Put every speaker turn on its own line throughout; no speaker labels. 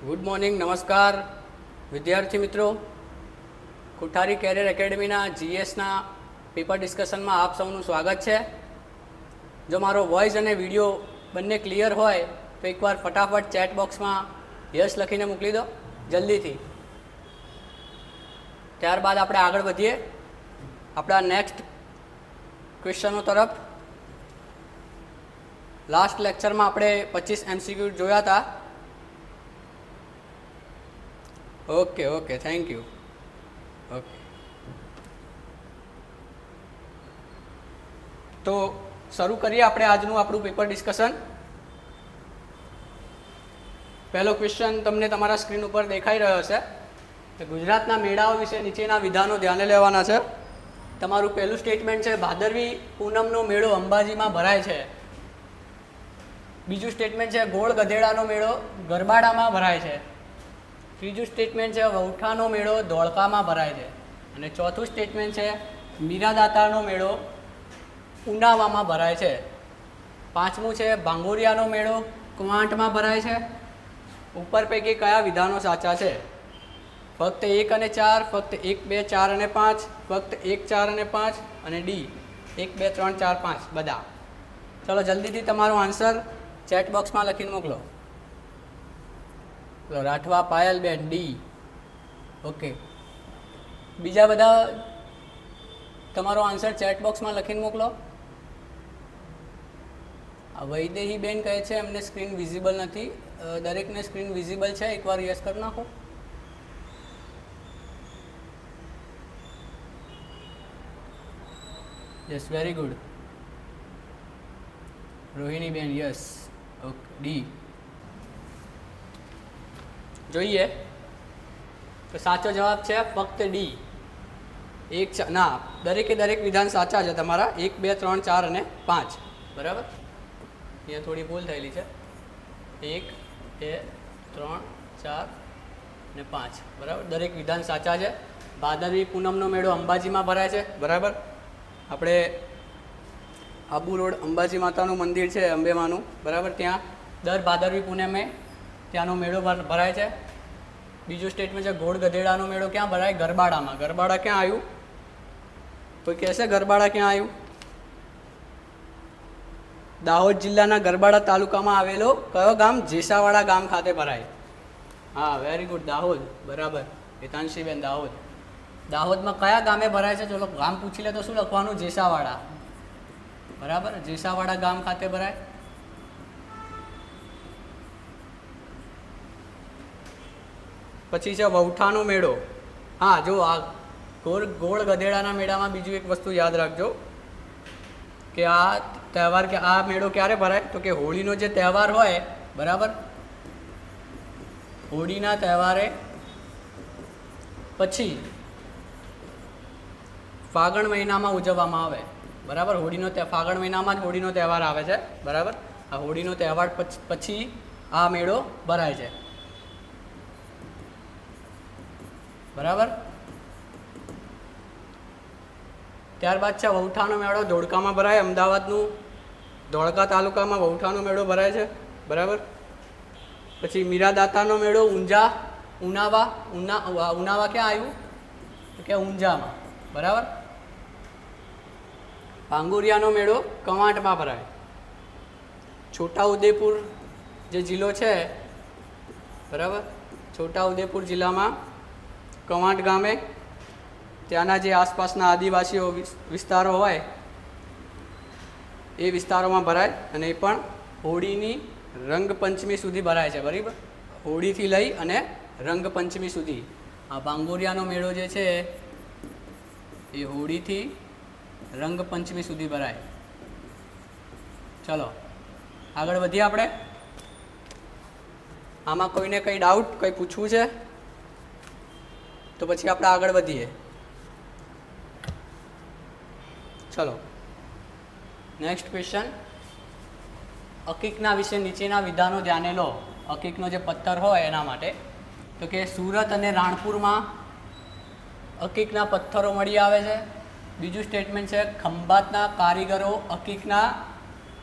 Good morning, નમસ્કાર વિદ્યાર્થી મિત્રો. કુઠારી કેરિયર એકેડમીના જીએસના પેપર ડિસ્કશનમાં આપ સૌનું સ્વાગત છે. જો મારો વોઇસ અને વિડીયો બંને ક્લિયર હોય તો એકવાર ફટાફટ ચેટ બોક્સમાં યસ લખીને મોકલી દો જલ્દીથી. ત્યારબાદ આપણે આગળ વધીએ આપણા નેક્સ્ટ ક્વેશ્ચનો તરફ. લાસ્ટ લેક્ચરમાં આપણે 25 MCQ જોયા હતા. Okay thank you. ઓકે, તો શરૂ કરીએ આપણે આજનું આપણું પેપર ડિસ્કશન. પહેલો ક્વેશ્ચન તમને તમારા સ્ક્રીન ઉપર દેખાઈ રહ્યો છે. ગુજરાતના મેળાઓ વિશે નીચેના વિધાનો ધ્યાને લેવાના છે. તમારું પહેલું સ્ટેટમેન્ટ છે ભાદરવી પૂનમનો મેળો અંબાજીમાં ભરાય છે. બીજું સ્ટેટમેન્ટ છે ગોળ ગધેડાનો મેળો ગરબાડામાં ભરાય છે. ત્રીજું સ્ટેટમેન્ટ છે વૌઠાનો મેળો ધોળકામાં ભરાય છે. અને ચોથું સ્ટેટમેન્ટ છે મીરાદાતાનો મેળો ઉનાવામાં ભરાય છે. પાંચમું છે ભાંગોરિયાનો મેળો કવાંટમાં ભરાય છે. ઉપર પૈકી કયા વિધાનો સાચા છે? ફક્ત 1 અને 4, ફક્ત 1, 2, 4 અને 5, ફક્ત 1, 4 અને 5 અને ડી 1, 2, 3, 4, 5 બધા. ચલો જલ્દીથી તમારો આન્સર ચેટ બોક્સમાં લખીને મોકલો. રાઠવા પાયલબેન ડી. ઓકે, બીજા બધા તમારો આન્સર ચેટ બોક્સમાં લખીને મોકલો. વૈદેહી બેન કહે છે એમને સ્ક્રીન વિઝિબલ નથી. દરેકને સ્ક્રીન વિઝિબલ છે, એકવાર યસ કરી નાખો. Yes, very good. રોહિણી બેન યસ. Okay, D. જોઈએ તો સાચો જવાબ છે ફક્ત ડી. ના, દરેકે દરેક વિધાન સાચા છે તમારા. 1, 2, 3, 4 અને 5 બરાબર. અહીંયા થોડી ભૂલ થયેલી છે. 1, 2, 3, 4 અને 5 બરાબર. દરેક વિધાન સાચા છે. ભાદરવી પૂનમનો મેળો અંબાજીમાં ભરાય છે બરાબર. આપણે આબુ રોડ અંબાજી માતાનું મંદિર છે, અંબેમાનું બરાબર. ત્યાં દર ભાદરવી પૂનમે ત્યાંનો મેળો ભરાય છે. બીજું સ્ટેટમેન્ટ છે ગોળ ગધેડાનો મેળો ક્યાં ભરાય? ગરબાડામાં. ગરબાડા ક્યાં આવ્યું? કોઈ કહેશે ગરબાડા ક્યાં આવ્યું? દાહોદ જિલ્લાના ગરબાડા તાલુકામાં આવેલો કયો ગામ? જેસાવાડા ગામ ખાતે ભરાય. હા, વેરી ગુડ, દાહોદ બરાબર. હિતાંશીબેન દાહોદ. દાહોદમાં કયા ગામે ભરાય છે? ચલો ગામ પૂછી લે તો શું લખવાનું? જેસાવાડા બરાબર. જેસાવાડા ગામ ખાતે ભરાય. પછી છે વૌઠાનો મેળો. હા, જો આ ગોળ ગધેડાના મેળામાં બીજું એક વસ્તુ યાદ રાખજો કે આ તહેવાર કે આ મેળો ક્યારે ભરાય? તો કે હોળીનો જે તહેવાર હોય બરાબર, હોળીના તહેવારે પછી ફાગણ મહિનામાં ઉજવવામાં આવે બરાબર. ફાગણ મહિનામાં જ હોળીનો તહેવાર આવે છે બરાબર. આ હોળીનો તહેવાર પછી આ મેળો ભરાય છે બરાબર. ત્યારબાદ છે વૌઠાનો મેળો ધોળકામાં ભરાય. અમદાવાદનું ધોળકા તાલુકામાં વૌઠાનો મેળો ભરાય છે બરાબર. પછી મીરાદાતાનો મેળો ઉનાવા ક્યાં આવ્યું? તો કે ઊંઝામાં બરાબર. ભાંગોરિયાનો મેળો કવાંટમાં ભરાય. છોટાઉદેપુર જે જિલ્લો છે બરાબર, છોટાઉદેપુર જિલ્લામાં કવાંટ ગામે ત્યાંના જે આસપાસના આદિવાસીઓ વિસ્તારો હોય એ વિસ્તારોમાં ભરાય. અને એ પણ હોળીની રંગપંચમી સુધી ભરાય છે બરાબર. હોળીથી લઈ અને રંગપંચમી સુધી આ ભાંગોરિયાનો મેળો જે છે એ હોળીથી રંગપંચમી સુધી ભરાય. ચલો આગળ વધીએ આપણે. આમાં કોઈને કંઈ ડાઉટ, કંઈ પૂછવું છે તો પછી આપણે આગળ વધીએ. ચલો નેક્સ્ટ ક્વેશ્ચન. અકીકના વિશે નીચેના વિધાનો ધ્યાને લો. અકીકનો જે પથ્થર હોય એના માટે. તો કે સુરત અને રાણપુરમાં અકીકના પથ્થરો મળી આવે છે. બીજું સ્ટેટમેન્ટ છે ખંભાતના કારીગરો અકીકના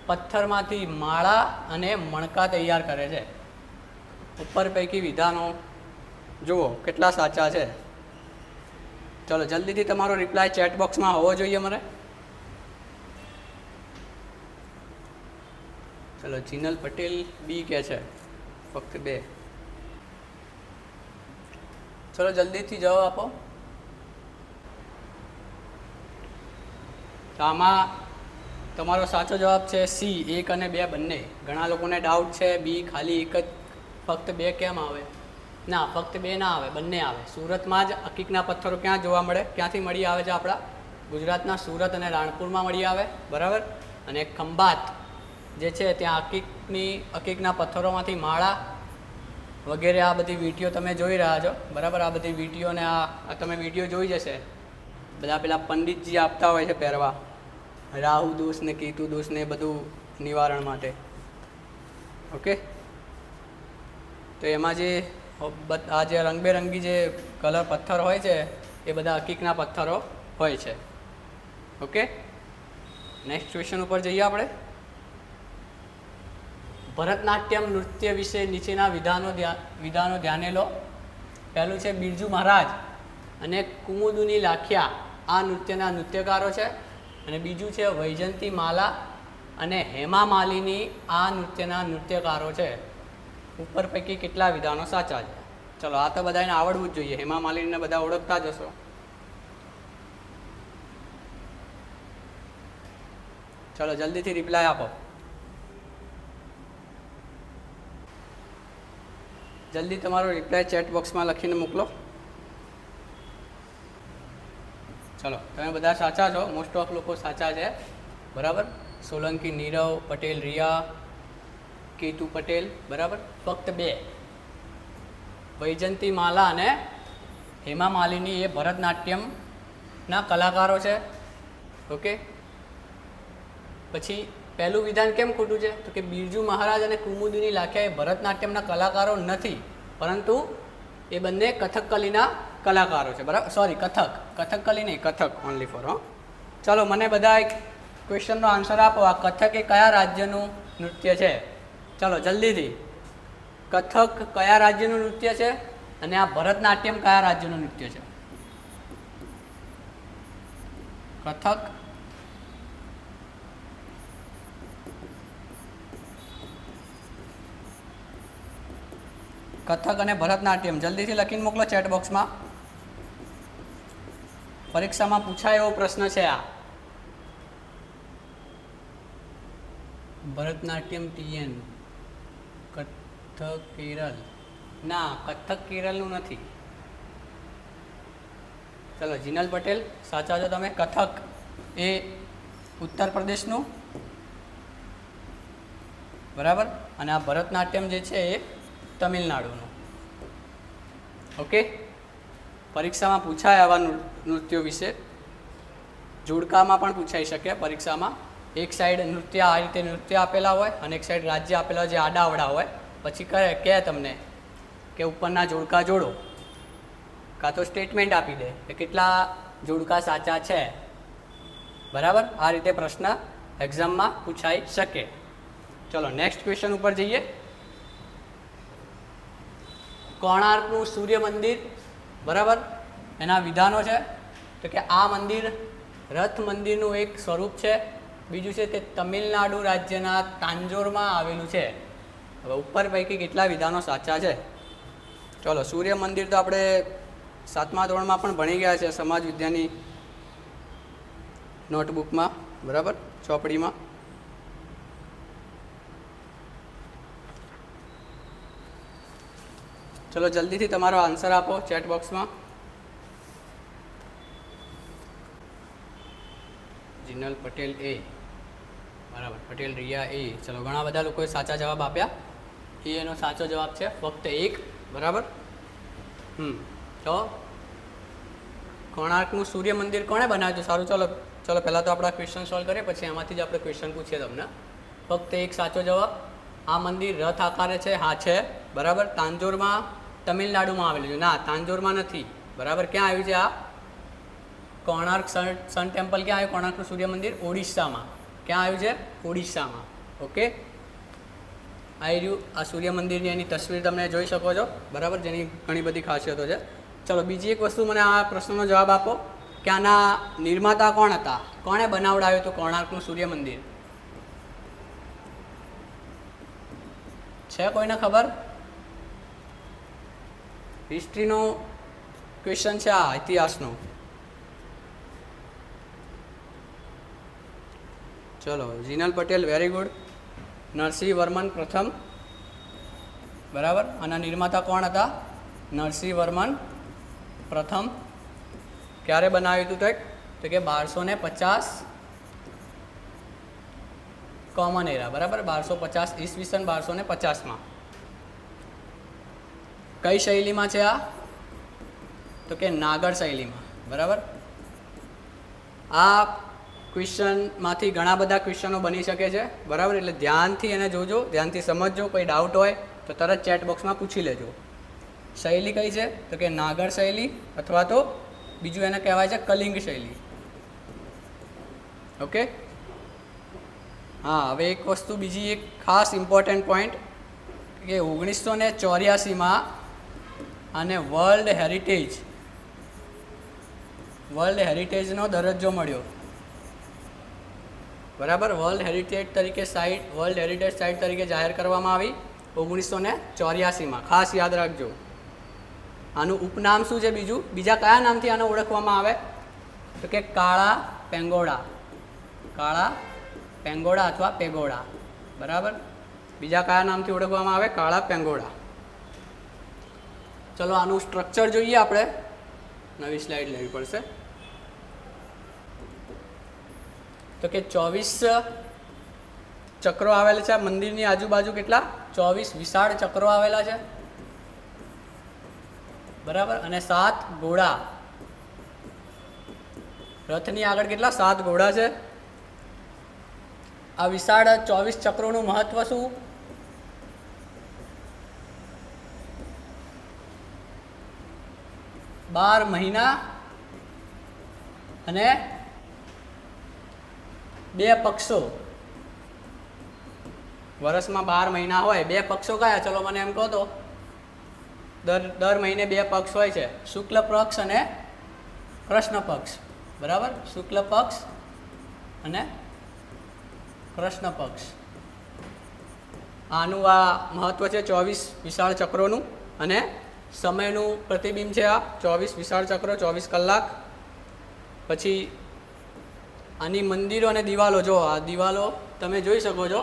પથ્થરમાંથી માળા અને મણકા તૈયાર કરે છે. ઉપર પૈકી વિધાનો જુઓ કેટલા સાચા છે. ચલો જલ્દીથી તમારો રિપ્લાય ચેટ બોક્સમાં હોવો જોઈએ મને. ચલો જીનલ પટેલ બી કહે છે ફક્ત 2. ચલો જલ્દીથી જવાબ આપો. તો આમાં તમારો સાચો જવાબ છે સી, 1 અને 2 બંને. ઘણા લોકોને ડાઉટ છે બી ખાલી એક જ ફક્ત 2 કેમ આવે. ના, ફક્ત 2 ના આવે, બંને આવે. સુરતમાં જ હકીકના પથ્થરો ક્યાં જોવા મળે, ક્યાંથી મળી આવે છે? આપણા ગુજરાતના સુરત અને રાણપુરમાં મળી આવે, બરાબર. અને ખંભાત જે છે ત્યાં હકીકના પથ્થરોમાંથી માળા વગેરે આ બધી વિડીયો તમે જોઈ રહ્યા છો, બરાબર. આ બધી વિડીયોને આ તમે વિડીયો જોઈ જશે. બધા પેલા પંડિતજી આપતા હોય છે પહેરવા, રાહુ દોષ ને કેતુ દોષ ને બધું નિવારણ માટે. ઓકે, તો એમાં જે આ જે રંગબેરંગી જે કલર પથ્થર હોય છે એ બધા હકીકના પથ્થરો હોય છે. ઓકે, નેક્સ્ટ ક્વેશ્ચન ઉપર જઈએ આપણે. ભરતનાટ્યમ નૃત્ય વિશે નીચેના વિધાનો ધ્યાને લો. પહેલું છે બિરજુ મહારાજ અને કુમુદુની લાખિયા આ નૃત્યના નૃત્યકારો છે. અને બીજું છે વૈજયંતી માલા અને હેમા માલિની આ નૃત્યના નૃત્યકારો છે. ઉપર પૈકી કેટલા વિધાનો સાચા છે? ચલો આ તો બધાને આવડવું જ જોઈએ. હેમા માલિનીને બધા ઓળખતા જ હશો. ચલો જલ્દીથી રિપ્લાય આપો. જલ્દી તમારો રિપ્લાય ચેટ બોક્સમાં લખીને મોકલો. ચલો તમે બધા સાચા છો, મોસ્ટ ઓફ લોકો સાચા છે, બરાબર. સોલંકી નીરવ, પટેલ રિયા, કેતુ પટેલ, બરાબર. ફક્ત 2 વૈજયંતી માલા અને હેમા માલિની એ ભરતનાટ્યમના કલાકારો છે. ઓકે, પછી પહેલું વિધાન કેમ ખોટું છે? તો કે બિરજુ મહારાજ અને કુમુદની લાખિયા એ ભરતનાટ્યમના કલાકારો નથી, પરંતુ એ બંને કથકલીના કલાકારો છે, બરાબર. સોરી, કથકલી નહીં, કથક ઓનલી ફોર. ચાલો મને બધા એક ક્વેશ્ચનનો આન્સર આપો. આ કથક એ કયા રાજ્યનું નૃત્ય છે? ચલો જલ્દીથી. કથક કયા રાજ્યનું નૃત્ય છે અને આ ભરતનાટ્યમ કયા રાજ્યનું નૃત્ય છે? કથક અને ભરતનાટ્યમ જલ્દીથી લખીને મોકલો ચેટ બોક્સમાં. પરીક્ષામાં પૂછાય એવો પ્રશ્ન છે આ. ભરતનાટ્યમ TN, કથક કેરળ. ના, કથક કેરળનું નથી. ચલો જીનલ પટેલ સાચા છો તમે. કથક એ ઉત્તર પ્રદેશનું, બરાબર. અને આ ભરતનાટ્યમ જે છે એ તમિલનાડુનું. ઓકે, પરીક્ષામાં પૂછાય આવા નૃત્યો વિશે. જોડકામાં પણ પૂછાઈ શકે પરીક્ષામાં. એક સાઈડ નૃત્ય આ રીતે નૃત્ય આપેલા હોય અને એક સાઈડ રાજ્ય આપેલા હોય જે આડાવડા હોય. પછી કહે તમને કે ઉપરના જોડકા જોડો, કાં તો સ્ટેટમેન્ટ આપી દે કે કેટલા જોડકા સાચા છે, બરાબર. આ રીતે પ્રશ્ન એક્ઝામમાં પૂછાઈ શકે. ચલો નેક્સ્ટ ક્વેશ્ચન ઉપર જઈએ. કોણાર્કનું સૂર્ય મંદિર, બરાબર, એના વિધાનો છે. તો કે આ મંદિર રથ મંદિરનું એક સ્વરૂપ છે. બીજું છે તે તમિલનાડુ રાજ્યના તાંજોરમાં આવેલું છે. હવે ઉપર પૈકી કેટલા વિધાનો સાચા છે? ચલો સૂર્ય મંદિર તો આપણે 7મા ધોરણમાં પણ ભણી ગયા છે, સમાજ વિદ્યાની નોટબુકમાં, બરાબર, ચોપડીમાં. ચલો જલ્દીથી તમારો આન્સર આપો ચેટ બોક્સમાં. જીનલ પટેલ A, બરાબર. પટેલ રિયા A. ચલો ઘણા બધા લોકોએ સાચા જવાબ આપ્યા. એનો સાચો જવાબ છે ફક્ત 1, બરાબર. તો કોણાર્કનું સૂર્ય મંદિર કોણે બનાવ્યું છે? સારું, ચલો પહેલાં તો આપણા ક્વેશ્ચન સોલ્વ કરીએ, પછી એમાંથી જ આપણે ક્વેશ્ચન પૂછીએ તમને. ફક્ત 1 સાચો જવાબ. આ મંદિર રથ આકારે છે. હા છે, બરાબર. તાંજોરમાં તમિલનાડુમાં આવેલું છે. ના, તાંજોરમાં નથી, બરાબર. ક્યાં આવ્યું છે આ કોણાર્ક સન ટેમ્પલ? ક્યાં આવ્યું કોણાર્કનું સૂર્ય મંદિર? ઓડિશામાં. ક્યાં આવ્યું છે? ઓડિશામાં. ઓકે, આવી રહ્યું આ સૂર્ય મંદિરની એની તસવીર તમે જોઈ શકો છો, બરાબર, જેની ઘણી બધી ખાસિયતો છે. ચલો બીજી એક વસ્તુ મને આ પ્રશ્નનો જવાબ આપો કે આના નિર્માતા કોણ હતા, કોણે બનાવડાવ્યું હતું કોણાર્કનું સૂર્ય મંદિર? છે કોઈને ખબર? હિસ્ટ્રીનો ક્વેશ્ચન છે આ, ઇતિહાસનો. ચલો જીનલ પટેલ, વેરી ગુડ. નરસિંહ વર્મન પ્રથમ, બરાબર. આના નિર્માતા કોણ હતા? નરસિંહ વર્મન પ્રથમ. ક્યારે બનાવ્યું હતું તો કે 1250 કોમન એરા, બરાબર, 1250 ઈસવીસન 1250માં. કઈ શૈલીમાં છે આ? તો કે નાગર શૈલીમાં, બરાબર. આ ક્વેશ્ચનમાંથી ઘણા બધા ક્વેશ્ચનો બની શકે છે, બરાબર, એટલે ધ્યાનથી એને જોજો, ધ્યાનથી સમજજો. કોઈ ડાઉટ હોય તો તરત ચેટ બોક્સમાં પૂછી લેજો. શૈલી કઈ છે તો કે નાગર શૈલી, અથવા તો બીજું એને કહેવાય છે કલિંગ શૈલી. ઓકે. હા, હવે એક વસ્તુ બીજી એક ખાસ ઇમ્પોર્ટન્ટ પોઈન્ટ કે 1984માં આને વર્લ્ડ હેરિટેજનો દરજ્જો મળ્યો, બરાબર. વર્લ્ડ હેરિટેજ સાઇટ તરીકે જાહેર કરવામાં આવી 1984માં. ખાસ યાદ રાખજો. આનું ઉપનામ શું છે? બીજા કયા નામથી આને ઓળખવામાં આવે તો કે કાળા પેંગોડા અથવા પેગોડા, બરાબર. બીજા કયા નામથી ઓળખવામાં આવે? કાળા પેંગોડા. ચલો આનું સ્ટ્રક્ચર જોઈએ આપણે. નવી સ્લાઇડ લેવી પડશે. તો કે 24 ચક્રો આવેલા છે મંદિરની આજુબાજુ. કેટલા? 24 વિશાળ ચક્રો આવેલા છે, બરાબર. અને 7 ઘોડા. રથની આગળ કેટલા? 7 ઘોડા છે. આ વિશાળ 24 ચક્રોનું મહત્વ શું? બાર મહિના અને 2 પક્ષો. વર્ષમાં 12 મહિના હોય, 2 પક્ષો કયા? ચલો મને એમ કહો તો. દર મહિને 2 પક્ષ હોય છે, શુક્લ પક્ષ અને કૃષ્ણ પક્ષ, બરાબર. શુક્લ પક્ષ અને કૃષ્ણ પક્ષ. આનું આ મહત્વ છે 24 વિશાળ ચક્રોનું. અને સમયનું પ્રતિબિંબ છે આ 24 વિશાળ ચક્રો, 24 કલાક. પછી આની મંદિરો અને દિવાલો, જો આ દિવાલો તમે જોઈ શકો છો.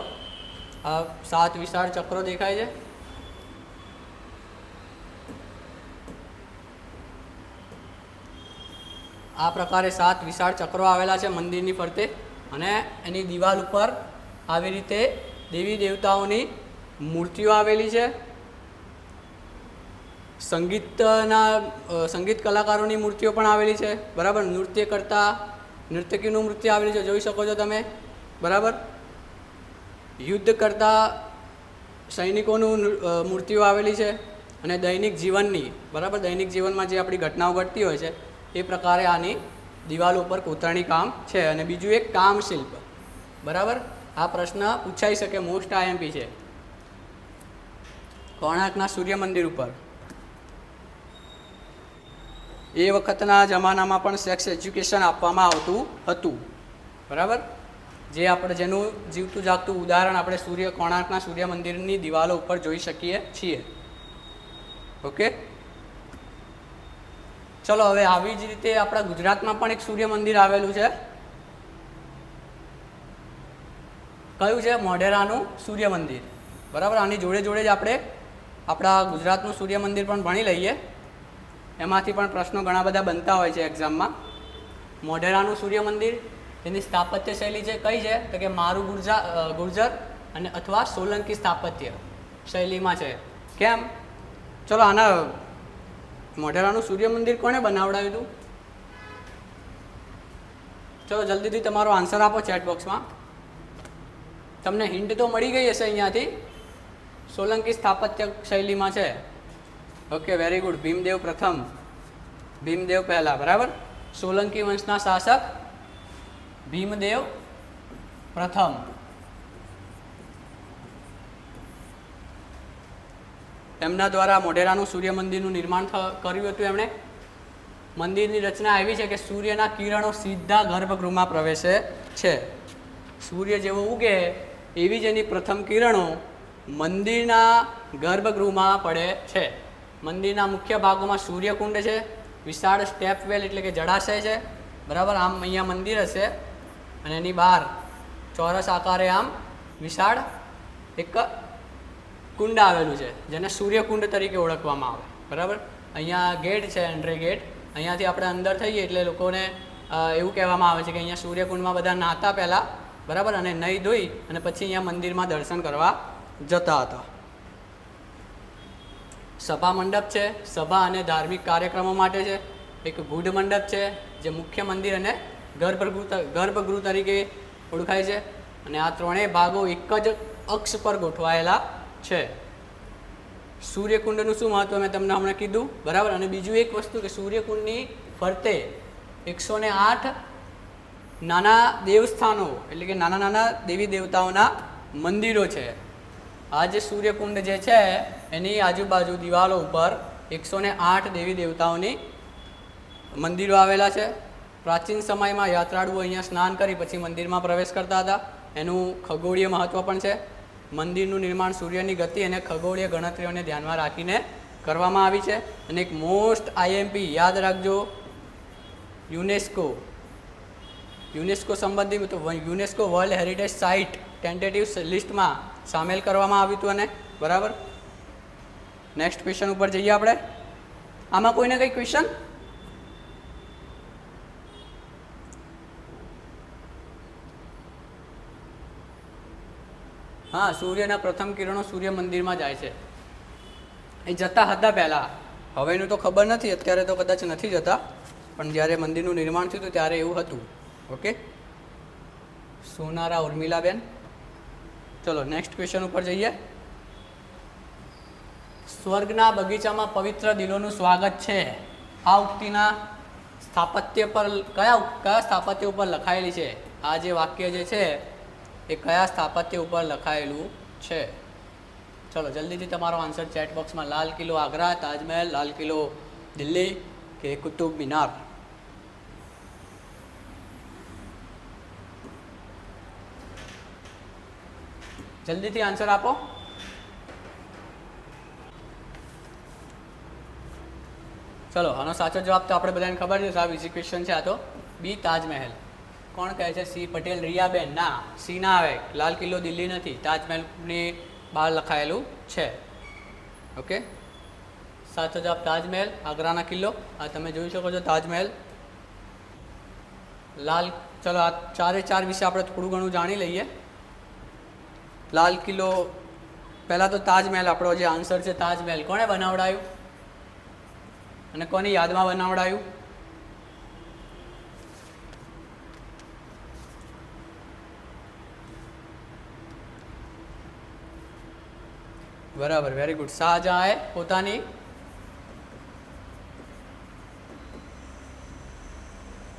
આ 7 વિશાળ ચક્રો દેખાય છે. આ પ્રકારે 7 વિશાળ ચક્રો આવેલા છે મંદિરની ફરતે. અને એની દિવાલ ઉપર આવી રીતે દેવી દેવતાઓની મૂર્તિઓ આવેલી છે. સંગીત કલાકારોની મૂર્તિઓ પણ આવેલી છે, બરાબર. નર્તકીનું નૃત્ય આવેલું છે, જોઈ શકો છો તમે, બરાબર. યુદ્ધ કરતા સૈનિકોનું મૂર્તિઓ આવેલી છે. અને દૈનિક જીવનની, બરાબર, દૈનિક જીવનમાં જે આપણી ઘટનાઓ ઘટતી હોય છે એ પ્રકારે આની દિવાલ ઉપર કોતરણી કામ છે. અને બીજું એક કામ શિલ્પ, બરાબર. આ પ્રશ્ન પૂછાઈ શકે, મોસ્ટ આઈએમપી છે. કોણાર્કના સૂર્ય મંદિર ઉપર એ વખતના જમાનામાં પણ સેક્સ એજ્યુકેશન આપવામાં આવતું હતું, બરાબર. જેનું જીવતું જાગતું ઉદાહરણ આપણે કોણાર્કના સૂર્ય મંદિરની દિવાલો ઉપર જોઈ શકીએ છીએ. ઓકે. ચલો હવે આવી જ રીતે આપણા ગુજરાતમાં પણ એક સૂર્ય મંદિર આવેલું છે. કયું છે? મોઢેરાનું સૂર્ય મંદિર, બરાબર. આની જોડે જ આપણે આપણા ગુજરાતનું સૂર્ય મંદિર પણ ભણી લઈએ. એમાંથી પણ પ્રશ્નો ઘણા બધા બનતા હોય છે એક્ઝામમાં. મોઢેરાનું સૂર્ય મંદિર, એની સ્થાપત્ય શૈલી છે કઈ છે તો કે મારું ગુર્જર અને અથવા સોલંકી સ્થાપત્ય શૈલીમાં છે. કેમ? ચલો આના મોઢેરાનું સૂર્ય મંદિર કોણે બનાવડાવ્યું હતું? ચલો જલ્દીથી તમારો આન્સર આપો ચેટ બોક્સમાં. તમને હિન્ટ તો મળી ગઈ હશે અહીંયાથી. સોલંકી સ્થાપત્ય શૈલીમાં છે. Okay, very good. ભીમદેવ પ્રથમ, ભીમદેવ પહેલા, બરાબર. સોલંકી વંશના શાસક ભીમદેવ પ્રથમ. એમના દ્વારા મોઢેરાનું સૂર્ય મંદિરનું નિર્માણ કર્યું હતું એમણે. મંદિરની રચના એવી છે કે સૂર્યના કિરણો સીધા ગર્ભગૃહમાં પ્રવેશે છે. સૂર્ય જેવો ઉગે એવી જ એની પ્રથમ કિરણો મંદિરના ગર્ભગૃહમાં પડે છે. મંદિરના મુખ્ય ભાગોમાં સૂર્યકુંડ છે, વિશાળ સ્ટેપવેલ એટલે કે જળાશય છે, બરાબર. આમ અહીંયા મંદિર હશે અને એની બહાર ચોરસ આકારે આમ વિશાળ એક કુંડ આવેલું છે જેને સૂર્યકુંડ તરીકે ઓળખવામાં આવે, બરાબર. અહીંયા ગેટ છે, એન્ટ્રી ગેટ. અહીંયાથી આપણે અંદર થઈએ એટલે લોકોને એવું કહેવામાં આવે છે કે અહીંયા સૂર્યકુંડમાં બધા નહાતા પહેલાં, બરાબર, અને નહીં ધોઈ અને પછી અહીંયા મંદિરમાં દર્શન કરવા જતા હતા. સભા મંડપ છે, સભા અને ધાર્મિક કાર્યક્રમો માટે છે. એક ગુઢ મંડપ છે જે મુખ્ય મંદિર અને ગર્ભગૃહ તરીકે ઓળખાય છે. અને આ ત્રણેય ભાગો એક જ અક્ષ પર ગોઠવાયેલા છે. સૂર્યકુંડનું શું મહત્વ મેં તમને હમણાં કીધું, બરાબર. અને બીજું એક વસ્તુ કે સૂર્યકુંડની ફરતે 108 નાના દેવસ્થાનો એટલે કે નાના નાના દેવી દેવતાઓના મંદિરો છે. આ જે સૂર્યકુંડ જે છે એની આજુબાજુ દિવાલો ઉપર 108 દેવી દેવતાઓની મંદિરો આવેલા છે. પ્રાચીન સમયમાં યાત્રાળુઓ અહીંયા સ્નાન કરી પછી મંદિરમાં પ્રવેશ કરતા હતા. એનું ખગોળીય મહત્ત્વ પણ છે. મંદિરનું નિર્માણ સૂર્યની ગતિ અને ખગોળીય ગણતરીઓને ધ્યાનમાં રાખીને કરવામાં આવી છે. અને એક મોસ્ટ આઈએમપી યાદ રાખજો, યુનેસ્કો સંબંધિત UNESCO world heritage site tentative લિસ્ટમાં સામેલ કરવામાં આવ્યું હતું અને, બરાબર. નેક્સ્ટ ક્વેશ્ચન ઉપર જઈએ આપણે. આમાં કોઈને કંઈ ક્વેશ્ચન? હા, સૂર્યના પ્રથમ કિરણો સૂર્ય મંદિરમાં જાય છે. એ જતા હતા પહેલાં, હવેનું તો ખબર નથી, અત્યારે તો કદાચ નથી જતા, પણ જ્યારે મંદિરનું નિર્માણ થયું હતું ત્યારે એવું હતું. ઓકે, સોનારા ઉર્મિલાબેન. ચલો નેક્સ્ટ ક્વેશ્ચન ઉપર જઈએ. સ્વર્ગના બગીચામાં પવિત્ર દિલોનું સ્વાગત છે. આ ઉક્તિના સ્થાપત્ય પર કયા સ્થાપત્ય ઉપર લખાયેલી છે? આ જે વાક્ય જે છે એ કયા સ્થાપત્ય ઉપર લખાયેલું છે? ચલો જલ્દીથી તમારો આન્સર ચેટ બોક્સમાં. લાલ કિલ્લો આગ્રા, તાજમહેલ, લાલ કિલ્લો દિલ્હી કે કુતુબ મિનાર? જલ્દીથી આન્સર આપો. ચલો આનો સાચો જવાબ તો આપણે બધાને ખબર છે. આ બીજી ક્વેશ્ચન છે. આ તો બી તાજમહેલ. કોણ કહે છે? સી પટેલ રિયાબેન. ના, સી ના આવે. લાલ કિલ્લો દિલ્હી નથી, તાજમહેલની બહાર લખાયેલું છે. ઓકે, સાચો જવાબ તાજમહેલ, આગ્રાના કિલ્લો. આ તમે જોઈ શકો છો તાજમહેલ. લાલ, ચલો આ ચારે ચાર વિશે આપણે થોડું ઘણું જાણી લઈએ. લાલ કિલ્લો, પહેલાં તો તાજમહેલ આપણો જે આન્સર છે તાજમહેલ કોણે બનાવડાયું અને કોની યાદમાં બનાવડાયું? બરાબર, વેરી ગુડ. શાહજહાંએ પોતાની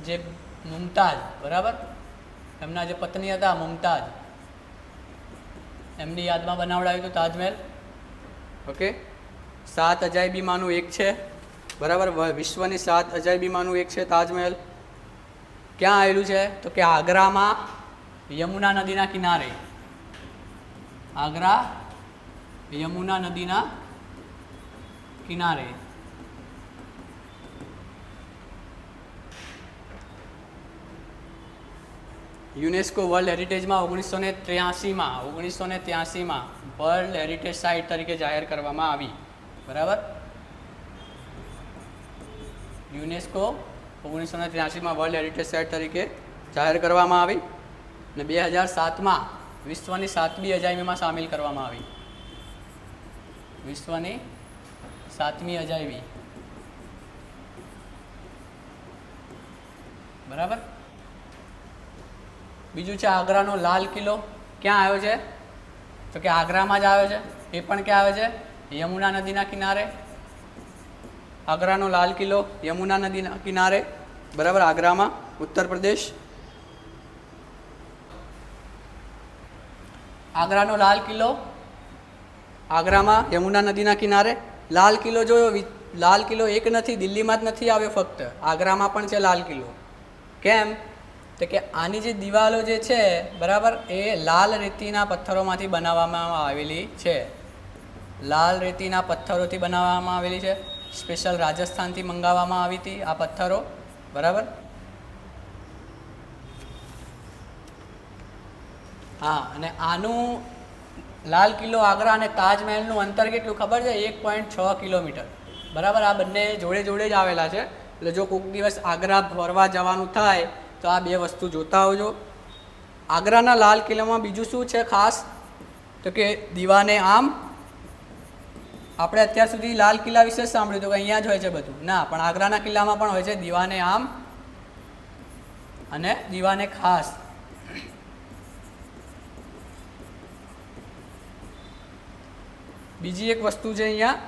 જે મુમતાજ, બરાબર, એમના જે પત્ની હતા મુમતાજ, એમની યાદમાં બનાવડાવ્યું હતું તાજમહેલ. ઓકે, 7 અજાયબીમાંનું એક છે, બરાબર. વિશ્વની 7 અજાયબીમાંનું એક છે તાજમહેલ. ક્યાં આવેલું છે? તો કે આગ્રામાં યમુના નદીના કિનારે. આગ્રા યમુના નદીના કિનારે. યુનેસ્કો વર્લ્ડ હેરિટેજમાં 1983માં વર્લ્ડ હેરિટેજ સાઇટ તરીકે જાહેર કરવામાં આવી, બરાબર. યુનેસ્કો 1983માં વર્લ્ડ હેરિટેજ સાઇટ તરીકે જાહેર કરવામાં આવી અને 2007માં વિશ્વની 7મી અજાયબીમાં સામેલ કરવામાં આવી. વિશ્વની 7મી અજાયબી, બરાબર. બીજું છે આગ્રાનો લાલ કિલ્લો. ક્યાં આવ્યો છે? તો કે આગ્રામાં જ આવ્યો છે. એ પણ ક્યાં આવે છે? યમુના નદીના કિનારે. આગ્રાનો લાલ કિલ્લો યમુના નદીના કિનારે, બરાબર, આગ્રામાં, ઉત્તર પ્રદેશ. આગ્રાનો લાલ કિલ્લો આગ્રામાં યમુના નદીના કિનારે. લાલ કિલ્લો જોયો, લાલ કિલ્લો એક નથી, દિલ્હીમાં જ નથી આવ્યો ફક્ત, આગ્રામાં પણ છે લાલ કિલ્લો. કેમ? તો કે આની જે દિવાલો જે છે બરાબર એ લાલ રેતીના પથ્થરોમાંથી બનાવવામાં આવેલી છે. લાલ રેતીના પથ્થરોથી બનાવવામાં આવેલી છે. સ્પેશિયલ રાજસ્થાનથી મંગાવવામાં આવી હતી આ પથ્થરો. બરાબર. હા, અને આનું લાલ કિલ્લો આગ્રા અને તાજમહેલનું અંતર કેટલું ખબર છે? 1.6 કિલોમીટર. બરાબર. આ બંને જોડે જોડે જ આવેલા છે. એટલે જો કોઈક દિવસ આગ્રા ફરવા જવાનું થાય તો આ બે વસ્તુ જોતા આવજો. આગ્રાના લાલ કિલ્લામાં બીજું શું છે ખાસ? તો કે દીવાને આમ. આપણે અત્યાર સુધી લાલ કિલ્લા વિશે સાંભળ્યું હતું કે અહીંયા જ હોય છે બધું. ના, પણ આગ્રાના કિલ્લામાં પણ હોય છે દીવાને આમ અને દીવાને ખાસ. બીજી એક વસ્તુ છે અહીંયા,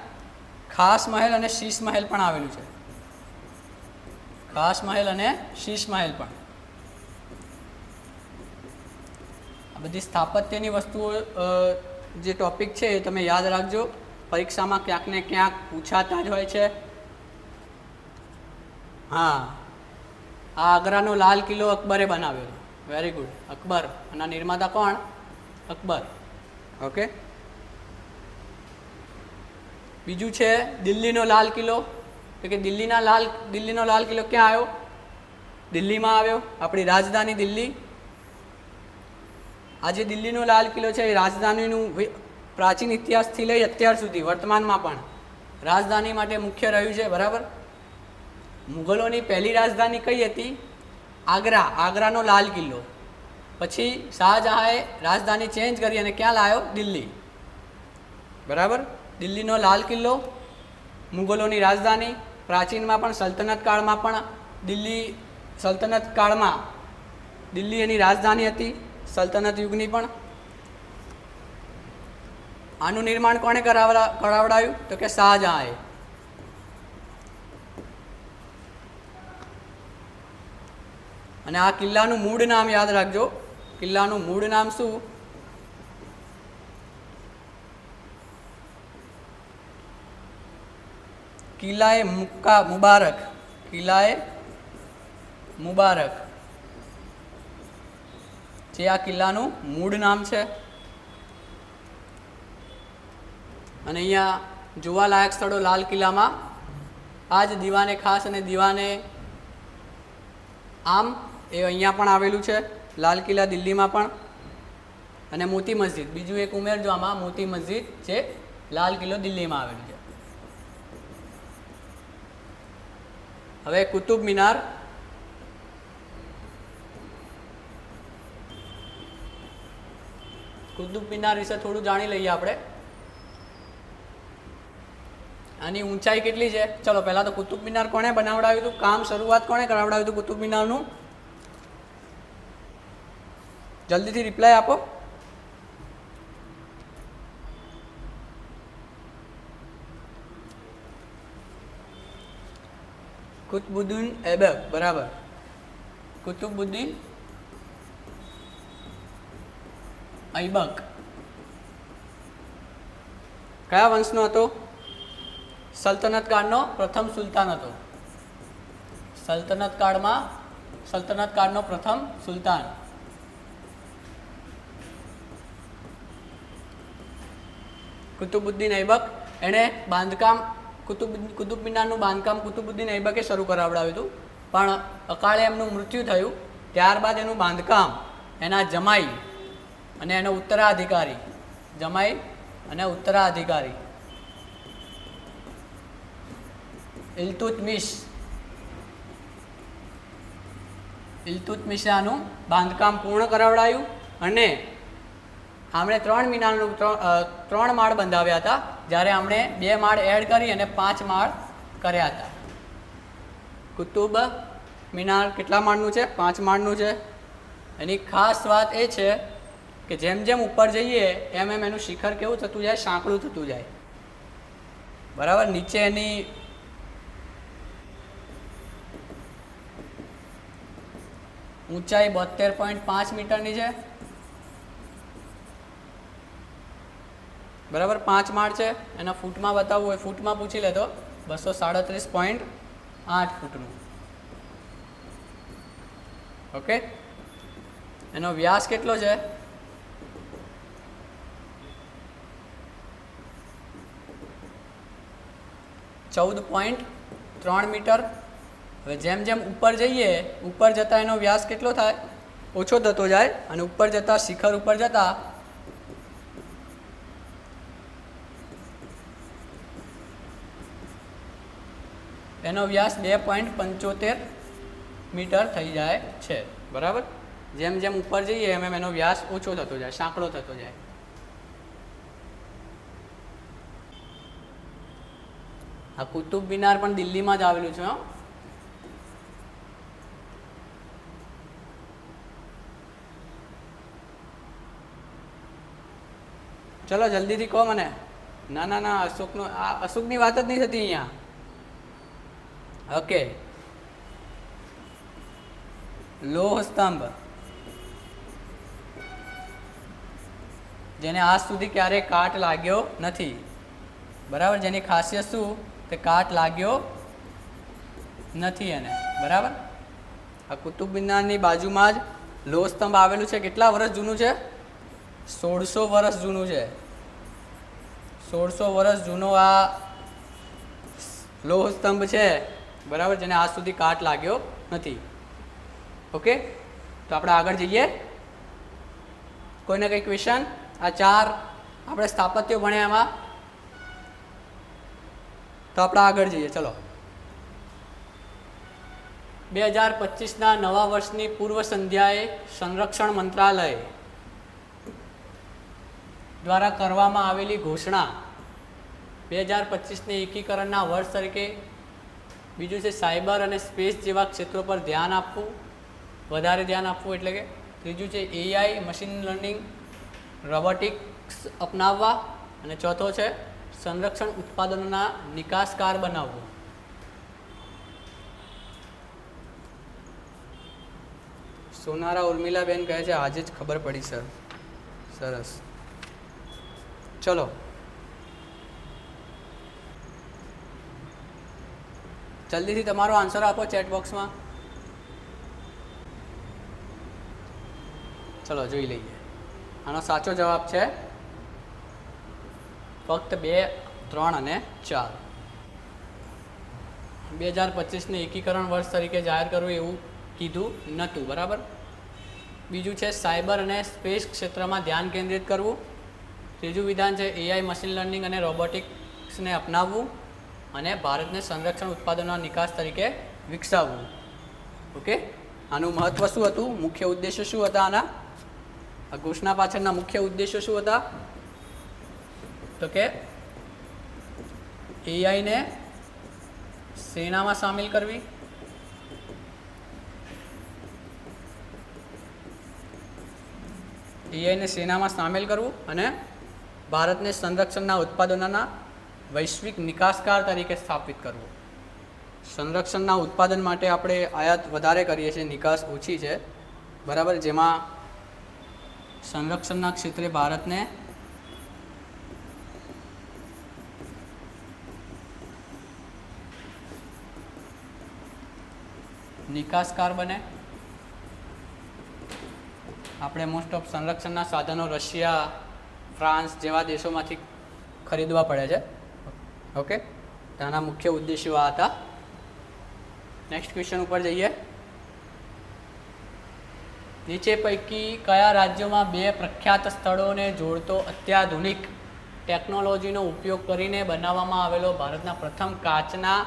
ખાસ મહેલ અને શીશ મહેલ પણ આવેલું છે. ખાસ મહેલ અને શીશ મહેલ પણ. આ બધી સ્થાપત્યની વસ્તુઓ જે ટોપિક છે એ તમે યાદ રાખજો. પરીક્ષામાં ક્યાંક ને ક્યાંક પૂછાતા જ હોય છે. હા, આ આગ્રાનો લાલ કિલ્લો અકબરે બનાવ્યો હતો. Very good, Akbar. અને નિર્માતા કોણ? અકબર. ઓકે. બીજું છે દિલ્હીનો લાલ કિલ્લો. તો કે દિલ્હીનો લાલ કિલ્લો ક્યાં આવ્યો? દિલ્હીમાં આવ્યો, આપણી રાજધાની દિલ્હી. આ જે દિલ્હીનો લાલ કિલ્લો છે એ રાજધાનીનું પ્રાચીન ઇતિહાસથી લઈ અત્યાર સુધી વર્તમાનમાં પણ રાજધાની માટે મુખ્ય રહ્યું છે. બરાબર. મુગલોની પહેલી રાજધાની કઈ હતી? આગ્રા. આગ્રાનો લાલ કિલ્લો. પછી શાહજહાંએ રાજધાની ચેન્જ કરી અને ક્યાં લાવ્યો? દિલ્હી. બરાબર. દિલ્હીનો લાલ કિલ્લો મુગલોની રાજધાની. પ્રાચીનમાં પણ સલ્તનત કાળમાં પણ દિલ્હી એની રાજધાની હતી, સલ્તનત યુગની પણ. આનું નિર્માણ કોણે કરાવડાવ્યું? તો કે શાહજહાંએ. અને આ કિલ્લાનું મૂળ નામ યાદ રાખજો. કિલ્લાનું મૂળ નામ શું? કિલ્લાએ મુબારક. કિલ્લાએ મુબારક જે આ કિલ્લાનું મૂળ નામ છે. અને અહીંયા જોવાલાયક સ્થળો લાલ કિલ્લામાં આ જ દીવાને ખાસ અને દીવાને આમ એ અહીંયા પણ આવેલું છે. લાલ કિલ્લા દિલ્હીમાં પણ. અને મોતી મસ્જિદ બીજું એક ઉમેરજો આમાં, મોતી મસ્જિદ જે લાલ કિલ્લો દિલ્હીમાં આવેલું છે. હવે કુતુબ મિનાર. કુતુબ મિનાર વિશે થોડું જાણી લઈએ આપણે. આની ઊંચાઈ કેટલી છે? ચલો પહેલા તો કુતુબ મિનાર કોણે બનાવડાવ્યું હતું? કામ શરૂઆત કોણે કરાવડાવ્યું હતું કુતુબ મિનારનું? જલ્દીથી રિપ્લાય આપો. કુતુબુદ્દીન ઐબક. બરાબર. કુતુબુદ્દીન ઐબક કયા વંશનો હતો? સલ્તનત કાળનો પ્રથમ સુલતાન હતો. સલ્તનત કાળનો પ્રથમ સુલતાન. કુતુબુદ્દીન ઐબક. એણે બાંધકામ કુતુબ મિનારનું બાંધકામ કુતુબુદ્દીન ઐબકે શરૂ કરાવડાવ્યું હતું. પણ અકાળે એમનું મૃત્યુ થયું. ત્યારબાદ એનું બાંધકામ એના જમાઈ અને એનો ઉત્તરાધિકારી ઇલ્તુત્મિશે આનું બાંધકામ પૂર્ણ કરાવડાયું. અને આમણે 3 માળ બંધાવ્યા હતા, જ્યારે આમણે 2 માળ એડ કરી અને 5 માળ કર્યા હતા. કુતુબ મિનાર કેટલા માળનું છે? 5 માળનું છે. એની ખાસ વાત એ છે કે જેમ જેમ ઉપર જઈએ એમ એમ એનું શિખર કેવું થતું જાય? સાંકડું થતું જાય. બરાબર. નીચે એની ઊંચાઈ 72.5 મીટરની છે. બરાબર 5 માળ છે, એના ફૂટમાં બતાવવું હોય ફૂટમાં પૂછી લે તો 237.8 ફૂટનું. ઓકે, એનો વ્યાસ કેટલો છે? 14.3 મીટર. હવે જેમ જેમ ઉપર જઈએ, ઉપર જતાં એનો વ્યાસ કેટલો થાય? ઓછો થતો જાય, અને ઉપર જતાં શિખર ઉપર જતાં એનો વ્યાસ 2.75 મીટર થઈ જાય છે. બરાબર, જેમ જેમ ઉપર જઈએ એમ એમ એનો વ્યાસ ઓછો થતો જાય, સાંકડો થતો જાય. આ કુતુબ મિનાર પણ દિલ્હીમાં જ આવેલું છે. ચલો જલ્દીથી કહો મને. ના ના ના, અશોકની વાત જ નહીં થતી અહીંયા. ઓકે, લોહ સ્તંભ જેને આજ સુધી ક્યારેય કાટ લાગ્યો નથી. બરાબર, જેની ખાસિયત શું? તે કાટ લાગ્યો નથી એને. બરાબર, આ કુતુબ મિનારની બાજુમાં જ લોહ સ્તંભ આવેલું છે. કેટલા વર્ષ જૂનું છે? 1600 વર્ષ જૂનું છે. 1600 વર્ષ જૂનો આ લોહ સ્તંભ છે. બરાબર, જેને આજ સુધી કાટ લાગ્યો નથી. ઓકે, તો આપણે આગળ જઈએ. કોઈને કંઈ ક્વેશ્ચન? આ 4 આપણે સ્થાપત્યો ભણ્યા એમાં, તો આપણે આગળ જઈએ. ચલો, 2025ના નવા વર્ષની પૂર્વ સંધ્યાએ સંરક્ષણ મંત્રાલય દ્વારા કરવામાં આવેલી ઘોષણા 2025ને એકીકરણના વર્ષ તરીકે. બીજું છે સાયબર અને સ્પેસ જેવા ક્ષેત્રો પર ધ્યાન આપવું, વધારે ધ્યાન આપવું એટલે કે. ત્રીજું છે એઆઈ, મશીન લર્નિંગ, રોબોટિક્સ અપનાવવા. અને ચોથો છે સંરક્ષણ ઉત્પાદનોના નિકાસકાર બનાવવું. સોનારા ઉર્મિલાબેન કહે છે આજે જ ખબર પડી સર. સરસ, ચલો જલ્દીથી તમારો આન્સર આપો ચેટ બોક્સમાં. ચલો જોઈ લઈએ. આનો સાચો જવાબ છે ફક્ત 2, 3 અને 4. 2025ને એકીકરણ વર્ષ તરીકે જાહેર કરવું એવું કીધું નહોતું. બરાબર. બીજું છે સાયબર અને સ્પેસ ક્ષેત્રમાં ધ્યાન કેન્દ્રિત કરવું. ત્રીજું વિધાન છે એઆઈ, મશીન લર્નિંગ અને રોબોટિક્સને અપનાવવું. અને ભારતને સંરક્ષણ ઉત્પાદનોના નિકાસ તરીકે વિકસાવવું. ઓકે, આનું મહત્ત્વ શું હતું? મુખ્ય ઉદ્દેશ્ય શું હતા આના? આ ઘોષણા પાછળના મુખ્ય ઉદ્દેશ્યો શું હતા? તો કે એઆઈને સેનામાં સામેલ કરવી, એઆઈને સેનામાં સામેલ કરવું અને ભારતને સંરક્ષણના ઉત્પાદનોના વૈશ્વિક નિકાસકાર તરીકે સ્થાપિત કરવું. સંરક્ષણના ઉત્પાદન માટે આપણે આયાત વધારે કરીએ છીએ, નિકાસ ઓછી છે. બરાબર, જેમાં સંરક્ષણના ક્ષેત્રે ભારતને નિકાસકાર બને. આપણે મોસ્ટ ઓફ સંરક્ષણના સાધનો રશિયા, ફ્રાન્સ જેવા દેશોમાંથી ખરીદવા પડે છે. ઓકે, તેના મુખ્ય ઉદ્દેશ્યો આ હતા. નેક્સ્ટ ક્વેશ્ચન ઉપર જઈએ. નીચે પૈકી કયા રાજ્યોમાં 2 પ્રખ્યાત સ્થળોને જોડતો અત્યાધુનિક ટેકનોલોજીનો ઉપયોગ કરીને બનાવવામાં આવેલો ભારતના પ્રથમ કાચના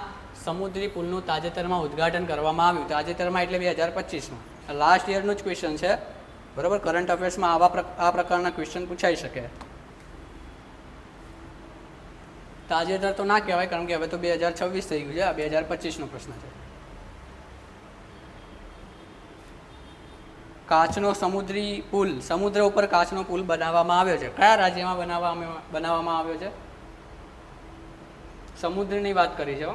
સમુદ્રી પુલનું તાજેતરમાં ઉદ્ઘાટન કરવામાં આવ્યું? તાજેતરમાં એટલે 2025માં. લાસ્ટ યરનું જ ક્વેશ્ચન છે. બરાબર, કરંટ અફેર્સમાં આ પ્રકારના ક્વેશ્ચન પૂછાઈ શકે. તાજેતર તો ના કહેવાય, કારણ કે હવે તો 2026 થઈ ગયું છે. આ 2025નો પ્રશ્ન છે. કાચનો સમુદ્રી પુલ, સમુદ્ર ઉપર કાચનો પુલ બનાવવામાં આવ્યો છે. કયા રાજ્યમાં બનાવવામાં આવ્યો છે? સમુદ્રની વાત કરી છે.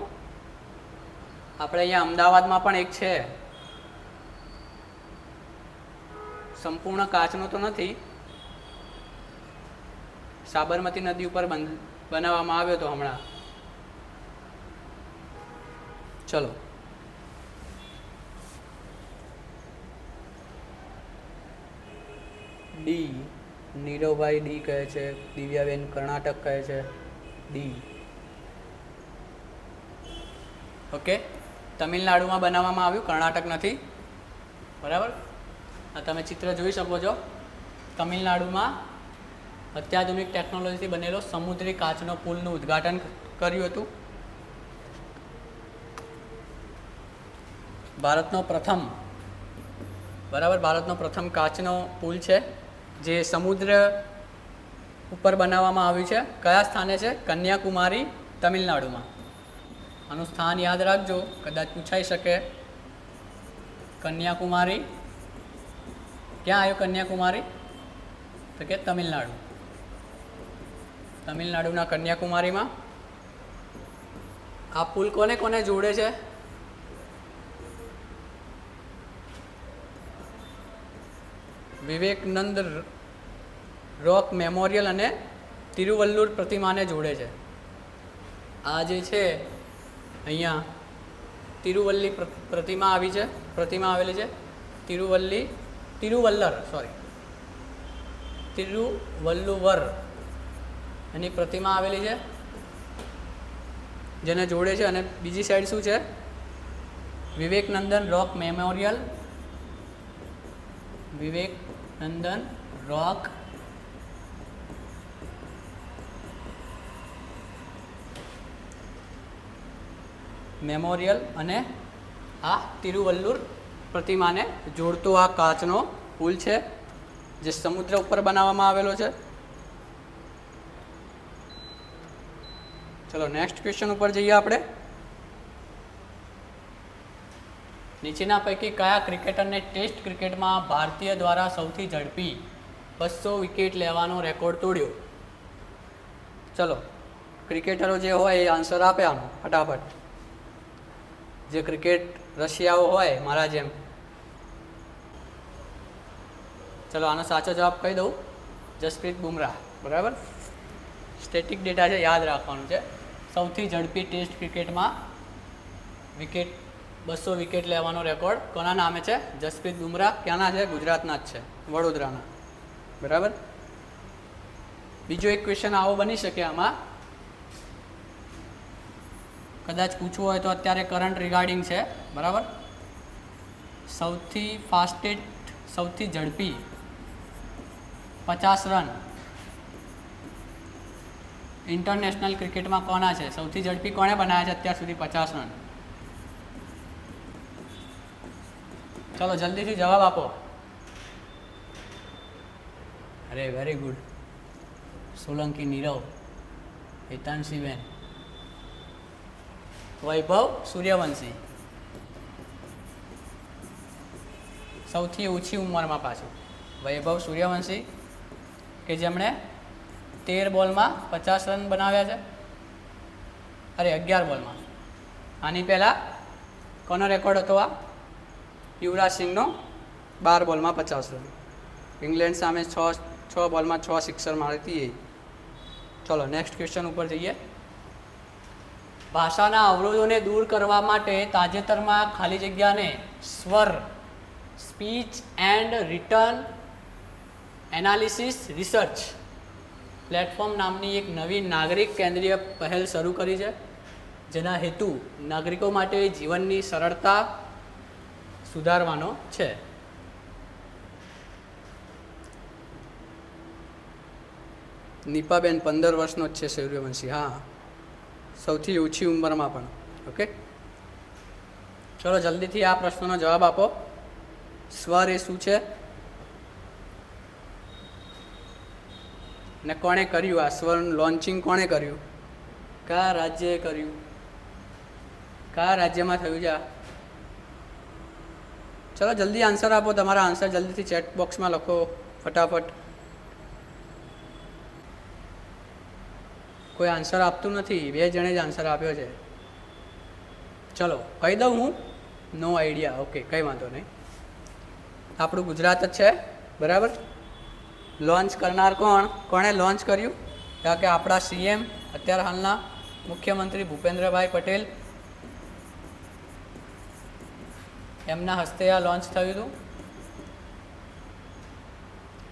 આપણે અહીંયા અમદાવાદમાં પણ એક છે. સંપૂર્ણ કાચનો તો નથી, સાબરમતી નદી ઉપર બનાવવામાં આવ્યો હતો હમણાં. ચલો ડી, નીરવભાઈ ડી કહે છે, દિવ્યાબેન કર્ણાટક કહે છે ડી. ઓકે, તમિલનાડુમાં બનાવવામાં આવ્યું, કર્ણાટક નથી. બરાબર, આ તમે ચિત્ર જોઈ શકો છો. તમિલનાડુમાં અત્યાધુનિક ટેકનોલોજીથી બનેલો સમુદ્રી કાચનો પુલનું ઉદ્ઘાટન કર્યું હતું. ભારતનો પ્રથમ, બરાબર, ભારતનો પ્રથમ કાચનો પુલ છે જે સમુદ્ર ઉપર બનાવવામાં આવ્યું છે. કયા સ્થાને છે? કન્યાકુમારી, તમિલનાડુમાં. આનું સ્થાન યાદ રાખજો, કદાચ પૂછાઈ શકે. કન્યાકુમારી, ક્યાં આવ્યું કન્યાકુમારી? તો કે તમિલનાડુ. તમિલનાડુના કન્યાકુમારીમાં. આ પુલ કોને કોને જોડે છે? વિવેકાનંદ રોક મેમોરિયલ અને તિરુવલ્લુર પ્રતિમાને જોડે છે. આ જે છે અહીંયા તિરુવલ્લી પ્રતિમા આવેલી છે. તિરુવલ્લુવર એની પ્રતિમા આવેલી છે જેને જોડે છે. અને બીજી સાઈડ શું છે? વિવેકાનંદન રોક મેમોરિયલ, વિવેકાનંદન રોક મેમોરિયલ અને આ તિરુવલ્લુર પ્રતિમાને જોડતો આ કાચનો પુલ છે જે સમુદ્ર ઉપર બનાવવામાં આવેલો છે. ચલો નેક્સ્ટ ક્વેશ્ચન ઉપર જઈએ આપણે. નીચેના પૈકી કયા ક્રિકેટરને ટેસ્ટ ક્રિકેટમાં ભારતીય દ્વારા સૌથી ઝડપી 200 વિકેટ લેવાનો રેકોર્ડ તોડ્યો? ચલો, ક્રિકેટરો જે હોય એ આન્સર આપે આનો ફટાફટ. જે ક્રિકેટ રશિયાઓ હોય મારા જેમ. ચલો, આનો સાચો જવાબ કહી દઉં, જસપ્રીત બુમરાહ. બરાબર, સ્ટેટિક ડેટા છે, યાદ રાખવાનું છે. સૌથી ઝડપી ટેસ્ટ ક્રિકેટમાં 200 વિકેટ લેવાનો રેકોર્ડ કોના નામે છે? જસપ્રીત બુમરાહ. ક્યાંના છે? ગુજરાતના જ છે, વડોદરાના. બરાબર. બીજો એક ક્વેશ્ચન આવો બની શકે આમાં, કદાચ પૂછવું હોય તો અત્યારે કરંટ રિગાર્ડિંગ છે. બરાબર, સૌથી ઝડપી 50 રન ઇન્ટરનેશનલ ક્રિકેટમાં કોના છે? સૌથી ઝડપી કોણે બનાવ્યા છે અત્યાર સુધી 50 રન? ચલો જલ્દીથી જવાબ આપો. અરે વેરી ગુડ. સોલંકી નીરવ, હિતાંશીબેન, વૈભવ સૂર્યવંશી. સૌથી ઓછી ઉંમરમાં પાછું વૈભવ સૂર્યવંશી કે જેમણે 13 બોલમાં 50 રન બનાવ્યા છે. અરે 11 બોલમાં. આની પહેલાં કોનો રેકોર્ડ હતો? આ યુવરાજ સિંહનો 12 બોલમાં 50 રન. ઇંગ્લેન્ડ સામે 6 બોલમાં 6 સિક્સર મારી હતી. ચલો નેક્સ્ટ ક્વેશ્ચન ઉપર જઈએ. ભાષાના અવરોધોને દૂર કરવા માટે તાજેતરમાં ખાલી જગ્યાને સ્વર, speech and return analysis research platform નામની એક નવી નાગરિક કેન્દ્રીય પહેલ શરૂ કરી છે, જેના હેતુ નાગરિકો માટે જીવનની સરળતા સુધારવાનો છે. નીપાબેન 15 વર્ષનો જ છે સૂર્યવંશી. હા, સૌથી ઓછી ઉંમરમાં પણ. ઓકે, ચલો જલ્દીથી આ પ્રશ્નનો જવાબ આપો. સ્વર એ શું છે ને કોણે કર્યું? આ સ્વરનું લોન્ચિંગ કોણે કર્યું? કયા રાજ્યએ કર્યું? કયા રાજ્યમાં થયું છે? ચલો જલ્દી આન્સર આપો. તમારા આન્સર જલ્દીથી ચેટ બોક્સમાં લખો ફટાફટ. કોઈ આન્સર આપતું નથી, 2 જણે જ આન્સર આપ્યો છે. ચલો કહી દઉં હું, નો આઈડિયા. ઓકે, કંઈ વાંધો નહીં. આપણું ગુજરાત જ છે. બરાબર. લોન્ચ કરનાર કોણે લોન્ચ કર્યું? કારણ કે આપણા સીએમ અત્યારે હાલના મુખ્યમંત્રી ભૂપેન્દ્રભાઈ પટેલ એમના હસ્તે આ લોન્ચ થયું હતું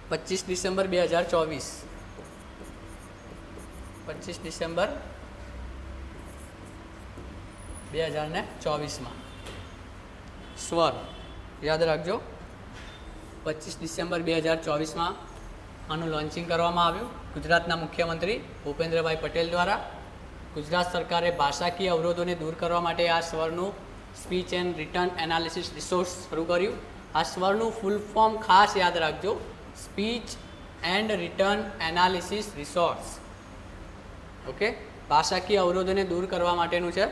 25 ડિસેમ્બર 2024. 25 ડિસેમ્બર 2024 સ્વર યાદ રાખજો. 25 ડિસેમ્બર 2024 આનું લોન્ચિંગ કરવામાં આવ્યું ગુજરાતના મુખ્યમંત્રી ભૂપેન્દ્રભાઈ પટેલ દ્વારા. ગુજરાત સરકારે ભાષાકીય અવરોધોને દૂર કરવા માટે આ સ્વરનું speech and return analysis resource શરૂ કર્યું. આ સ્વરનું ફૂલ ફોર્મ ખાસ યાદ રાખજો, speech and return analysis resource. Okay, ભાષાકીય અવરોધોને દૂર કરવા માટેનું છે.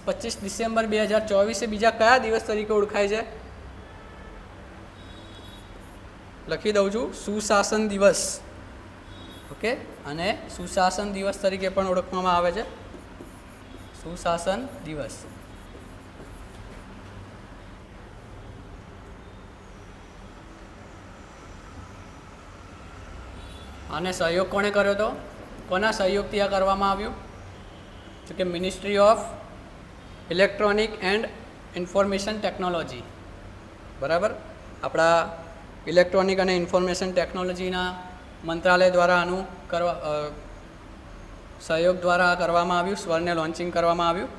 પચીસ ડિસેમ્બર 2024 બીજા કયા દિવસ તરીકે ઓળખાય છે? લખી દઉં છું, સુશાસન દિવસ. ઓકે, અને સુશાસન દિવસ તરીકે પણ ઓળખવામાં આવે છે, સુશાસન દિવસ. આને સહયોગ કોણે કર્યો હતો? કોના સહયોગથી આ કરવામાં આવ્યું? તો કે ministry of electronic and information technology. બરાબર, આપણા ઇલેક્ટ્રોનિક અને ઇન્ફોર્મેશન ટેકનોલોજીના મંત્રાલય દ્વારા આનું સહયોગ દ્વારા કરવામાં આવ્યું, સ્વરને લોન્ચિંગ કરવામાં આવ્યું.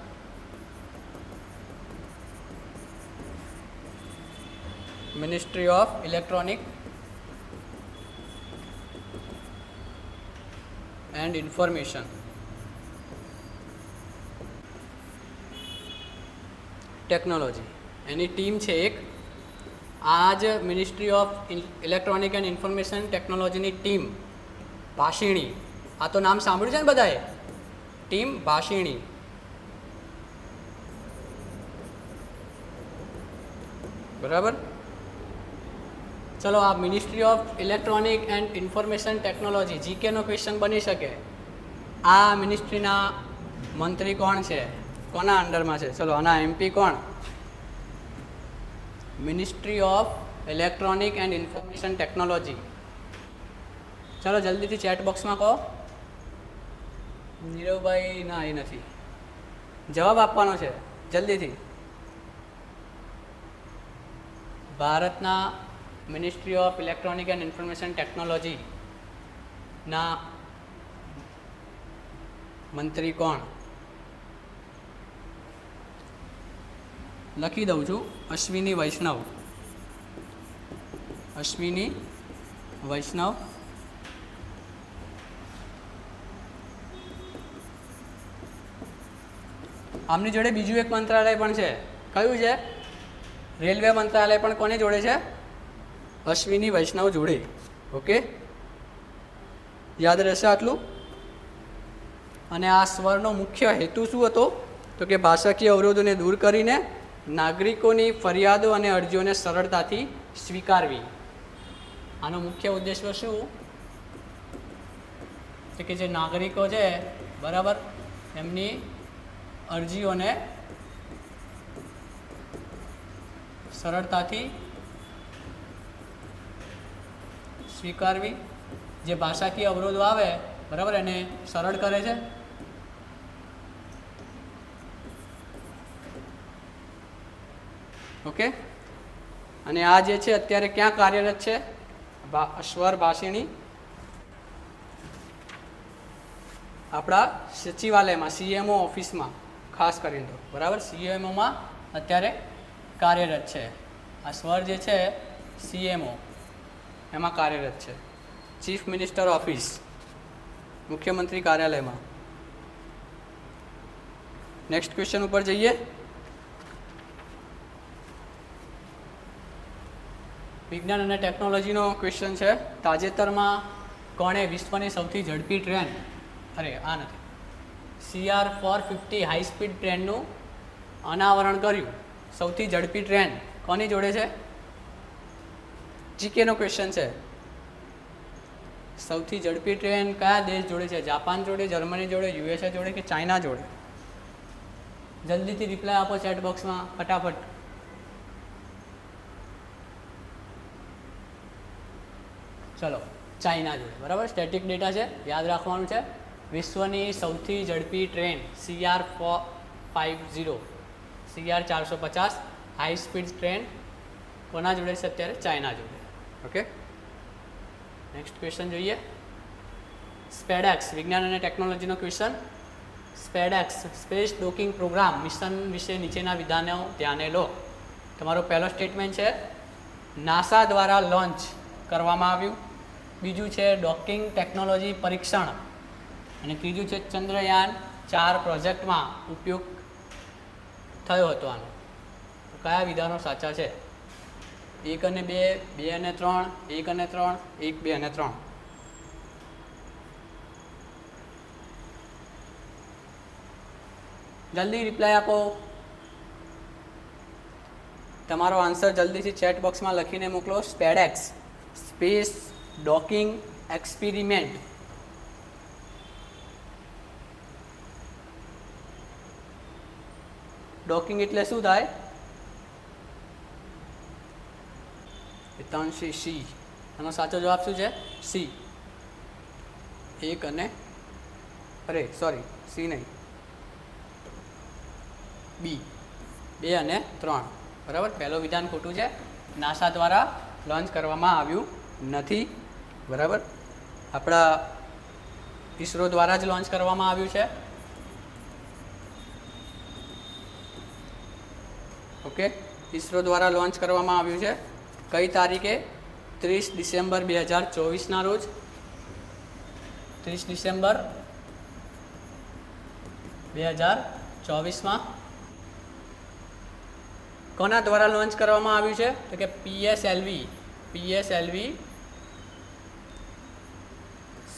Ministry of electronic and information technology, any team છે એક. આ જ ministry of electronic and information ટેકનોલોજીની ટીમ ભાષિણી, આ તો નામ સાંભળ્યું છે ને બધાએ, ટીમ ભાષિણી. બરાબર, ચલો આ ministry of electronic and information technology જીકેનો ક્વેશ્ચન બની શકે. આ મિનિસ્ટ્રીના મંત્રી કોણ છે, કોના અંડરમાં છે? ચલો આના એમપી કોણ? Ministry of electronic and information technology. ચલો જલ્દીથી ચેટ બોક્સમાં કહો. નીરવભાઈ ના, એ નથી, જવાબ આપવાનો છે જલ્દીથી. ભારતના ministry of electronic and information ટેકનોલોજીના મંત્રી કોણ? લખી દઉં છું, અશ્વિની વૈષ્ણવ. અશ્વિની વૈષ્ણવ. આમની જોડે બીજું એક મંત્રાલય પણ છે. કયું છે? રેલવે મંત્રાલય પણ કોની જોડે છે? અશ્વિની વૈષ્ણવ જોડે. ઓકે, યાદ રહેશે આટલું. અને આ સ્વરનો મુખ્ય હેતુ શું હતો? તો કે ભાષાકીય અવરોધોને દૂર કરીને નાગરિકોની ફરિયાદો અને અરજીઓને સરળતાથી સ્વીકારવી. આનો મુખ્ય ઉદ્દેશ્ય શું છે? કે જે નાગરિકો છે, બરાબર, એમની અરજીઓને સરળતાથી સ્વીકારવી. જે ભાષાકીય અવરોધો આવે, બરાબર, એને સરળ કરે છે. ઓકે, અને આ જે છે અત્યારે ક્યાં કાર્યરત છે? સ્વર ભાષિણી આપણા સચિવાલયમાં, સીએમઓ ઓફિસમાં ખાસ કરીને તો, બરાબર, સીએમઓમાં અત્યારે કાર્યરત છે. આ સ્વર જે છે સીએમઓ એમાં કાર્યરત છે, ચીફ મિનિસ્ટર ઓફિસ, મુખ્યમંત્રી કાર્યાલયમાં. નેક્સ્ટ ક્વેશ્ચન ઉપર જઈએ. વિજ્ઞાન અને ટેકનોલોજીનો ક્વેશ્ચન છે. તાજેતરમાં કોણે વિશ્વની સૌથી ઝડપી ટ્રેન, આ નથી, CR450 હાઈ સ્પીડ ટ્રેનનું અનાવરણ કર્યું? સૌથી ઝડપી ટ્રેન કોની જોડે છે? જીકેનો ક્વેશ્ચન છે. સૌથી ઝડપી ટ્રેન કયા દેશ જોડે છે? જાપાન જોડે, જર્મની જોડે, USA જોડે કે ચાઇના જોડે? જલ્દીથી રિપ્લાય આપો ચેટ બોક્સમાં ફટાફટ. ચલો ચાઇના જોડે, બરાબર. સ્ટેટિક ડેટા છે, યાદ રાખવાનું છે. વિશ્વની સૌથી ઝડપી train CR50 CR450 high speed train કોના જોડે છે અત્યારે? ચાઇના જોડે. ઓકે, નેક્સ્ટ ક્વેશ્ચન જોઈએ. સ્પેડેક્સ વિજ્ઞાન અને ટેકનોલોજીનો question. SpaDeX space docking programme mission વિશે નીચેના વિધાનો ધ્યાને લો. તમારો પહેલો સ્ટેટમેન્ટ છે નાસા દ્વારા લોન્ચ કરવામાં આવ્યું. બીજું છે ડોકિંગ ટેકનોલોજી પરીક્ષણ. અને ત્રીજું છે ચંદ્રયાન 4 પ્રોજેક્ટમાં ઉપયોગ થયો હતો આનો. કયા વિધાનો સાચા છે? 1 અને 2, 2 અને 3, 1 અને 3, 1, 2 અને 3. જલ્દી રિપ્લાય આપો. તમારો આન્સર જલ્દીથી ચેટ બોક્સમાં લખીને મોકલો. SpaDeX space docking experiment. Docking એટલે શું થાય? પિતાંશી સી. આનો સાચો જવાબ શું છે? સી. 1 અને સી નહીં, બી 2 અને 3. બરાબર. પહેલું વિધાન ખોટું છે. નાસા દ્વારા લોન્ચ કરવામાં આવ્યું નથી. બરાબર. આપણા ઈસરો દ્વારા જ લોન્ચ કરવામાં આવ્યું છે. ઓકે, ઈસરો દ્વારા લોન્ચ કરવામાં આવ્યું છે. કઈ તારીખે? 30 ડિસેમ્બર 2024ના રોજ. 30 ડિસેમ્બર 2024માં. કોના દ્વારા લોન્ચ કરવામાં આવ્યું છે? તો કે PSLV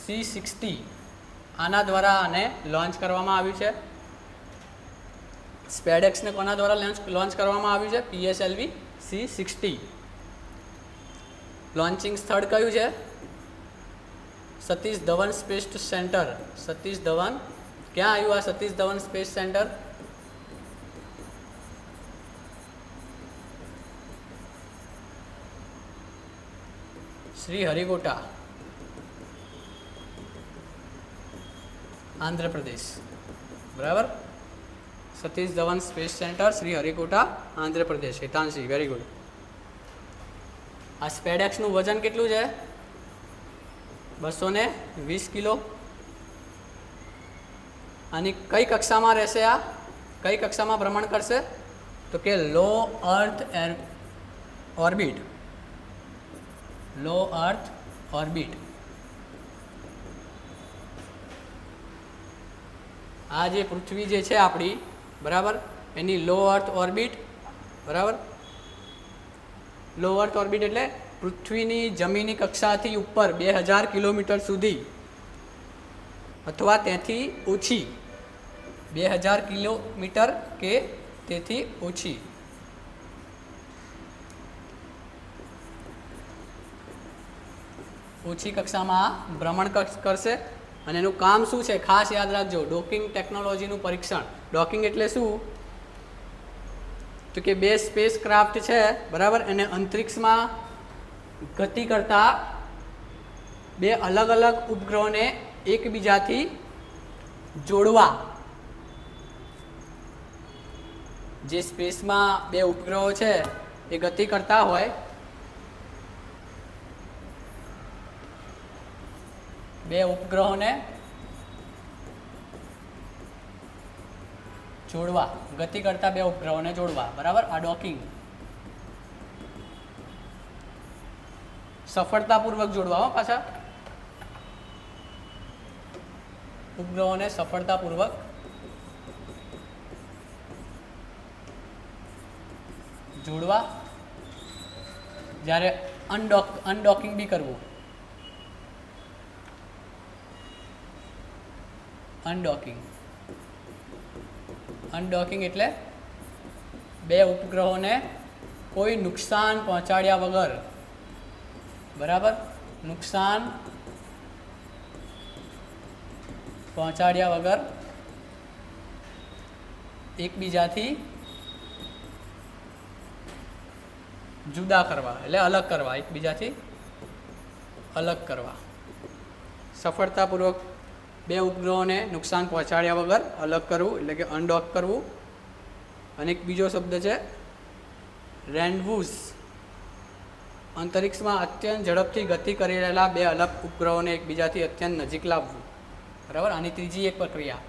C60 આના દ્વારા આને લોન્ચ કરવામાં આવ્યું છે. સ્પેડેક્સને કોના દ્વારા લોન્ચ કરવામાં આવ્યું છે? PSLV C60. લોન્ચિંગ સ્થળ કયું છે? Satish Dhawan space centre. સતીશ ધવન. ક્યાં આવ્યું આ Satish Dhawan space centre? Sriharikota, Andhra Pradesh. બરાબર. Satish Dhawan space centre, Sriharikota, Andhra Pradesh. Hitanshi, very good. આ સ્પેડેક્સનું વજન કેટલું છે? 220 કિલો. આની કઈ કક્ષામાં રહેશે? આ કઈ કક્ષામાં ભ્રમણ કરશે? તો કે લો અર્થ ઓર્બિટ. લો અર્થ ઓર્બિટ. આ જે પૃથ્વી જે છે આપણી, બરાબર, એની લો અર્થ ઓર્બિટ. બરાબર. લો અર્થ ઓર્બિટ એટલે પૃથ્વીની જમીની કક્ષાથી ઉપર 2000 કિલોમીટર સુધી અથવા તેથી ઓછી. 2000 કિલોમીટર કે તેથી ઓછી. ઓછી કક્ષામાં ભ્રમણ કરશે. અને એનું કામ શું છે? ખાસ યાદ રાખજો, ડોકિંગ ટેકનોલોજીનું પરીક્ષણ. ડોકિંગ એટલે શું? તો કે 2 સ્પેસ ક્રાફ્ટ છે, બરાબર, એને અંતરિક્ષમાં ગતિ કરતા 2 અલગ અલગ ઉપગ્રહોને એકબીજાથી જોડવા. જે સ્પેસમાં 2 ઉપગ્રહો છે એ ગતિ કરતા હોય, 2 ઉપગ્રહોને જોડવા. ગતિ કરતા 2 ઉપગ્રહોને જોડવા. બરાબર. આ ડોકિંગ. સફળતાપૂર્વક જોડવા. પાછા ઉપગ્રહોને સફળતાપૂર્વક જોડવા. જ્યારે અનડોકિંગ બી કરવું. અનડોકિંગ એટલે 2 ઉપગ્રહોને કોઈ નુકસાન પહોંચાડ્યા વગર, બરાબર, નુકસાન પહોંચાડ્યા વગર એકબીજાથી જુદા કરવા, એટલે અલગ કરવા. એકબીજાથી અલગ કરવા, સફળતાપૂર્વક બે ઉપગ્રહોને નુકસાન પહોંચાડ્યા વગર અલગ કરવું એટલે કે અનડોક કરવું. અને એક બીજો શબ્દ છે રેન્ડવૂઝ, અંતરિક્ષમાં અત્યંત ઝડપથી ગતિ કરી રહેલા બે અલગ ઉપગ્રહોને એકબીજાથી અત્યંત નજીક લાવવું. બરાબર. આની ત્રીજી એક પ્રક્રિયા,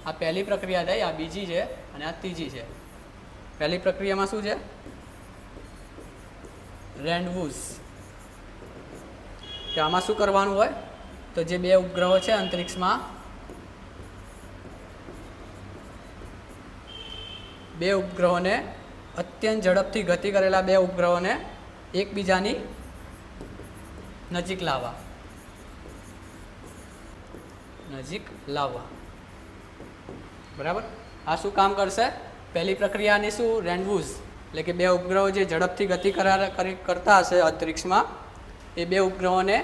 આ પહેલી પ્રક્રિયા થઈ, આ બીજી છે અને આ ત્રીજી છે. પહેલી પ્રક્રિયામાં શું છે? રેન્ડવૂઝ. કે આમાં શું કરવાનું હોય તો જે બે ઉપગ્રહો છે અંતરિક્ષમાં, બે ઉપગ્રહોને અત્યંત ઝડપથી ગતિ કરેલા બે ઉપગ્રહોને એકબીજાની નજીક લાવવા, નજીક લાવવા. બરાબર. આ શું કામ કરશે? પહેલી પ્રક્રિયાની શું? રેન્ડવૂઝ, એટલે કે બે ઉપગ્રહો જે ઝડપથી ગતિ કરતા હશે અંતરિક્ષમાં એ બે ઉપગ્રહોને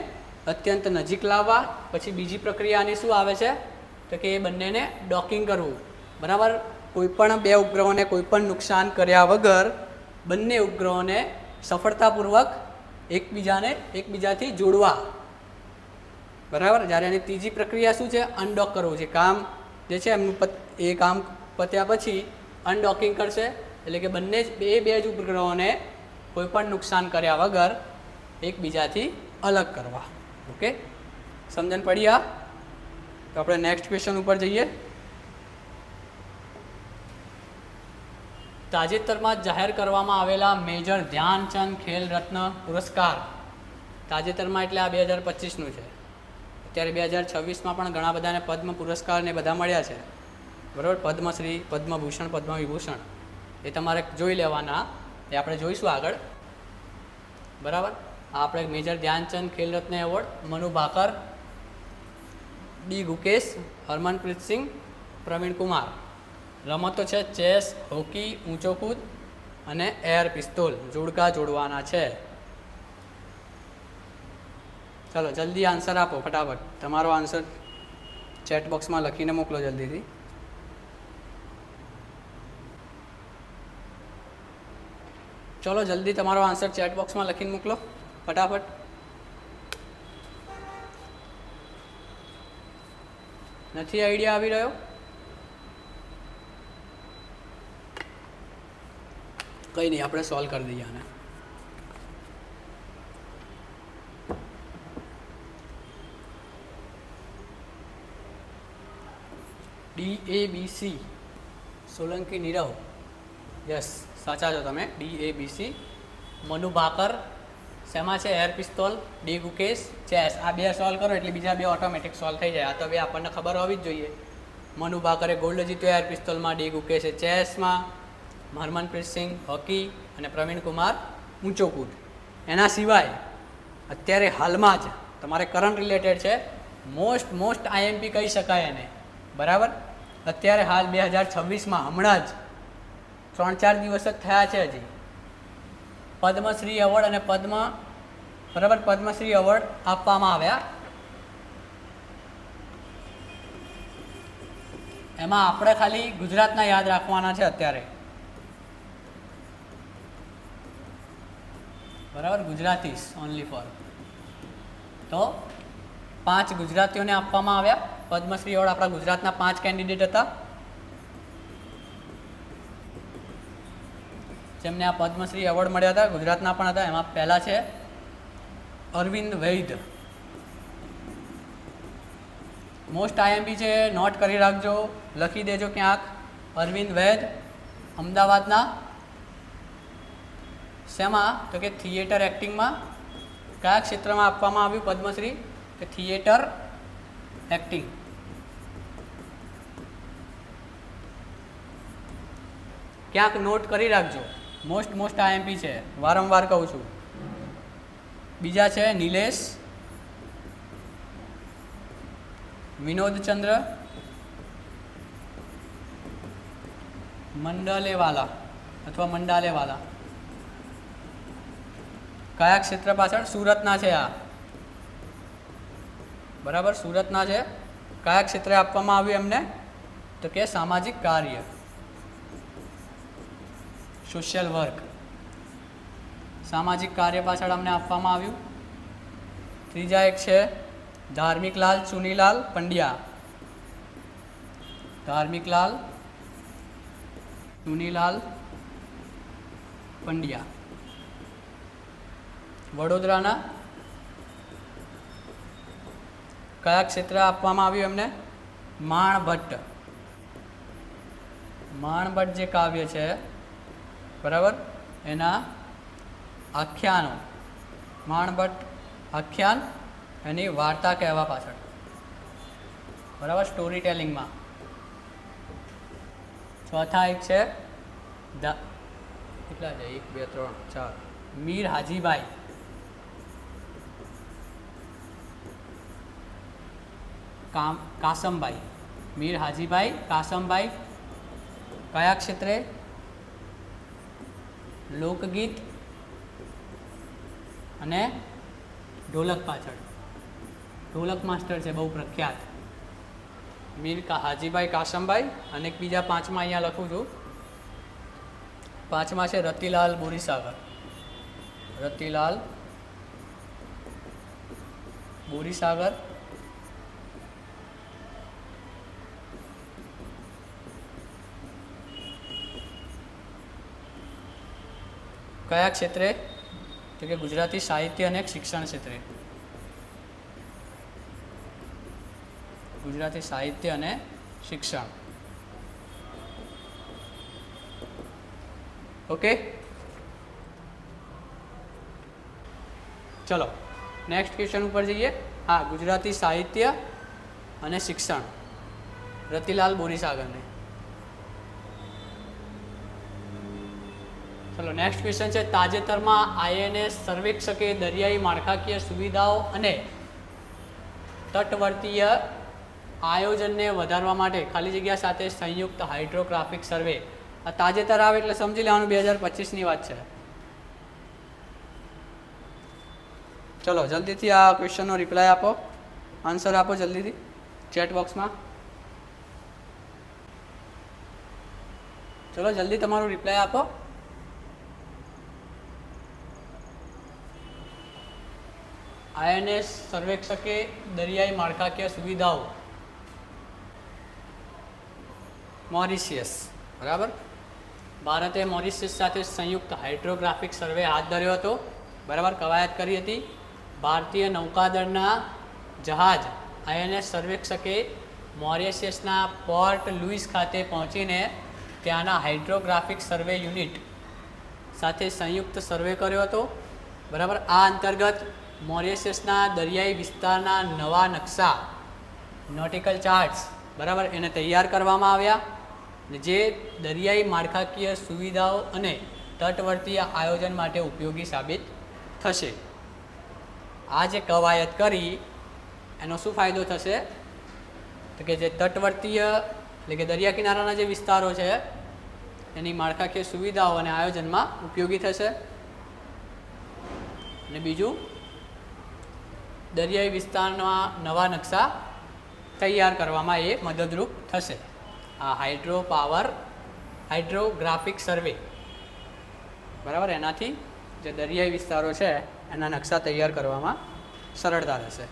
અત્યંત નજીક લાવવા. પછી બીજી પ્રક્રિયાની શું આવે છે તો કે એ બંનેને ડોકિંગ કરવું. બરાબર. કોઈપણ બે ઉપગ્રહોને કોઈપણ નુકસાન કર્યા વગર બંને ઉપગ્રહોને સફળતાપૂર્વક એકબીજાથી જોડવા. બરાબર. જ્યારે એની ત્રીજી પ્રક્રિયા શું છે? અનડોક કરવું છે. કામ જે છે એમનું એ કામ પત્યા પછી અનડોકિંગ કરશે, એટલે કે બંને જ બે જ ઉપગ્રહોને કોઈપણ નુકસાન કર્યા વગર એકબીજાથી અલગ કરવા. ઓકે, સમજણ પડી? આ તો આપણે નેક્સ્ટ ક્વેશ્ચન ઉપર જઈએ. તાજેતરમાં જાહેર કરવામાં આવેલા મેજર ધ્યાનચંદ ખેલ રત્ન પુરસ્કાર, તાજેતરમાં એટલે આ 2025નું છે. અત્યારે 2026માં પણ ઘણા બધાને પદ્મ પુરસ્કાર ને બધા મળ્યા છે. બરાબર. પદ્મશ્રી, પદ્મભૂષણ, પદ્મવિભૂષણ એ તમારે જોઈ લેવાના, એ આપણે જોઈશું આગળ. બરાબર. આ આપણે major Dhyan Chand Khel Ratna award Manu Bhaker, D Gukesh, Harmanpreet સિંહ, પ્રવીણ કુમાર. રમતો છે ચેસ, હોકી, ઊંચો કૂદ અને એર પિસ્તોલ, જોડકા જોડવાના છે. ચાલો જલ્દી આન્સર આપો ફટાફટ. તમારો આન્સર ચેટ બોક્સમાં લખીને મોકલો જલ્દીથી. ચલો જલ્દી તમારો આન્સર ચેટ બોક્સમાં લખીને મોકલો ફટાફટ. નથી આઈડિયા આવી રહ્યો? કંઈ નહીં, આપણે સોલ્વ કરી દઈએ આને. DABC, સોલંકી નીરવ. યસ, સાચા છો તમે. DABC. મનુ ભાકર શેમાં છે? Air pistol. D Gukesh chess. આ બે સોલ્વ કરો એટલે બીજા બે ઓટોમેટિક સોલ્વ થઈ જાય. આ તો બે આપણને ખબર હોવી જ જોઈએ. મનુ ભાકરે ગોલ્ડ જીત્યો એર પિસ્તોલમાં, ડી ગુકેશે ચેસમાં, હરમનપ્રીત સિંહ હોકી અને પ્રવીણ કુમાર ઊંચો કૂદ. એના સિવાય અત્યારે હાલમાં જ તમારે કરંટ રિલેટેડ છે, મોસ્ટ IMP કહી શકાય એને. બરાબર. અત્યારે હાલ 2026માં હમણાં જ 3-4 દિવસ જ થયા છે હજી પદ્મશ્રી એવોર્ડ અને પદ્મશ્રી એવોર્ડ આપવામાં આવ્યા. એમાં આપણે ખાલી ગુજરાતના યાદ રાખવાના છે અત્યારે. બરાબર. ગુજરાતીસ ઓનલી ફોર. તો 5 ગુજરાતીઓને આપવામાં આવ્યા પદ્મશ્રી એવોર્ડ. આપણા ગુજરાતના 5 કેન્ડિડેટ હતા જેમને આ પદ્મશ્રી એવોર્ડ મળ્યા હતા. ગુજરાતના પણ હતા. એમાં પહેલા છે અરવિંદ વૈદ. મોસ્ટ IMP છે, નોટ કરી રાખજો, લખી દેજો ક્યાંક. અરવિંદ વૈદ અમદાવાદના. શેમાં તો કે થિયેટર એક્ટિંગમાં. કયા ક્ષેત્રમાં આપવામાં આવ્યું પદ્મશ્રી? કે થિયેટર એક્ટિંગ. ક્યાંક નોટ કરી રાખજો. મોસ્ટ IMP છે, વારંવાર કહું છું. બીજા છે નિલેશ, વિનોદચંદ્ર મંડલેવાલા અથવા મંડાલેવાલા. કયા ક્ષેત્ર પાછળ? સુરતના છે આ. બરાબર. સુરતના છે. કયા ક્ષેત્રે આપવામાં આવ્યું એમને? તો કે સામાજિક કાર્ય, સોશિયલ વર્ક. સામાજિક કાર્ય પાછળ અમને આપવામાં આવ્યું. ત્રીજા એક છે ધાર્મિકલાલ ચુનીલાલ પંડ્યા, ધાર્મિકલાલ ચુનીલાલ પંડ્યા, વડોદરાના કયા ક્ષેત્ર આપવામાં આવ્યું એમને? માણભટ્ટ. માણભટ્ટ જે કાવ્ય છે બરાબર એના આખ્યાનો, માણભટ્ટ આખ્યાન એની વાર્તા કહેવા પાછળ બરાબર સ્ટોરી ટેલિંગમાં. ચોથા એક છે કેટલા છે 1 2 3 4 મીર હાજીભાઈ, કાસમભાઈ, મીર હાજીભાઈ કાસમભાઈ કયા ક્ષેત્રે? લોકગીત અને ઢોલક પાછળ, ઢોલક માસ્ટર છે બહુ પ્રખ્યાત મીર હાજીભાઈ કાસમભાઈ. અને એક બીજા પાંચમા અહીંયા લખું છું, પાંચમા છે રતિલાલ બોરીસાગર, રતિલાલ બોરીસાગર કયા ક્ષેત્રે? તો કે ગુજરાતી સાહિત્ય અને શિક્ષણ ક્ષેત્રે, ગુજરાતી સાહિત્ય અને શિક્ષણ. ઓકે ચલો નેક્સ્ટ ક્વેશ્ચન ઉપર જઈએ. હા, ગુજરાતી સાહિત્ય અને શિક્ષણ, રતિલાલ બોરીસાગરને. ચલો નેક્સ્ટ ક્વેશ્ચન છે તાજેતરમાં INS સર્વેક્ષકે દરિયાઈ માળખાકીય સુવિધાઓ અને તટવર્તીય આયોજનને વધારવા માટે ખાલી જગ્યા સાથે સંયુક્ત હાઇડ્રોગ્રાફિક સર્વે. આ તાજેતર આવે એટલે સમજી લેવાનું 2025ની વાત છે. ચલો જલ્દીથી આ ક્વેશ્ચનનો રિપ્લાય આપો, આન્સર આપો જલ્દીથી ચેટ બોક્સમાં. ચલો જલ્દી તમારું રિપ્લાય આપો. INS સર્વેક્ષકે દરિયાઈ માળખાકીય સુવિધાઓ, મોરિશિયસ બરાબર. ભારતે મોરિશિયસ સાથે સંયુક્ત હાઇડ્રોગ્રાફિક સર્વે હાથ ધર્યો હતો બરાબર, કવાયત કરી હતી. ભારતીય નૌકાદળના જહાજ INS સર્વેક્ષકે મોરિશિયસના પોર્ટ લુઈસ ખાતે પહોંચીને ત્યાંના હાઇડ્રોગ્રાફિક સર્વે યુનિટ સાથે સંયુક્ત સર્વે કર્યો હતો બરાબર. આ અંતર્ગત મોરિશિયસના દરિયાઈ વિસ્તારના નવા નકશા, નોટિકલ ચાર્ટ્સ બરાબર એને તૈયાર કરવામાં આવ્યા, જે દરિયાઈ માળખાકીય સુવિધાઓ અને તટવર્તીય આયોજન માટે ઉપયોગી સાબિત થશે. આ જે કવાયત કરી એનો શું ફાયદો થશે? તો કે જે તટવર્તીય એટલે કે દરિયા કિનારાના જે વિસ્તારો છે એની માળખાકીય સુવિધાઓ અને આયોજનમાં ઉપયોગી થશે. અને બીજું દરિયાઈ વિસ્તારના નવા નકશા તૈયાર કરવામાં એ મદદરૂપ થશે. આ હાઇડ્રોગ્રાફિક સર્વે બરાબર એનાથી જે દરિયાઈ વિસ્તારો છે એના નકશા તૈયાર કરવામાં સરળતા રહેશે.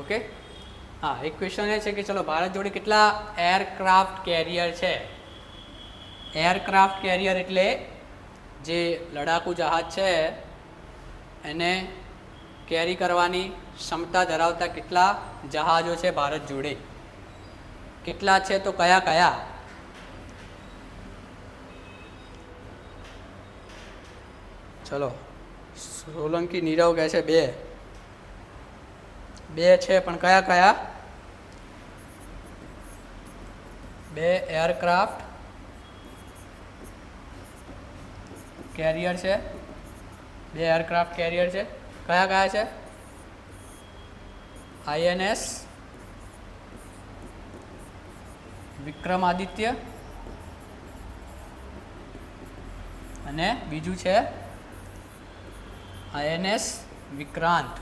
ઓકે હા, એક ક્વેશ્ચન એ છે કે ચલો ભારત જોડે કેટલા એરક્રાફ્ટ કેરિયર છે? એરક્રાફ્ટ કેરિયર એટલે જે લડાકુ જહાજ છે એને કેરી કરવાની ક્ષમતા ધરાવતા કેટલા જહાજો છે ભારત જોડે? કેટલા છે તો કયા કયા? ચલો સોલંકી નીરવ કહે છે 2 છે, પણ કયા કયા? 2 એરક્રાફ્ટ કેરિયર છે, 2 એરક્રાફ્ટ કેરિયર છે. કયા કયા છે? INS વિક્રમાદિત્ય અને બીજું છે INS વિક્રાંત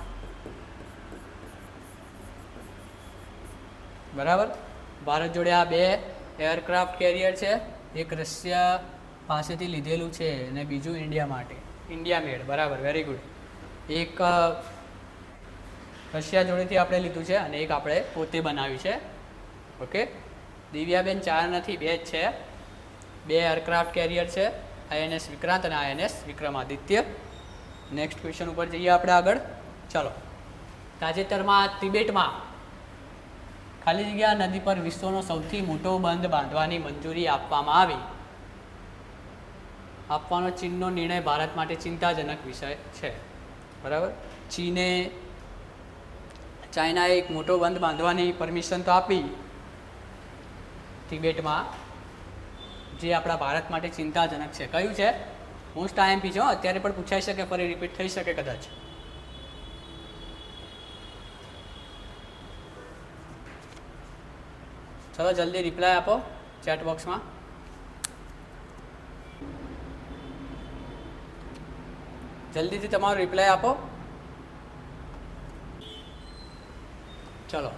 બરાબર. ભારત જોડે આ 2 એરક્રાફ્ટ કેરિયર છે. એક રશિયા પાસેથી લીધેલું છે અને બીજું ઇન્ડિયા માટે, ઇન્ડિયા મેડ બરાબર, વેરી ગુડ. એક રશિયા જોડેથી આપણે લીધું છે અને એક આપણે પોતે બનાવ્યું છે. ઓકે, દિવ્યાબેન 4 નથી, 2 જ છે. 2 એરક્રાફ્ટ કેરિયર છે, INS વિક્રાંત અને INS વિક્રમાદિત્ય. નેક્સ્ટ ક્વેશ્ચન ઉપર જઈએ આપણે આગળ. ચાલો, તાજેતરમાં તિબેટમાં ખાલી જગ્યા નદી પર વિશ્વનો સૌથી મોટો બંધ બાંધવાની મંજૂરી આપવામાં આવી. આપવાનો ચીનનો નિર્ણય ભારત માટે ચિંતાજનક વિષય છે. બરાબર, ચાઇનાએ એક મોટો બંધ બાંધવાની પરમિશન તો આપી તિબેટમાં, જે આપણા ભારત માટે ચિંતાજનક છે. કયું છે? મોસ્ટ IMP છે, અત્યારે પણ પૂછાઈ શકે, ફરી રિપીટ થઈ શકે કદાચ. ચલો જલ્દી રિપ્લાય આપો ચેટ બોક્સમાં. જલ્દીથી તમારો રિપ્લાય આપો. ચલો,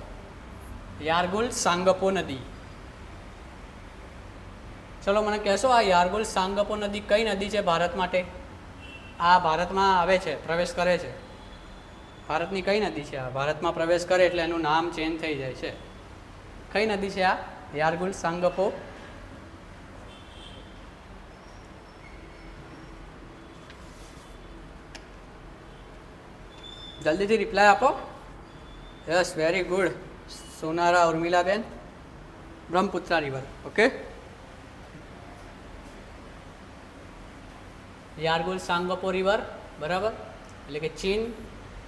યારગુલ સાંગપો નદી. ચલો મને કહેશો, આ યારગુલ સાંગપો નદી કઈ નદી છે ભારત માટે? આ ભારતમાં આવે છે, પ્રવેશ કરે છે. ભારતની કઈ નદી છે આ? ભારતમાં પ્રવેશ કરે એટલે એનું નામ ચેન્જ થઈ જાય છે. કઈ નદી છે આ યારગુલ સાંગપો? જલ્દીથી રિપ્લાય આપો. Yes, very good Sonara ઉર્મિલાબેન. Brahmaputra river. Okay, યારગુલ સાંગપો river, બરાબર. એટલે કે ચીન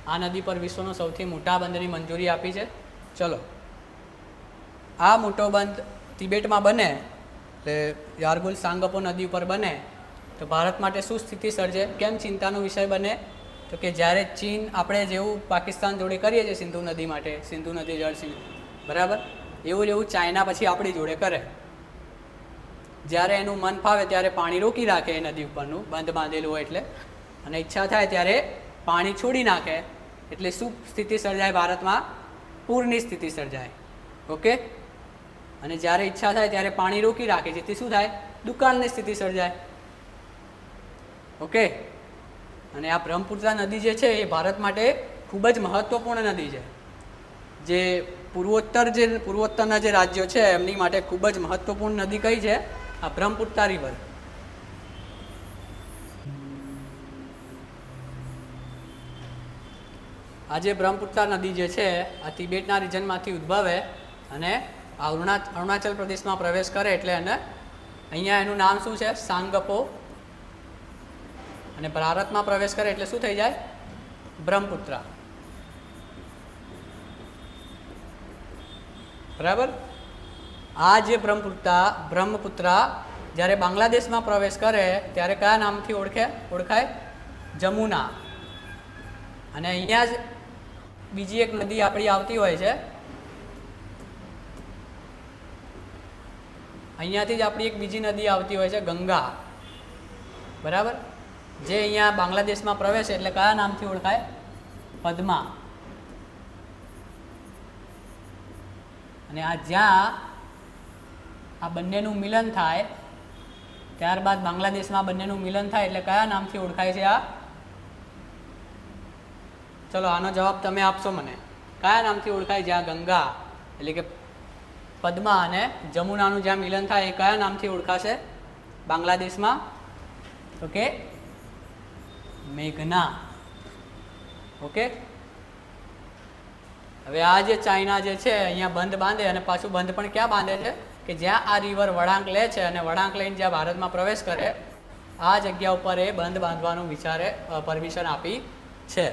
આ નદી પર વિશ્વનો સૌથી મોટા બંધની મંજૂરી આપી છે. ચલો, આ મોટો બંધ તિબેટમાં બને, એટલે યારગુલ સાંગપો નદી ઉપર બને તો ભારત માટે શું સ્થિતિ સર્જે? કેમ ચિંતાનો વિષય બને? તો કે જ્યારે ચીન આપણે જેવું પાકિસ્તાન જોડે કરીએ છીએ સિંધુ નદી માટે, સિંધુ નદી જળ સિંધુ, બરાબર, એવું ચાઇના પછી આપણી જોડે કરે. જ્યારે એનું મન ફાવે ત્યારે પાણી રોકી રાખે એ નદી ઉપરનું, બંધ બાંધેલું હોય એટલે, અને ઈચ્છા થાય ત્યારે પાણી છોડી નાખે. એટલે શું સ્થિતિ સર્જાય ભારતમાં? પૂરની સ્થિતિ સર્જાય. ઓકે, અને જ્યારે ઈચ્છા થાય ત્યારે પાણી રોકી રાખે, જેથી શું થાય? દુકાળની સ્થિતિ સર્જાય. ઓકે, અને આ બ્રહ્મપુત્રા નદી જે છે એ ભારત માટે ખૂબ જ મહત્વપૂર્ણ નદી છે. જે પૂર્વોત્તરના જે રાજ્યો છે એમની માટે ખૂબ જ મહત્વપૂર્ણ નદી કઈ છે? આ બ્રહ્મપુત્રા રિવર. આ જે બ્રહ્મપુત્રા નદી જે છે આ તિબેટના રિજનમાંથી ઉદ્ભવે અને આ અરુણાચલ પ્રદેશમાં પ્રવેશ કરે, એટલે એને અહીંયા એનું નામ શું છે? સાંગપો. અને ભારતમાં પ્રવેશ કરે એટલે શું થઈ જાય? બ્રહ્મપુત્રા. બરાબર. આ જે બ્રહ્મપુત્રા જ્યારે બાંગ્લાદેશમાં પ્રવેશ કરે ત્યારે કયા નામથી ઓળખાય? જમુના. અને અહીંયા જ બીજી એક નદી આપણી આવતી હોય છે, અહીંયાથી જ આપણી એક બીજી નદી આવતી હોય છે, ગંગા. બરાબર, જે અહીંયા બાંગ્લાદેશમાં પ્રવેશે એટલે કયા નામથી ઓળખાય? પદ્મા. અને આ જ્યાં આ બંનેનું મિલન થાય, ત્યારબાદ બાંગ્લાદેશમાં બંનેનું મિલન થાય એટલે કયા નામથી ઓળખાય છે આ? ચલો આનો જવાબ તમે આપશો મને. કયા નામથી ઓળખાય? જ્યાં ગંગા એટલે કે પદ્મા અને જમુનાનું જ્યાં મિલન થાય એ કયા નામથી ઓળખાશે બાંગ્લાદેશમાં? તો કે મેઘના. ઓકે, હવે આ જે ચાઇના જે છે અહીંયા બંધ બાંધે, અને પાછું બંધ પણ ક્યાં બાંધે છે? કે જ્યાં આ રિવર વળાંક લે છે અને વળાંક લઈને જ્યાં ભારતમાં પ્રવેશ કરે આ જગ્યા ઉપર એ બંધ બાંધવાનું પરમિશન આપી છે.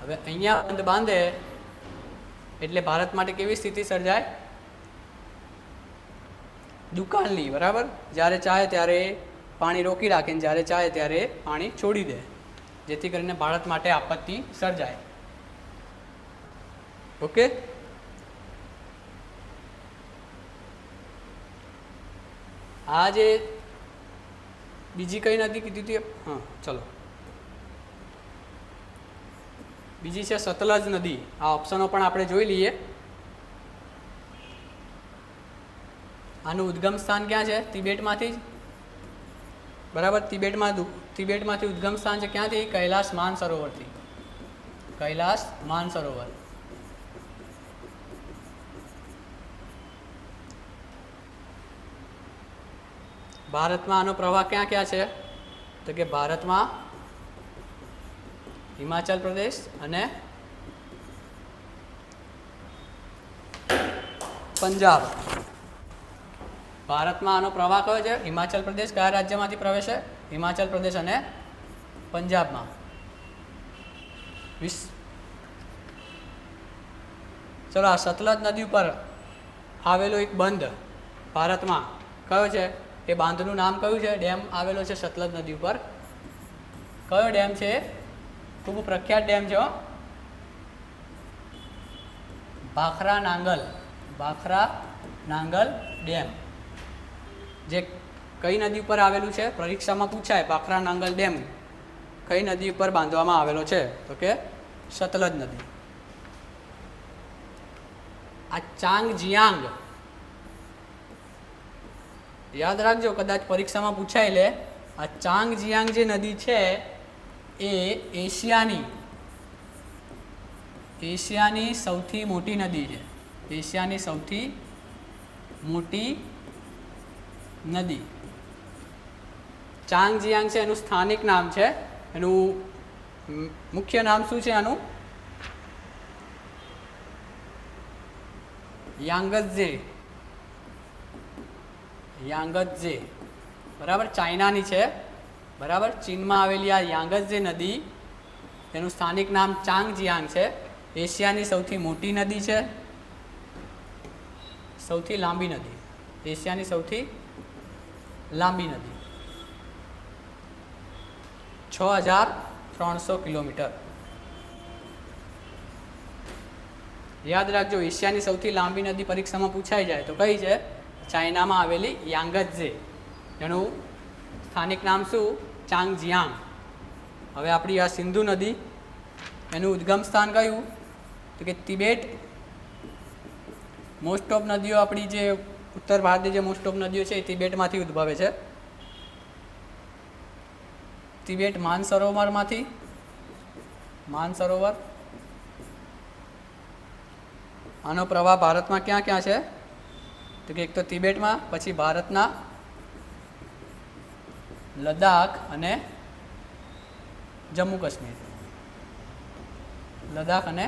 હવે અહીંયા બંધ બાંધે એટલે ભારત માટે કેવી સ્થિતિ સર્જાય? દુકાળની. બરાબર, જ્યારે ચાહે ત્યારે પાણી રોકી રાખીને જ્યારે ચાહે ત્યારે પાણી છોડી દે, જેથી કરીને ભારત માટે આપત્તિ સર્જાય. ઓકે, આ જે બીજી કઈ નદી કીધી હતી? હા, ચલો, બીજી છે સતલજ નદી. આ ઓપ્શનો પણ આપણે જોઈ લઈએ. આનું ઉદ્ગમ સ્થાન ક્યાં છે? તિબેટમાંથી જ. બરાબર. તિબેટમાંથી ઉદ્ગમ સ્થાન છે ક્યાંથી? કૈલાસ માનસરોવરથી. કૈલાસ માનસરોવર. ભારતમાં આનો પ્રવાહ ક્યાં ક્યાં છે? તો કે ભારતમાં હિમાચલ પ્રદેશ અને પંજાબ. ભારતમાં આનો પ્રવાહ કયો છે? હિમાચલ પ્રદેશ. કયા રાજ્યમાંથી પ્રવેશે? હિમાચલ પ્રદેશ અને પંજાબમાં. ચલો, આ સતલજ નદી ઉપર આવેલો એક બંધ ભારતમાં કયો છે? એ બાંધનું નામ કયું છે? ડેમ આવેલો છે સતલજ નદી ઉપર. કયો ડેમ છે? ખૂબ પ્રખ્યાત ડેમ છે. ભાખરા નાંગલ. ભાખરા નાંગલ ડેમ. જે કઈ નદી ઉપર આવેલું છે? પરીક્ષામાં પૂછાય. ભાખરા નાંગલ ડેમ કઈ નદી ઉપર બાંધવામાં આવેલો છે? તો કે સતલજ નદી. આ ચાંગજિયાંગ, યાદ રાખજો, કદાચ પરીક્ષામાં પૂછાય લે. આ ચાંગજિયાંગ જે નદી છે એ એશિયાની સૌથી મોટી નદી છે. એશિયાની સૌથી મોટી નદી ચાંગજિયાંગ છે. એનું સ્થાનિક નામ છે, એનું મુખ્ય નામ શું છે આનું? યાંગત્ઝે. યાંગત્ઝે. બરાબર. ચાઇનાની છે. બરાબર. ચીનમાં આવેલી આ યાંગત્ઝે નદી, એનું સ્થાનિક નામ ચાંગજિયાંગ છે. એશિયાની સૌથી મોટી નદી છે, સૌથી લાંબી નદી. એશિયાની સૌથી લાંબી નદી. 6300 કિલોમીટર. યાદ રાખજો, એશિયાની સૌથી લાંબી નદી પરીક્ષામાં પૂછાઈ જાય તો કઈ છે? ચાઇનામાં આવેલી યાંગત્ઝે. એનું સ્થાનિક નામ શું? ચાંગજિયાંગ. હવે આપણી આ સિંધુ નદી, એનું ઉદ્ગમ સ્થાન કયું? તો કે તિબેટ. મોસ્ટ ઓફ નદીઓ આપણી જે ઉત્તર ભારતની જે મોસ્ટ ઓફ નદીઓ છે એ તિબેટમાંથી ઉદ્ભવે છે. તિબેટ માનસરોવરમાંથી. માનસરોવર. આનો પ્રવાહ ભારતમાં ક્યાં ક્યાં છે? તો કે એક તો તિબેટમાં, પછી ભારતના લદ્દાખ અને જમ્મુ કાશ્મીર. લદ્દાખ અને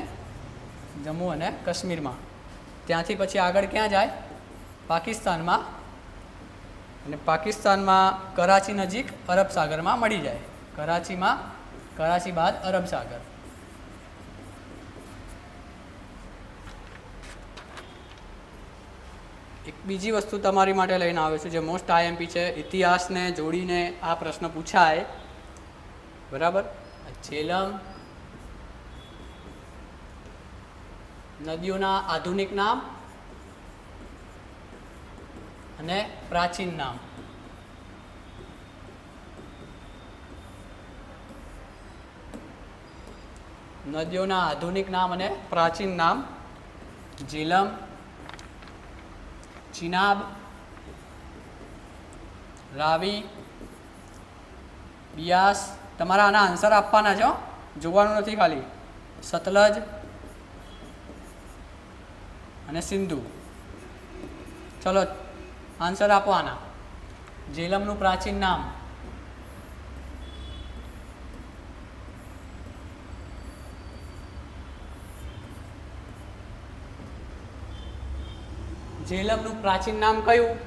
જમ્મુ અને કાશ્મીરમાં. ત્યાંથી પછી આગળ ક્યાં જાય? પાકિસ્તાનમાં. અને પાકિસ્તાનમાં કરાચી નજીક અરબ સાગરમાં મળી જાય. કરાચી બાદ અરબ સાગર. એક બીજી વસ્તુ તમારી માટે લઈને આવ્યો છું જે મોસ્ટ આઈએમપી છે. ઇતિહાસને જોડીને આ પ્રશ્ન પૂછાય. બરાબર. ઝેલમ નદીઓના આધુનિક નામ અને પ્રાચીન નામ. નદીઓના આધુનિક નામ અને પ્રાચીન નામ. ઝેલમ, ચિનાબ, રાવી, બિયાસ. તમારા આના આન્સર આપવાના છો, જોવાનું નથી ખાલી. સતલજ અને સિંધુ. ચલો આન્સર આપો આના. ઝેલમનું પ્રાચીન નામ. ઝેલમનું પ્રાચીન નામ કયું?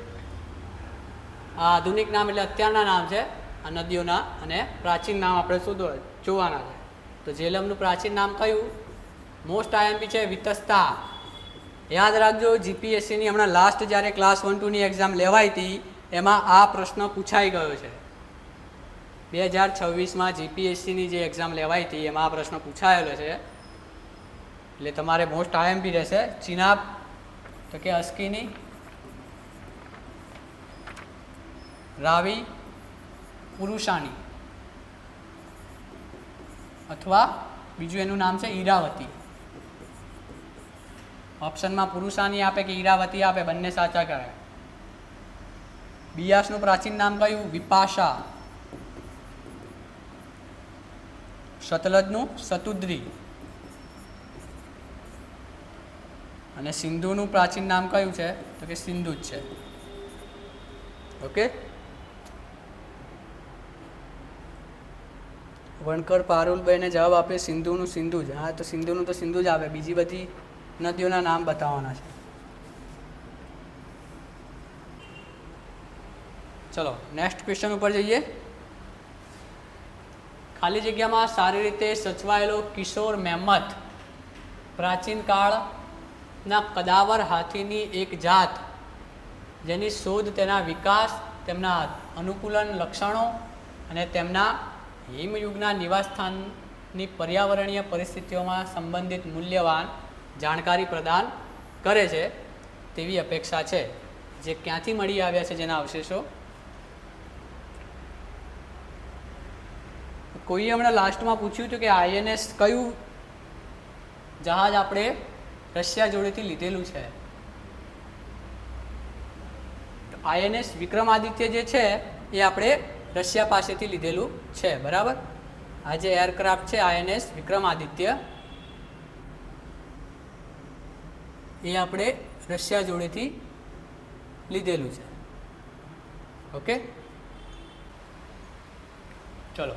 આ આધુનિક નામ એટલે અત્યારના નામ છે આ નદીઓના, અને પ્રાચીન નામ આપણે શું જોવાના છે. તો ઝેલમનું પ્રાચીન નામ કયું? મોસ્ટ આઈએમપી છે વિતસ્તા. યાદ રાખજો, જીપીએસસીની હમણાં લાસ્ટ જ્યારે ક્લાસ 1-2ની એક્ઝામ લેવાઈ હતી એમાં આ પ્રશ્ન પૂછાઈ ગયો છે. 2026માં જીપીએસસીની જે એક્ઝામ લેવાઈ હતી એમાં આ પ્રશ્ન પૂછાયેલો છે. એટલે તમારે મોસ્ટ આઈએમપી રહેશે. ચિનાબ તો કે અસ્કીની, રાવી, પુરુષાની, અથવા બીજું એનું નામ છે ઈરાવતી. ઓપ્શનમાં પુરુષાની આપે કે ઈરાવતી આપે, બંને સાચા કરાય. બિયાસનું પ્રાચીન નામ કયું? વિપાશા. સતલજનું સતુદ્રી અને સિંધુનું પ્રાચીન નામ કયું છે? તો કે સિંધુ જ છે. ઓકે, વણકર પારુલભાઈને જવાબ આપે સિંધુનું સિંધુ જ. હા, તો સિંધુનું તો સિંધુ જ આવે, બીજી બધી નદીઓના નામ બતાવવાના છે. ચલો નેક્સ્ટ ક્વેશ્ચન ઉપર જઈએ. ખાલી જગ્યામાં સારી રીતે સચવાયેલો કિશોર મેમથ પ્રાચીન કાળના કદાવર હાથીની એક જાત જેની શોધ તેના વિકાસ, તેમના અનુકૂલન લક્ષણો અને તેમના હિમયુગના નિવાસસ્થાનની પર્યાવરણીય પરિસ્થિતિઓમાં સંબંધિત મૂલ્યવાન જાણકારી પ્રદાન કરે છે તેવી અપેક્ષા છે. જે ક્યાંથી મળી આવ્યા છે જેના અવશેષો? કોઈએ હમણાં લાસ્ટમાં પૂછ્યું હતું કે INS કયું જહાજ આપણે રશિયા જોડેથી લીધેલું છે? INS વિક્રમાદિત્ય જે છે એ આપણે રશિયા પાસેથી લીધેલું છે. બરાબર, આ જે એરક્રાફ્ટ છે INS વિક્રમાદિત્ય એ આપણે રશિયા જોડેથી લીધેલું છે. ઓકે, ચલો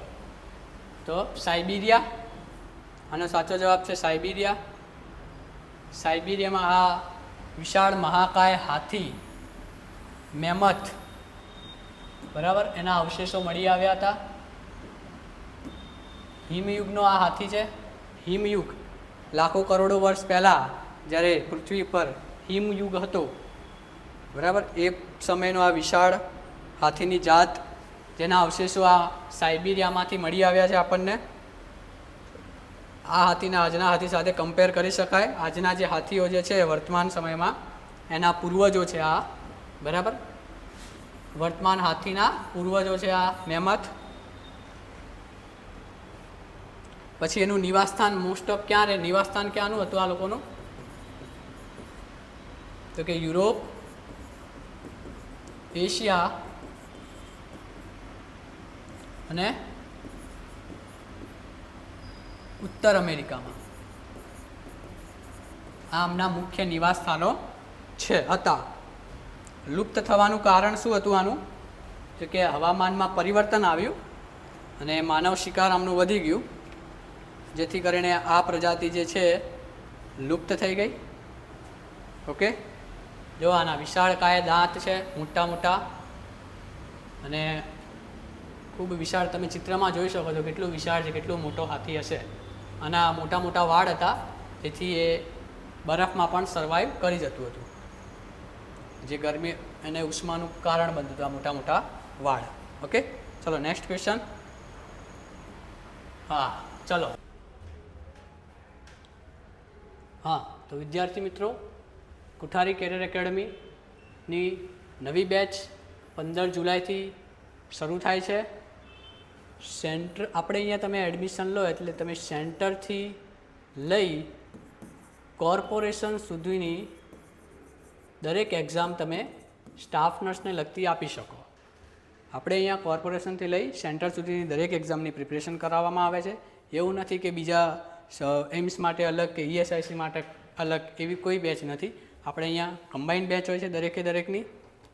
તો સાઇબિરિયા, આનો સાચો જવાબ છે સાઇબિરિયા. સાઇબિરિયામાં આ વિશાળ મહાકાય હાથી મેમથ, બરાબર, એના અવશેષો મળી આવ્યા હતા. હિમયુગનો આ હાથી છે. હિમયુગ લાખો કરોડો વર્ષ પહેલાં જ્યારે પૃથ્વી પર હિમયુગ હતો, બરાબર, એ સમયનો આ વિશાળ હાથીની જાત જેના અવશેષો આ સાઇબિરિયામાંથી મળી આવ્યા છે આપણને. આ હાથીના આજના હાથી સાથે કમ્પેર કરી શકાય. આજના જે હાથીઓ જે છે વર્તમાન સમયમાં એના પૂર્વજો છે આ, બરાબર, વર્તમાન હાથીના પૂર્વજો છે આ મેમથ. પછી એનું નિવાસસ્થાન મોસ્ટ ઓફ ક્યાં રહે? નિવાસસ્થાન ક્યાંનું હતું આ લોકોનું? તો કે યુરોપ, એશિયા અને ઉત્તર અમેરિકામાં આ આમના મુખ્ય નિવાસ સ્થાનો હતા. લુપ્ત થવાનું કારણ શું હતું આનું? તો કે હવામાનમાં પરિવર્તન આવ્યું અને માનવ શિકાર આમનું વધી ગયું, જેથી કરીને આ પ્રજાતિ જે છે લુપ્ત થઈ ગઈ. ઓકે, જો આના વિશાળ કાય દાંત છે, મોટા મોટા, અને ખૂબ વિશાળ, તમે ચિત્રમાં જોઈ શકો છો કેટલું વિશાળ છે, કેટલો મોટો હાથી હશે. આના મોટા મોટા વાળ હતા, જેથી એ બરફમાં પણ સર્વાઈવ કરી જતું હતું, જે ગરમી અને ઉષ્માનું કારણ બનતું હતું આ મોટા મોટા વાળ. ઓકે, ચલો નેક્સ્ટ ક્વેશ્ચન. હા, ચલો. હા, તો વિદ્યાર્થી મિત્રો, કુઠારી કેરિયર એકેડમીની નવી બેચ 15 જુલાઈથી શરૂ થાય છે. સેન્ટર આપણે અહીંયા તમે એડમિશન લો એટલે તમે સેન્ટરથી લઈ કોર્પોરેશન સુધીની દરેક એક્ઝામ તમે સ્ટાફ નર્સને લગતી આપી શકો. આપણે અહીંયા કોર્પોરેશનથી લઈ સેન્ટર સુધીની દરેક એક્ઝામની પ્રિપરેશન કરાવવામાં આવે છે. એવું નથી કે બીજા એમ્સ માટે અલગ કે ESIC માટે અલગ, એવી કોઈ બેચ નથી. આપણે અહીંયા કમ્બાઇન્ડ બેચ હોય છે દરેકે દરેકની.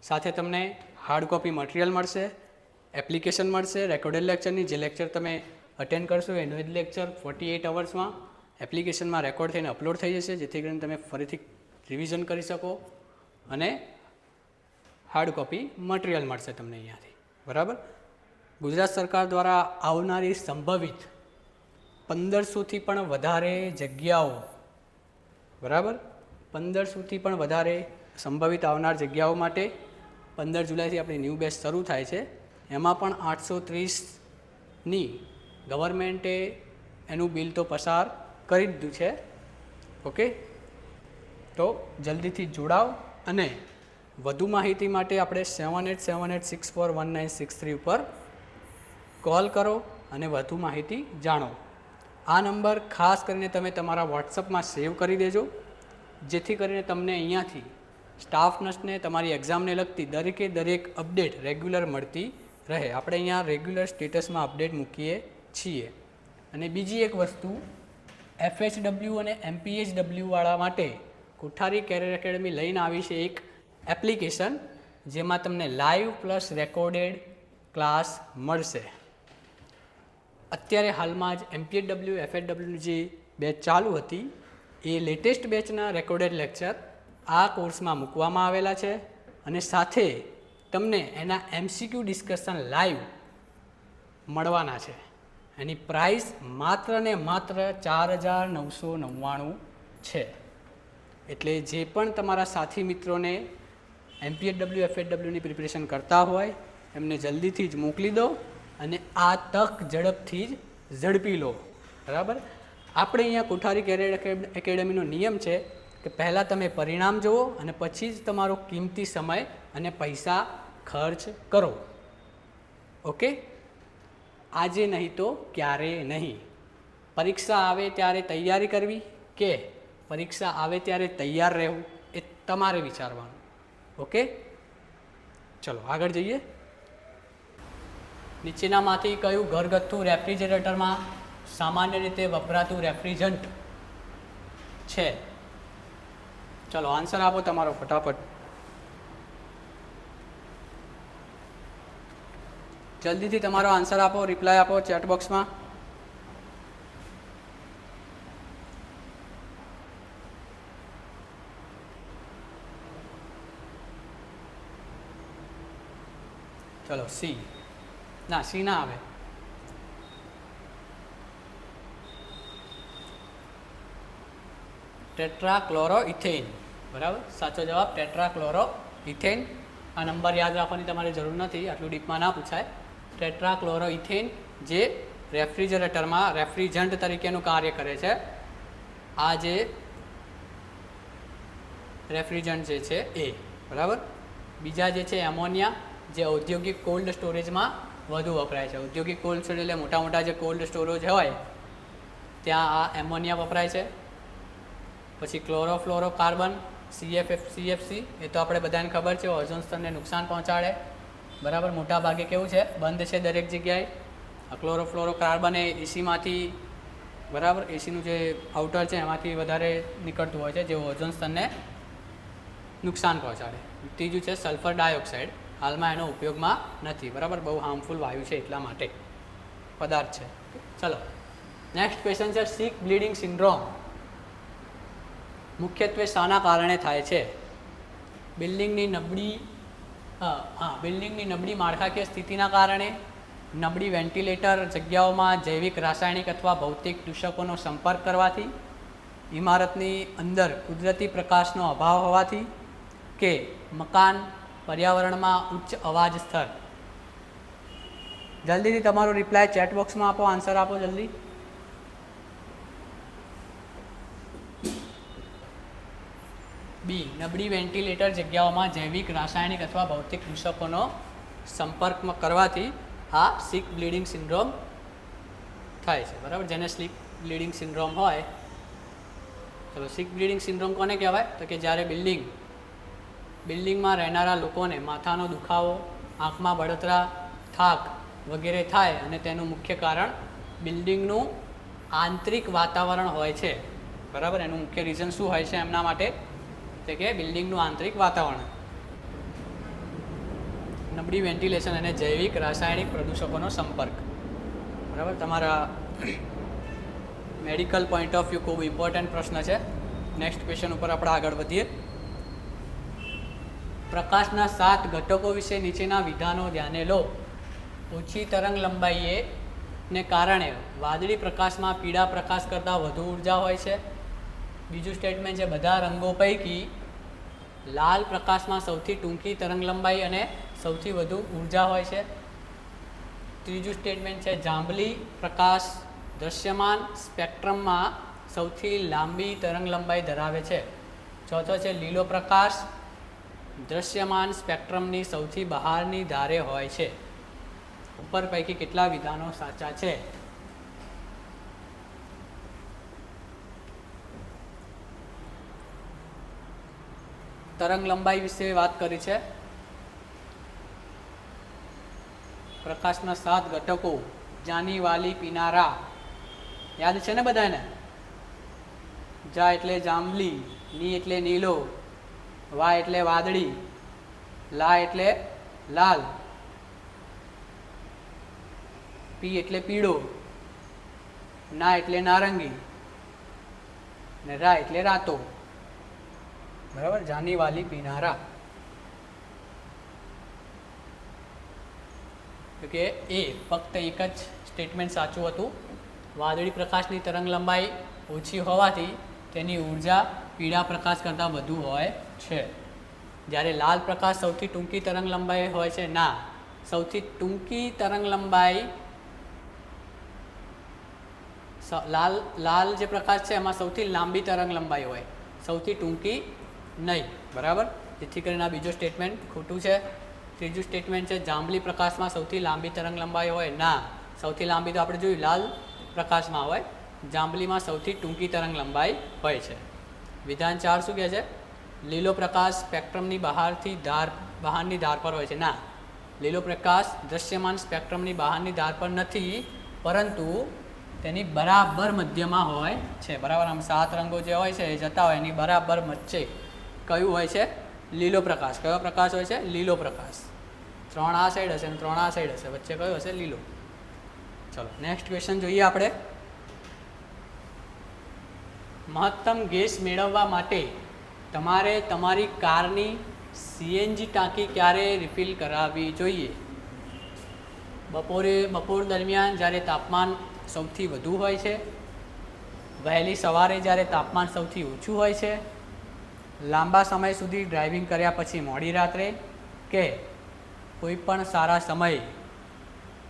સાથે તમને હાર્ડ કોપી મટીરિયલ મળશે, એપ્લિકેશન મળશે, રેકોર્ડેડ લેક્ચરની, જે લેક્ચર તમે અટેન્ડ કરશો એનો જ લેક્ચર 48 અવર્સમાં એપ્લિકેશનમાં રેકોર્ડ થઈને અપલોડ થઈ જશે, જેથી કરીને તમે ફરીથી રિવિઝન કરી શકો અને હાર્ડ કોપી મટીરિયલ મળશે તમને અહીંયાથી. બરાબર, ગુજરાત સરકાર દ્વારા આવનારી સંભવિત 1500થી પણ વધારે જગ્યાઓ, બરાબર, 1500થી પણ વધારે સંભવિત આવનાર જગ્યાઓ માટે 15 જુલાઈથી આપણી ન્યૂ બેચ શરૂ થાય છે. એમાં પણ 830ની ગવર્મેન્ટે એનું બિલ તો પસાર કરી દીધું છે. ઓકે, તો જલ્દીથી જોડાઓ અને વધુ માહિતી માટે આપણે 7878641963 ઉપર કોલ કરો અને વધુ માહિતી જાણો. આ નંબર ખાસ કરીને તમે તમારા વોટ્સઅપમાં સેવ કરી દેજો, જેથી કરીને તમને અહીંયાથી સ્ટાફ નર્સને તમારી એક્ઝામને લગતી દરેકે દરેક અપડેટ રેગ્યુલર મળતી રહે. આપણે અહીંયા રેગ્યુલર સ્ટેટસમાં અપડેટ મૂકીએ છીએ. અને બીજી એક વસ્તુ FHW અને MPHW વાળા માટે કોઠારી કેરિયર એકેડમી લઈને આવી છે એક એપ્લિકેશન, જેમાં તમને લાઈવ પ્લસ રેકોર્ડેડ ક્લાસ મળશે. અત્યારે હાલમાં જ MPHW FHWની જે બેચ ચાલુ હતી એ લેટેસ્ટ બેચના રેકોર્ડેડ લેક્ચર આ કોર્સમાં મૂકવામાં આવેલા છે, અને સાથે તમને એના MCQ ડિસ્કશન લાઈવ મળવાના છે. એની પ્રાઇસ માત્ર ને માત્ર 4,999 છે. એટલે જે પણ તમારા સાથી મિત્રોને MPHW FHWની પ્રિપરેશન કરતા હોય એમને જલ્દીથી જ મોકલી દો, અને આ તક ઝડપથી જ ઝડપી લો. બરાબર. આપણે અહીંયા કોઠારી કેરિયર એકેડમીનો નિયમ છે કે પહેલાં તમે પરિણામ જુઓ અને પછી જ તમારો કિંમતી સમય અને પૈસા ખર્ચ કરો. ઓકે. આજે નહીં તો ક્યારેય નહીં. પરીક્ષા આવે ત્યારે તૈયારી કરવી કે પરીક્ષા આવે ત્યારે તૈયાર રહેવું એ તમારે વિચારવાનું. ઓકે, ચલો આગળ જઈએ. નીચેનામાંથી કયું ઘરગથ્થુ રેફ્રિજરેટરમાં સામાન્ય રીતે વપરાતું રેફ્રિજરન્ટ છે? ચલો આન્સર આપો તમારો ફટાફટ. જલ્દીથી તમારો આન્સર આપો, રિપ્લાય આપો ચેટ બોક્સમાં. ચલો સી. ના, સી ના આવે. ટેટ્રાક્લોરોઇથેન. બરાબર, સાચો જવાબ ટેટ્રાક્લોરોઇથેન. આ નંબર યાદ રાખવાની તમારે જરૂર નથી, આટલું ડીપમાં ના પૂછાય. ટેટ્રાક્લોરોઇથેન જે રેફ્રિજરેટરમાં રેફ્રિજરન્ટ તરીકેનું કાર્ય કરે છે. આ જે રેફ્રિજરન્ટ જે છે એ. બરાબર. બીજા જે છે એમોનિયા, જે ઔદ્યોગિક કોલ્ડ સ્ટોરેજમાં વધુ વપરાય છે. ઔદ્યોગિક કોલ્ડ સ્ટોરેજ એટલે મોટા મોટા જે કોલ્ડ સ્ટોરેજ હોય ત્યાં આ એમોનિયા વપરાય છે. પછી ક્લોરોફ્લોરોકાર્બન CFC, એ તો આપણે બધાને ખબર છે, ઓઝોન સ્તરને નુકસાન પહોંચાડે. બરાબર, મોટા ભાગે કેવું છે, બંધ છે દરેક જગ્યાએ. આ ક્લોરોફ્લોરોકાર્બન એ એસીમાંથી, બરાબર, એસીનું જે આઉટર છે એમાંથી વધારે નીકળતું હોય છે, જે ઓઝોન સ્તરને નુકસાન પહોંચાડે. ત્રીજું છે સલ્ફર ડાયોક્સાઇડ. હાલમાં એનો ઉપયોગમાં નથી. બરાબર, બહુ હાર્મફુલ વાયુ છે એટલા માટે પદાર્થ છે. ચલો નેક્સ્ટ ક્વેશ્ચન છે સિક બ્લીડિંગ સિન્ડ્રોમ મુખ્યત્વે શાના કારણે થાય છે? બિલ્ડિંગની નબળી માળખાકીય સ્થિતિના કારણે, નબળી વેન્ટિલેટર જગ્યાઓમાં જૈવિક, રાસાયણિક અથવા ભૌતિક દૂષકોનો સંપર્ક કરવાથી, ઇમારતની અંદર કુદરતી પ્રકાશનો અભાવ હોવાથી, કે મકાન પર્યાવરણમાં ઉચ્ચ અવાજ સ્તર. જલ્દીથી તમારો રિપ્લાય ચેટ બોક્સમાં આપો, આન્સર આપો જલ્દી. બી, નબળી વેન્ટિલેટર જગ્યાઓમાં જૈવિક, રાસાયણિક અથવા ભૌતિક દૂષકોનો સંપર્કમાં કરવાથી આ સિક બ્લીડિંગ સિન્ડ્રોમ થાય છે. બરાબર, જેને સ્લીપ બ્લીડિંગ સિન્ડ્રોમ હોય. ચલો, સિક બ્લીડિંગ સિન્ડ્રોમ કોને કહેવાય? તો કે જ્યારે બિલ્ડિંગમાં રહેનારા લોકોને માથાનો દુખાવો, આંખમાં બળતરા, થાક વગેરે થાય, અને તેનું મુખ્ય કારણ બિલ્ડિંગનું આંતરિક વાતાવરણ હોય છે. બરાબર, એનું મુખ્ય રીઝન શું હોય છે એમના માટે? તો કે બિલ્ડિંગનું આંતરિક વાતાવરણ, નબળી વેન્ટિલેશન અને જૈવિક, રાસાયણિક પ્રદૂષકોનો સંપર્ક. બરાબર, તમારા મેડિકલ પોઈન્ટ ઓફ વ્યૂ ખૂબ ઇમ્પોર્ટન્ટ પ્રશ્ન છે. નેક્સ્ટ ક્વેશ્ચન ઉપર આપણે આગળ વધીએ. પ્રકાશના 7 ઘટકો વિશે નીચેના વિધાનો ધ્યાને લો. ઓછી તરંગ લંબાઈએ ને કારણે વાદળી પ્રકાશમાં પીળા પ્રકાશ કરતાં વધુ ઉર્જા હોય છે. બીજું સ્ટેટમેન્ટ છે બધા રંગો પૈકી લાલ પ્રકાશમાં સૌથી ટૂંકી તરંગ લંબાઈ અને સૌથી વધુ ઉર્જા હોય છે. ત્રીજું સ્ટેટમેન્ટ છે જાંબલી પ્રકાશ દૃશ્યમાન સ્પેક્ટ્રમમાં સૌથી લાંબી તરંગ લંબાઈ ધરાવે છે. ચોથો છે લીલો પ્રકાશ દૃશ્યમાન સ્પેક્ટ્રમની સૌથી બહારની ધારે હોય છે. ઉપર પૈકી કેટલા વિધાનો સાચા છે? તરંગ લંબાઈ વિશે વાત કરી છે. પ્રકાશના 7 ઘટકો જાની, વાલી, પીનારા, યાદ છે ને બધાને? જા એટલે જાંબલી, ની એટલે નીલો, વા એટલે વાદળી, લા એટલે લાલ, પી એટલે પીળો, ના એટલે નારંગી, ને રા એટલે રાતો. બરાબર, જાની વાલી પીનારા. કે એ ફક્ત એક જ સ્ટેટમેન્ટ સાચું હતું. વાદળી પ્રકાશની તરંગ લંબાઈ ઓછી હોવાથી તેની ઉર્જા પીળા પ્રકાશ કરતાં વધુ હોય છે. જ્યારે લાલ પ્રકાશ સૌથી ટૂંકી તરંગ લંબાઈ હોય છે. ના, સૌથી ટૂંકી તરંગ લંબાઈ લાલ જે પ્રકાશ છે એમાં સૌથી લાંબી તરંગ લંબાઈ હોય, સૌથી ટૂંકી નહીં. બરાબર, જેથી કરીને આ બીજો સ્ટેટમેન્ટ ખોટું છે. ત્રીજું સ્ટેટમેન્ટ છે જાંબલી પ્રકાશમાં સૌથી લાંબી તરંગ લંબાઈ હોય. ના, સૌથી લાંબી તો આપણે જોયું લાલ પ્રકાશમાં હોય, જાંબલીમાં સૌથી ટૂંકી તરંગ લંબાઈ હોય છે. વિધાન 4 શું કહે છે? લીલો પ્રકાશ સ્પેક્ટ્રમની બહારની ધાર પર હોય છે. ના, લીલો પ્રકાશ દૃશ્યમાન સ્પેક્ટ્રમની બહારની ધાર પર નથી, પરંતુ તેની બરાબર મધ્યમાં હોય છે. બરાબર, આમ 7 રંગો જે હોય છે એ જતા હોય એની બરાબર વચ્ચે કયું હોય છે? લીલો પ્રકાશ. કયો પ્રકાશ હોય છે? લીલો પ્રકાશ. 3 આ સાઈડ હશે અને 3 આ સાઈડ હશે, વચ્ચે કયો હશે? લીલો. ચલો નેક્સ્ટ ક્વેશ્ચન જોઈએ આપણે. મહત્તમ ગેસ મેળવવા માટે તમારે તમારી કારની સીએનજી ટાંકી ક્યારે રિફિલ કરાવવી જોઈએ? બપોર દરમિયાન જ્યારે તાપમાન સૌથી વધુ હોય છે, વહેલી સવારે જ્યારે તાપમાન સૌથી ઓછું હોય છે, લાંબા સમય સુધી ડ્રાઇવિંગ કર્યા પછી મોડી રાત્રે, કે કોઈ પણ સારા સમયે,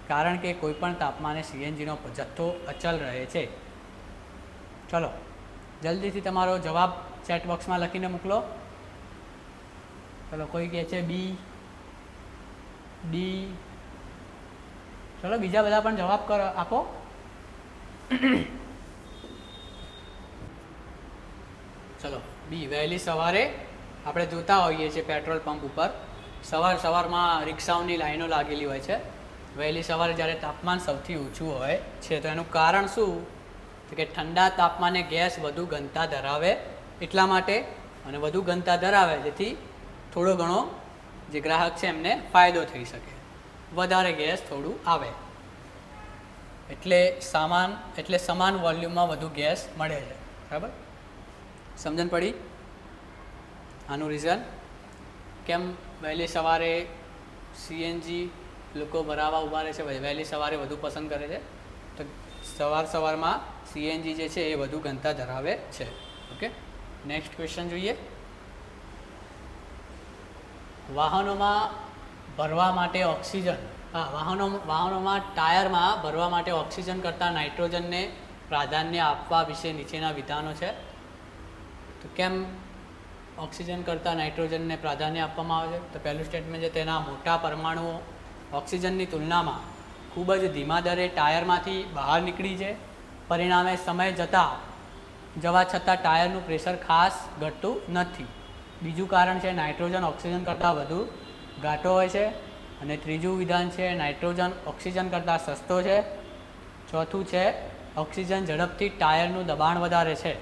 કારણ કે કોઈ પણ તાપમાને સીએનજીનો જથ્થો અચલ રહે છે. ચલો જલ્દીથી તમારો જવાબ ચેટ બોક્સમાં લખીને મોકલો. ચલો કોઈ કહે છે બી, ડી. ચલો બીજા બધા પણ જવાબ આપો. ચલો બી, વહેલી સવારે આપણે જોતા હોઈએ છીએ પેટ્રોલ પંપ ઉપર સવારમાં રિક્ષાઓની લાઈનો લાગેલી હોય છે. વહેલી સવારે જ્યારે તાપમાન સૌથી ઓછું હોય છે, તો એનું કારણ શું? તો કે ઠંડા તાપમાને ગેસ વધુ ઘનતા ધરાવે એટલા માટે, અને વધુ ઘનતા ધરાવે જેથી થોડો ઘણો જે ગ્રાહક છે એમને ફાયદો થઈ શકે, વધારે ગેસ થોડું આવે, એટલે સમાન વોલ્યુમમાં વધુ ગેસ મળે છે. બરાબર, સમજણ પડી? આનું રીઝન કેમ વહેલી સવારે સીએનજી લોકો ભરાવા ઊભા રહે છે, વહેલી સવારે વધુ પસંદ કરે છે? તો સવારમાં સીએનજી જે છે એ વધુ ઘનતા ધરાવે છે. ઓકે, નેક્સ્ટ ક્વેશ્ચન જોઈએ. વાહનોમાં ભરવા માટે ઓક્સિજન, વાહનોમાં ટાયરમાં ભરવા માટે ઓક્સિજન કરતાં નાઇટ્રોજનને પ્રાધાન્ય આપવા વિશે નીચેના વિધાનો છે. તો કેમ ઓક્સિજન કરતાં નાઇટ્રોજનને પ્રાધાન્ય આપવામાં આવે છે? તો પહેલું સ્ટેટમેન્ટ છે તેના મોટા પરમાણુઓ ઓક્સિજનની તુલનામાં ખૂબ જ ધીમા દરે ટાયરમાંથી બહાર નીકળી છે, પરિણામે સમય જવા છતાં ટાયરનું પ્રેશર ખાસ ઘટતું નથી. બીજું કારણ છે નાઇટ્રોજન ઓક્સિજન કરતાં વધુ ઘાટો હોય છે. અને ત્રીજું વિધાન છે નાઇટ્રોજન ઓક્સિજન કરતાં સસ્તો છે. ચોથું છે ઓક્સિજન ઝડપથી ટાયરનું દબાણ વધારે છે.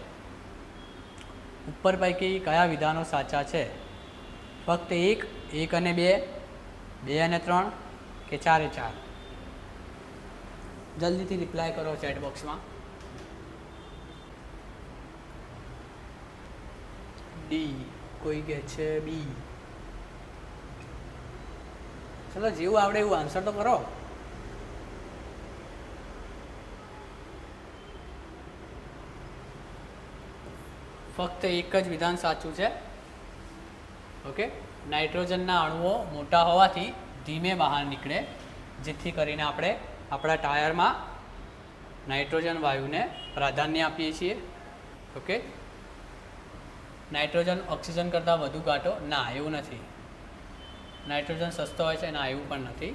ઉપર પૈકી કયા વિધાનો સાચા છે? ફક્ત 1 અને 2, 2 અને 3, કે 4 એ 4? જલ્દીથી રિપ્લાય કરો ચેટ બોક્સમાં. ડી, કોઈ કહે છે બી. ચલો જેવું આવડે એવું આન્સર તો કરો. ફક્ત એક જ વિધાન સાચું છે. ઓકે, નાઇટ્રોજનના અણુઓ મોટા હોવાથી ધીમે બહાર નીકળે, જેથી કરીને આપણે આપણા ટાયરમાં નાઇટ્રોજન વાયુને પ્રાધાન્ય આપીએ છીએ. ઓકે, નાઇટ્રોજન ઓક્સિજન કરતાં વધુ ઘાટો? ના, એવું નથી. નાઇટ્રોજન સસ્તો હોય છે? ના, એવું પણ નથી.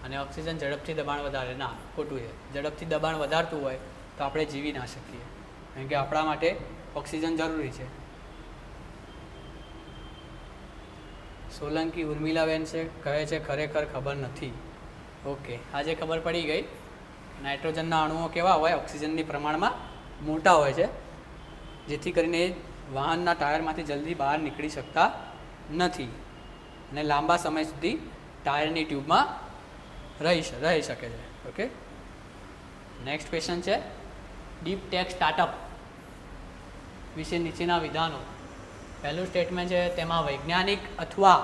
અને ઓક્સિજન ઝડપથી દબાણ વધારે? ના, ખોટું છે. ઝડપથી દબાણ વધારતું હોય તો આપણે જીવી ના શકીએ, કારણ કે આપણા માટે ઓક્સિજન જરૂરી છે. સોલંકી ઉર્મિલાબેન છે કહે છે ખરેખર ખબર નથી. ઓકે, આજે ખબર પડી ગઈ નાઇટ્રોજનના અણુઓ કેવા હોય, ઓક્સિજનની પ્રમાણમાં મોટા હોય છે, જેથી કરીને એ વાહનના ટાયરમાંથી જલ્દી બહાર નીકળી શકતા નથી અને લાંબા સમય સુધી ટાયરની ટ્યુબમાં રહી શકે છે. ઓકે, નેક્સ્ટ ક્વેશ્ચન છે ડીપ ટેક સ્ટાર્ટઅપ વિશે નીચેના વિધાનો. પહેલું સ્ટેટમેન્ટ છે તેમાં વૈજ્ઞાનિક અથવા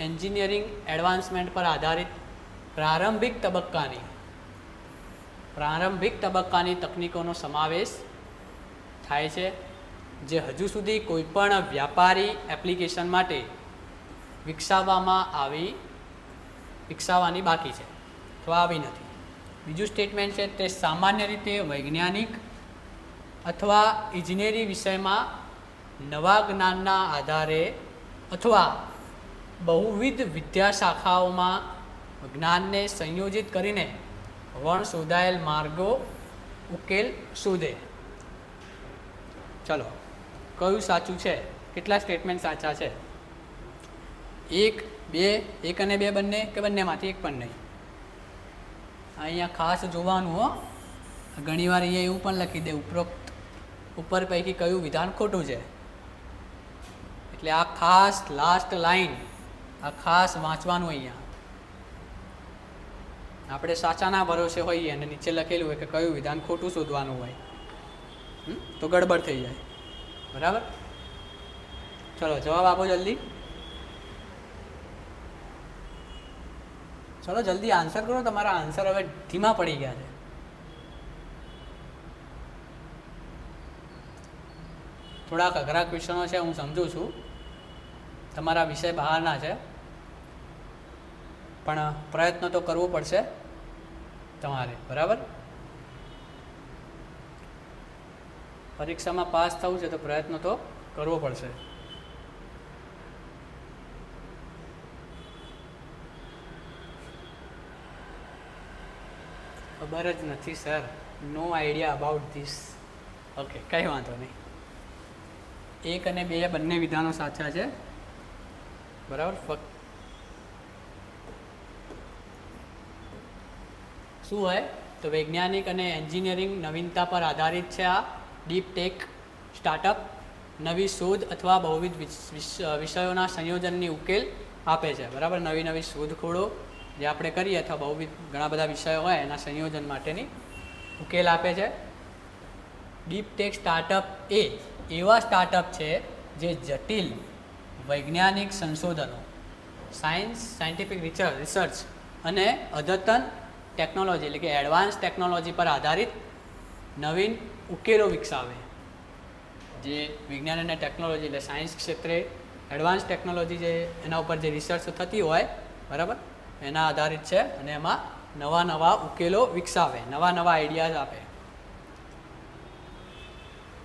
એન્જિનિયરિંગ એડવાન્સમેન્ટ પર આધારિત પ્રારંભિક તબક્કાની તકનીકોનો સમાવેશ થાય છે જે હજુ સુધી કોઈપણ વ્યાપારી એપ્લિકેશન માટે વિકસાવવાની બાકી છે અથવા આવી નથી. બીજું સ્ટેટમેન્ટ છે તે સામાન્ય રીતે વૈજ્ઞાનિક અથવા ઇજનેરી વિષયમાં નવા જ્ઞાનના આધારે અથવા બહુવિધ વિદ્યાશાખાઓમાં જ્ઞાનને સંયોજિત કરીને શોધાયેલ માર્ગો ઉકેલ શોધે. ચલો, કયું સાચું છે? કેટલા સ્ટેટમેન્ટ સાચા છે? 1, 2, 1 અને 2 બંને કે બંનેમાંથી એક પણ નહીં? અહીંયા ખાસ જોવાનું હો. ઘણીવાર અહીંયા એવું પણ લખી દે ઉપર પૈકી કયું વિધાન ખોટું છે. એટલે આ ખાસ લાસ્ટ લાઈન આ ખાસ વાંચવાનું. અહીંયા આપણે સાચાના ભરોસે હોઈએ અને નીચે લખેલું હોય કે કયું વિધાન ખોટું શોધવાનું હોય તો ગડબડ થઈ જાય. બરાબર? ચલો જવાબ આપો જલ્દી. ચલો જલ્દી આન્સર કરો. તમારા આન્સર હવે ધીમા પડી ગયા છે. થોડાક અઘરા ક્વેશ્ચનો છે, હું સમજુ છું, તમારા વિષય બહારના છે, પણ પ્રયત્ન તો કરવો પડશે તમારે. બરાબર? પરીક્ષામાં પાસ થવું છે તો પ્રયત્ન તો કરવો પડશે. ખબર જ નથી sir, no idea about this. Okay, કંઈ વાંધો નહીં. 1 અને 2 બંને વિધાનો સાચા છે. બરાબર? ફક્ત શું હોય તો વૈજ્ઞાનિક અને એન્જિનિયરિંગ નવીનતા પર આધારિત છે. આ ડીપ ટેક સ્ટાર્ટઅપ નવી શોધ અથવા બહુવિધ વિષયોના સંયોજનની ઉકેલ આપે છે. બરાબર? નવી શોધખોળો જે આપણે કરીએ અથવા બહુવિધ ઘણા બધા વિષયો હોય એના સંયોજન માટેની ઉકેલ આપે છે. ડીપ ટેક સ્ટાર્ટઅપ એ એવા સ્ટાર્ટઅપ છે જે જટિલ વૈજ્ઞાનિક સંશોધનો, સાયન્ટિફિક રિસર્ચ અને અદ્યતન ટેકનોલોજી એટલે કે એડવાન્સ ટેકનોલોજી પર આધારિત નવીન ઉકેલો વિકસાવે. જે વિજ્ઞાન અને ટેકનોલોજી એટલે સાયન્સ ક્ષેત્રે એડવાન્સ ટેકનોલોજી જે એના ઉપર જે રિસર્ચ થતી હોય, બરાબર, એના આધારિત છે અને એમાં નવા ઉકેલો વિકસાવે, નવા આઈડિયાઝ આપે.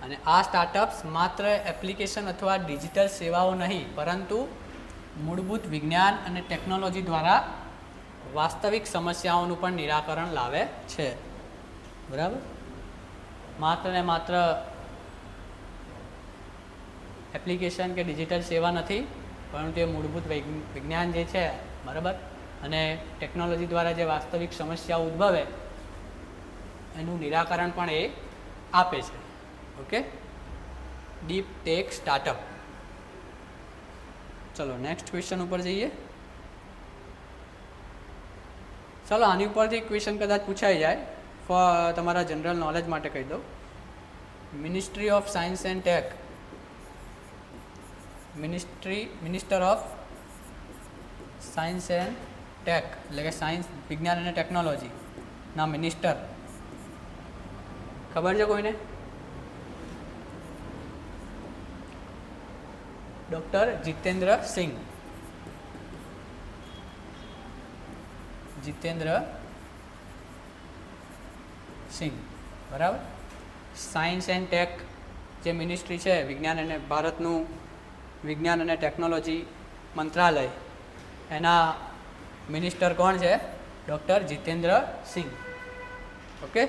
અને આ સ્ટાર્ટઅપ્સ માત્ર એપ્લિકેશન અથવા ડિજિટલ સેવાઓ નહીં પરંતુ મૂળભૂત વિજ્ઞાન અને ટેકનોલોજી દ્વારા વાસ્તવિક સમસ્યાઓનું પણ નિરાકરણ લાવે છે. બરાબર? માત્ર ને માત્ર એપ્લિકેશન કે ડિજિટલ સેવા નથી, પરંતુ એ મૂળભૂત વિજ્ઞાન જે છે, બરાબર, અને ટેકનોલોજી દ્વારા જે વાસ્તવિક સમસ્યાઓ ઉદ્ભવે એનું નિરાકરણ પણ એ આપે છે. Okay, deep tech startup. ચલો નેક્સ્ટ ક્વેશ્ચન ઉપર જઈએ. ચલો આની ઉપરથી ક્વેશ્ચન કદાચ પૂછાઈ જાય, તમારા જનરલ નોલેજ માટે કહી દઉં. Ministry of science and tech, minister of science and tech એટલે કે સાયન્સ, વિજ્ઞાન અને ટેકનોલોજીના મિનિસ્ટર ખબર છે કોઈને? ડૉક્ટર જીતેન્દ્ર સિંઘ. બરાબર? સાયન્સ એન્ડ ટેક જે મિનિસ્ટ્રી છે, વિજ્ઞાન અને ભારતનું વિજ્ઞાન અને ટેકનોલોજી મંત્રાલય, એના મિનિસ્ટર કોણ છે? Doctor Jitendra Singh. Okay,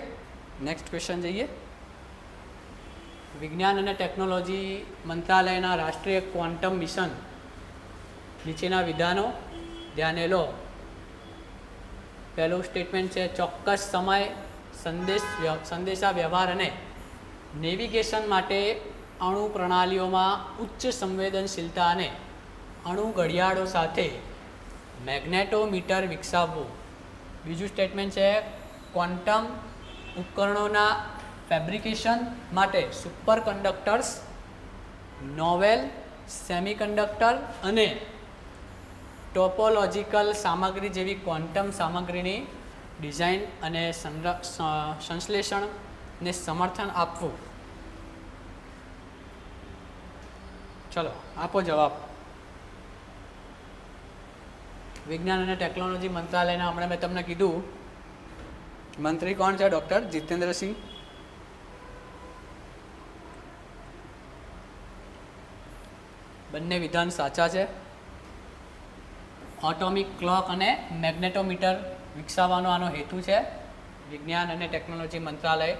next question જઈએ. વિજ્ઞાન અને ટેકનોલોજી મંત્રાલયના રાષ્ટ્રીય ક્વોન્ટમ મિશન નીચેના વિધાનો ધ્યાને લો. પહેલું સ્ટેટમેન્ટ છે ચોક્કસ સમય સંદેશા વ્યવહાર અને નેવિગેશન માટે અણુ પ્રણાલીઓમાં ઉચ્ચ સંવેદનશીલતા અને અણુ ઘડિયાળો સાથે મેગ્નેટોમીટર વિકસાવવું. બીજું સ્ટેટમેન્ટ છે ક્વોન્ટમ ઉપકરણોના ફેબ્રિકેશન માટે સુપર કંડક્ટર્સ, નોવેલ સેમિકન્ડક્ટર અને ટોપોલોજીકલ સામગ્રી જેવી ક્વોન્ટમ સામગ્રીની ડિઝાઇન અને સંશ્લેષણને સમર્થન આપવું. ચલો આપો જવાબ. વિજ્ઞાન અને ટેકનોલોજી મંત્રાલયના હમણાં મેં તમને કીધું મંત્રી કોણ છે? ડૉક્ટર જીતેન્દ્રસિંહ. બંને વિધાન સાચા છે. ઓટોમિક ક્લોક અને મેગ્નેટોમીટર વિકસાવવાનો આનો હેતુ છે. વિજ્ઞાન અને ટેકનોલોજી મંત્રાલય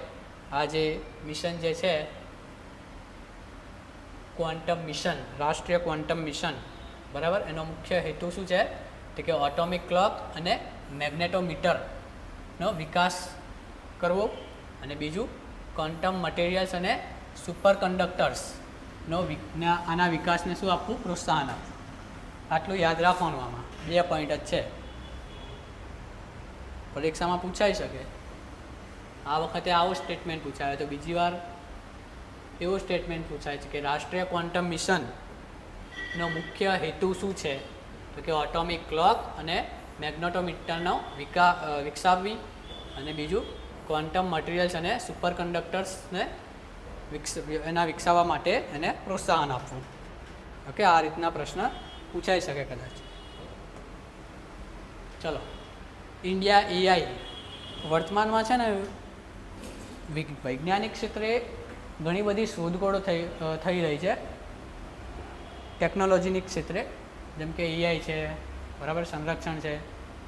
આ જે મિશન જે છે ક્વોન્ટમ મિશન, રાષ્ટ્રીય ક્વોન્ટમ મિશન, બરાબર, એનો મુખ્ય હેતુ શું છે? તો કે ઓટોમિક ક્લોક અને મેગ્નેટોમીટરનો વિકાસ કરવો અને બીજું ક્વોન્ટમ મટીરિયલ્સ અને સુપર કંડક્ટર્સનો આના વિકાસને શું આપવું? પ્રોત્સાહન આપવું. આટલું યાદ રાખવાનું. આમાં 2 પોઈન્ટ જ છે. પરીક્ષામાં પૂછાઈ શકે. આ વખતે આવો સ્ટેટમેન્ટ પૂછાયો તો બીજી વાર એવો સ્ટેટમેન્ટ પૂછાય છે કે રાષ્ટ્રીય ક્વોન્ટમ મિશનનો મુખ્ય હેતુ શું છે? તો કે ઓટોમિક ક્લોક અને મેગ્નેટોમીટરનો વિકસાવવી અને બીજું ક્વોન્ટમ મટીરિયલ્સ અને સુપર કંડક્ટર્સને વિકસાવવા માટે એને પ્રોત્સાહન આપવું. ઓકે, આ રીતના પ્રશ્ન પૂછાઈ શકે કદાચ. ચલો, ઇન્ડિયા એઆઈ વર્તમાનમાં છે ને વૈજ્ઞાનિક ક્ષેત્રે ઘણી બધી શોધખોળો થઈ રહી છે. ટેકનોલોજીની ક્ષેત્રે જેમ કે એઆઈ છે, બરાબર, સંરક્ષણ છે,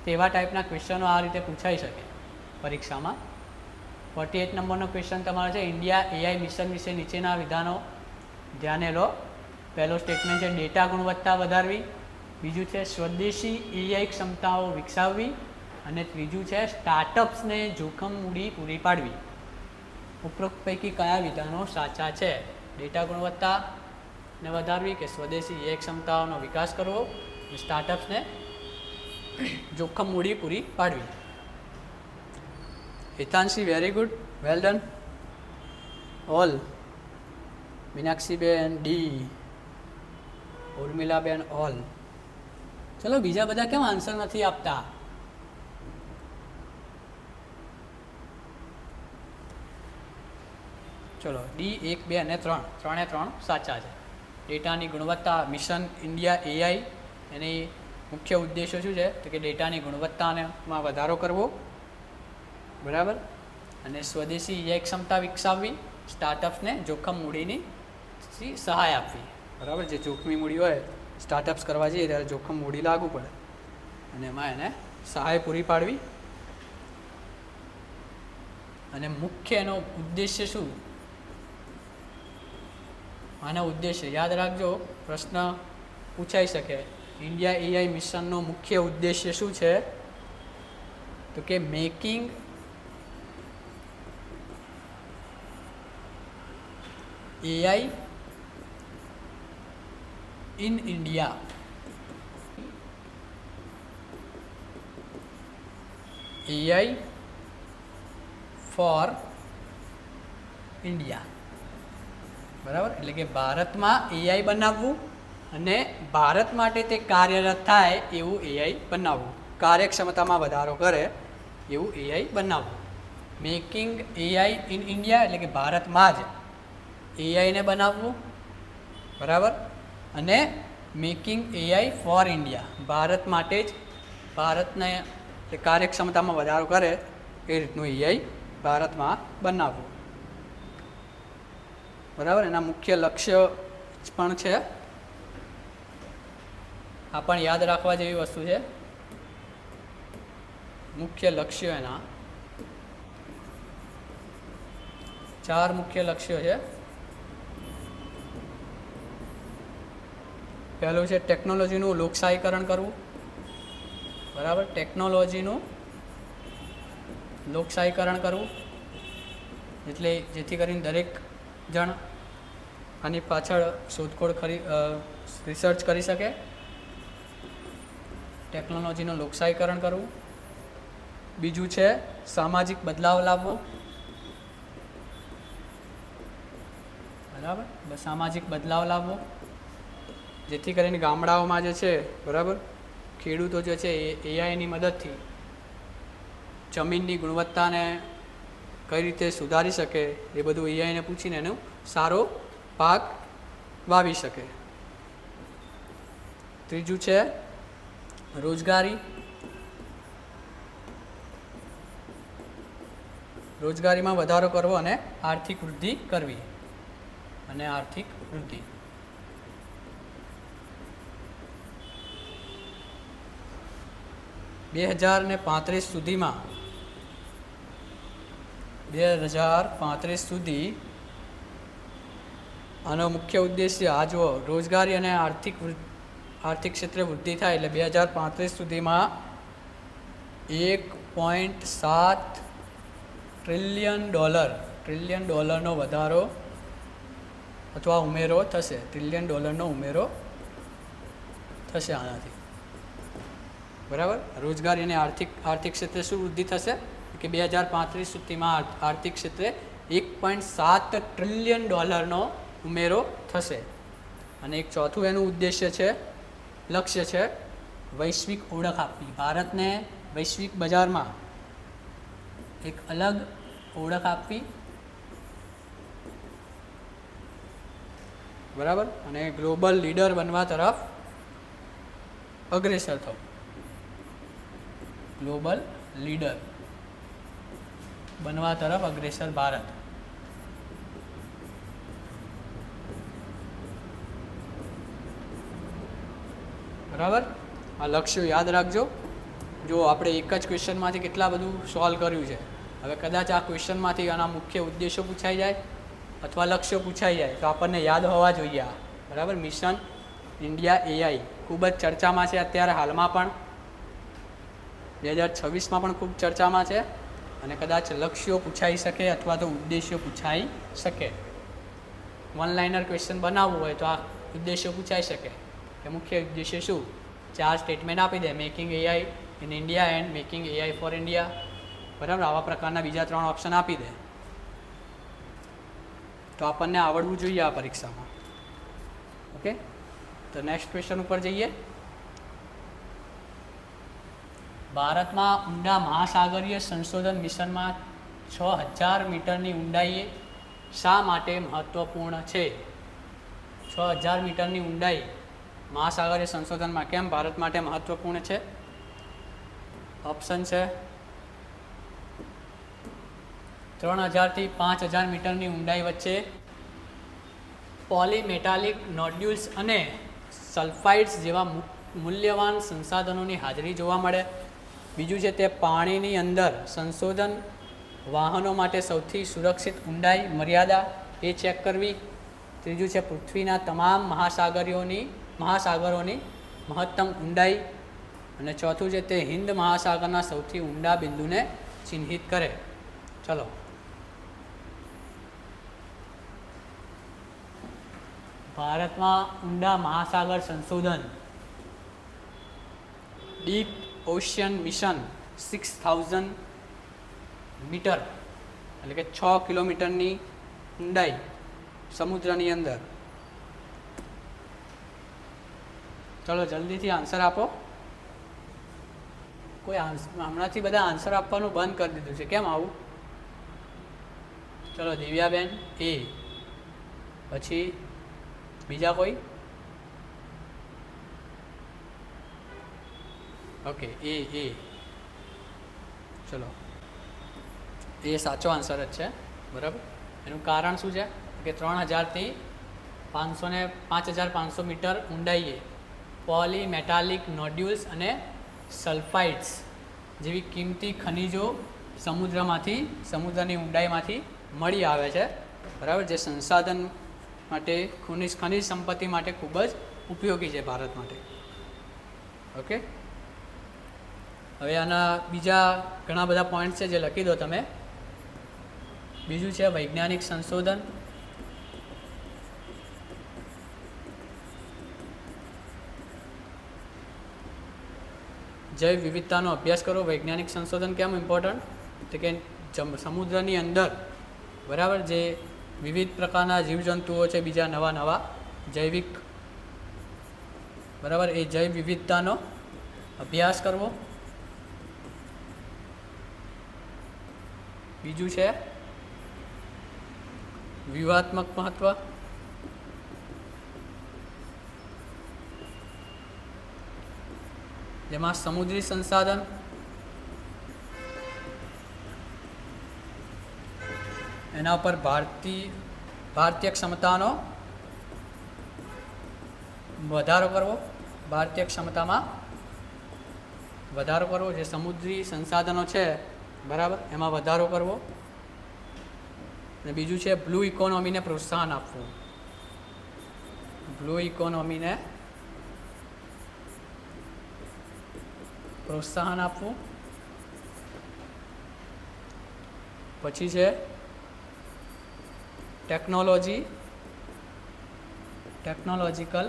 તેવા ટાઈપના ક્વેશ્ચનો આ રીતે પૂછાઈ શકે પરીક્ષામાં. 48 નંબરનો ક્વેશ્ચન તમારો છે ઇન્ડિયા એઆઈ મિશન વિશે નીચેના વિધાનો ધ્યાને લો. પહેલો સ્ટેટમેન્ટ છે ડેટા ગુણવત્તા વધારવી, બીજું છે સ્વદેશી એઆઈ ક્ષમતાઓ વિકસાવવી અને ત્રીજું છે સ્ટાર્ટઅપ્સને જોખમ મૂડી પૂરી પાડવી. ઉપરોક્ત પૈકી કયા વિધાનો સાચા છે? ડેટા ગુણવત્તાને વધારવી કે સ્વદેશી એઆઈ ક્ષમતાઓનો વિકાસ કરવો, સ્ટાર્ટઅપ્સને જોખમ મૂડી પૂરી પાડવી. Hitanshi, very good, well done. All. મીનાક્ષીબેન ડી, ઉર્મિલાબેન ઓલ. ચલો, બીજા બધા કેમ આન્સર નથી આપતા? ચલો, ડી 1, 2 અને 3, 3 સાચા છે. ડેટાની ગુણવત્તા મિશન ઇન્ડિયા એઆઈ એની મુખ્ય ઉદ્દેશો શું છે? તો કે ડેટાની ગુણવત્તામાં વધારો કરવો, બરાબર, અને સ્વદેશી એઆઈ ક્ષમતા વિકસાવવી, સ્ટાર્ટઅપ્સને જોખમ મૂડીની સહાય આપવી, બરાબર. જે જોખમી મૂડી હોય, સ્ટાર્ટઅપ્સ કરવા જઈએ ત્યારે જોખમ મૂડી લાગુ પડે અને એમાં એને સહાય પૂરી પાડવી. અને મુખ્ય એનો ઉદ્દેશ્ય શું? આનો ઉદ્દેશ્ય યાદ રાખજો, પ્રશ્ન પૂછાઈ શકે. ઇન્ડિયા એઆઈ મિશનનો મુખ્ય ઉદ્દેશ્ય શું છે? તો કે making AI in India. AI for India, બરાબર. એટલે કે ભારતમાં એઆઈ બનાવવું અને ભારત માટે તે કાર્યરત થાય એવું એઆઈ બનાવવું, કાર્યક્ષમતામાં વધારો કરે એવું એઆઈ બનાવવું. મેકિંગ એઆઈ ઇન ઇન્ડિયા એટલે કે ભારતમાં જ એઆઈને બનાવવું, બરાબર. અને making AI for India, Bharat માટે જ, ભારતને કાર્યક્ષમતામાં વધારો કરે એ રીતનું એઆઈ ભારતમાં બનાવવું, બરાબર. એના મુખ્ય લક્ષ્ય પણ છે. આ પણ યાદ રાખવા જેવી વસ્તુ છે. મુખ્ય લક્ષ્યો એના 4 મુખ્ય લક્ષ્યો છે. પહેલું છે ટેકનોલોજીનું લોકશાહીકરણ કરવું, બરાબર. ટેકનોલોજીનું લોકશાહીકરણ કરવું, એટલે જેથી કરીને દરેક જણ આની પાછળ શોધખોળ રિસર્ચ કરી શકે. ટેકનોલોજીનું લોકશાહીકરણ કરવું. બીજું છે સામાજિક બદલાવ લાવવો. બરાબર, સામાજિક બદલાવ લાવવો જેથી કરીને ગામડાઓમાં જે છે બરાબર ખેડૂતો જે છે એ એઆઈની મદદથી જમીનની ગુણવત્તાને કઈ રીતે સુધારી શકે એ બધું એઆઈને પૂછીને એનો સારો પાક વાવી શકે. ત્રીજું છે રોજગારી. રોજગારીમાં વધારો કરવો અને આર્થિક વૃદ્ધિ કરવી. 2035 સુધી આનો મુખ્ય ઉદ્દેશ્ય આ જુઓ, રોજગારી અને આર્થિક ક્ષેત્રે વૃદ્ધિ થાય એટલે 2035 સુધીમાં $1.7 ટ્રિલિયન ડોલરનો વધારો અથવા ઉમેરો થશે. $1 ટ્રિલિયન ઉમેરો થશે આનાથી. બરાબર, રોજગારી અને આર્થિક ક્ષેત્રે શું વૃદ્ધિ થશે કે 2035 સુધીમાં આર્થિક ક્ષેત્રે $1.7 ટ્રિલિયન ઉમેરો થશે. અને એક ચોથું એનું ઉદ્દેશ્ય છે, લક્ષ્ય છે વૈશ્વિક ઓળખ આપવી. ભારતને વૈશ્વિક બજારમાં એક અલગ ઓળખ આપવી. બરાબર, અને ગ્લોબલ લીડર બનવા તરફ અગ્રેસર થવું. ગ્લોબલ લીડર બનવા તરફ અગ્રેસર ભારત. બરાબર, આ લક્ષ્યો યાદ રાખજો. જો આપણે એક જ ક્વેશ્ચનમાંથી કેટલા બધું સોલ્વ કર્યું છે. હવે કદાચ આ ક્વેશ્ચનમાંથી આના મુખ્ય ઉદ્દેશો પૂછાઈ જાય અથવા લક્ષ્યો પૂછાઈ જાય તો આપણને યાદ હોવા જોઈએ આ. બરાબર, મિશન ઇન્ડિયા એઆઈ ખૂબ જ ચર્ચામાં છે અત્યારે હાલમાં પણ, 2026માં પણ ખૂબ ચર્ચામાં છે. અને કદાચ લક્ષ્યો પૂછાઈ શકે અથવા તો ઉદ્દેશ્યો પૂછાઈ શકે. વન લાઇનર ક્વેશ્ચન બનાવવું હોય તો આ ઉદ્દેશ્યો પૂછાઈ શકે કે મુખ્ય ઉદ્દેશ્ય શું. 4 સ્ટેટમેન્ટ આપી દે, making AI in India and making AI for India. બરાબર, આવા પ્રકારના બીજા 3 ઓપ્શન આપી દે તો આપણને આવડવું જોઈએ આ પરીક્ષામાં. ઓકે, તો નેક્સ્ટ ક્વેશ્ચન ઉપર જઈએ. ભારતમાં ઊંડા મહાસાગરીય સંશોધન મિશનમાં 6000 મીટરની ઊંડાઈએ શા માટે મહત્વપૂર્ણ છે? 6000 મીટરની ઊંડાઈ મહાસાગરીય સંશોધનમાં કેમ ભારત માટે મહત્વપૂર્ણ છે? ઓપ્શન છે 3000 થી 5000 મીટરની ઊંડાઈ વચ્ચે પોલીમેટાલિક નોડ્યુલ્સ અને સલ્ફાઇડ્સ જેવા મૂલ્યવાન સંસાધનોની હાજરી જોવા મળે. બીજું છે તે પાણીની અંદર સંશોધન વાહનો માટે સૌથી સુરક્ષિત ઊંડાઈ મર્યાદા એ ચેક કરવી. ત્રીજું છે પૃથ્વીના તમામ મહાસાગરોની મહત્તમ ઊંડાઈ. અને ચોથું છે તે હિન્દ મહાસાગરના સૌથી ઊંડા બિંદુને ચિહ્નિત કરે. ચલો, ભારતમાં ઊંડા મહાસાગર સંશોધન ડીપ ઓશિયન મિશન 6000 મીટર એટલે કે 6 કિલોમીટરની ઊંડાઈ સમુદ્રની અંદર. ચલો જલ્દીથી આન્સર આપો. કોઈ હમણાંથી બધા આન્સર આપવાનું બંધ કરી દીધું છે, કેમ આવું? ચલો દિવ્યાબેન એ, પછી બીજા કોઈ? ઓકે, એ ચલો, એ સાચો આન્સર જ છે. બરાબર, એનું કારણ શું છે કે 3000 થી 5500 મીટર ઊંડાઈએ પોલીમેટાલિક નોડ્યુલ્સ અને સલ્ફાઇડ્સ જેવી કિંમતી ખનિજો સમુદ્રની ઊંડાઈમાંથી મળી આવે છે. બરાબર, જે સંસાધન માટે ખનિજ સંપત્તિ માટે ખૂબ જ ઉપયોગી છે ભારત માટે. ઓકે, હવે આના બીજા ઘણા બધા પોઈન્ટ છે જે લખી દો તમે. બીજું છે વૈજ્ઞાનિક સંશોધન. જૈવ વિવિધતાનો અભ્યાસ કરો. વૈજ્ઞાનિક સંશોધન કેમ ઇમ્પોર્ટન્ટ? તો કે સમુદ્રની અંદર બરાબર જે વિવિધ પ્રકારના જીવજંતુઓ છે, બીજા નવા નવા જૈવિક બરાબર, એ જૈવ વિવિધતાનો અભ્યાસ કરવો. બીજું છે વ્યૂહાત્મક મહત્વ. જેમાં સમુદ્રી સંસાધન, એના ઉપર ભારતીય ક્ષમતાનો વધારો કરવો. ભારતીય ક્ષમતામાં વધારો કરવો. જે સમુદ્રી સંસાધનો છે બરાબર, એમાં વધારો કરવો. અને બીજું છે બ્લુ ઇકોનોમીને પ્રોત્સાહન આપવું. બ્લુ ઇકોનોમીને પ્રોત્સાહન આપવું. પછી છે ટેકનોલોજીકલ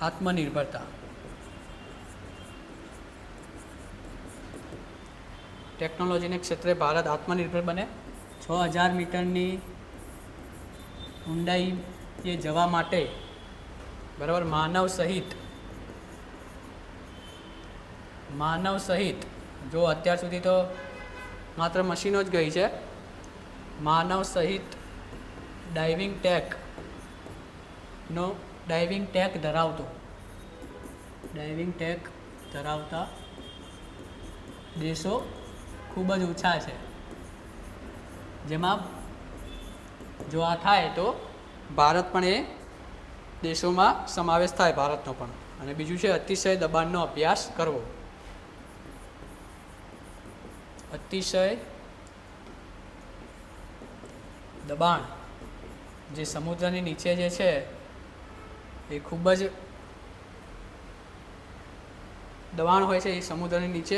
આત્મનિર્ભરતા. ટેકનોલોજીને ક્ષેત્રે ભારત આત્મનિર્ભર બને. 6000 મીટરની ઊંડાઈએ જવા માટે બરાબર માનવ સહિત જો અત્યાર સુધી તો માત્ર મશીનો જ ગઈ છે, માનવ સહિત ડાઇવિંગ ટેક ધરાવતા દેશો ખૂબ જ ઓછા છે. જેમાં જો આ થાય તો ભારત પણ એ દેશોમાં સમાવેશ થાય, ભારતનો પણ. અને બીજું છે અતિશય દબાણનો અભ્યાસ કરવો. અતિશય દબાણ જે સમુદ્રની નીચે જે છે એ ખૂબ જ દબાણ હોય છે. એ સમુદ્રની નીચે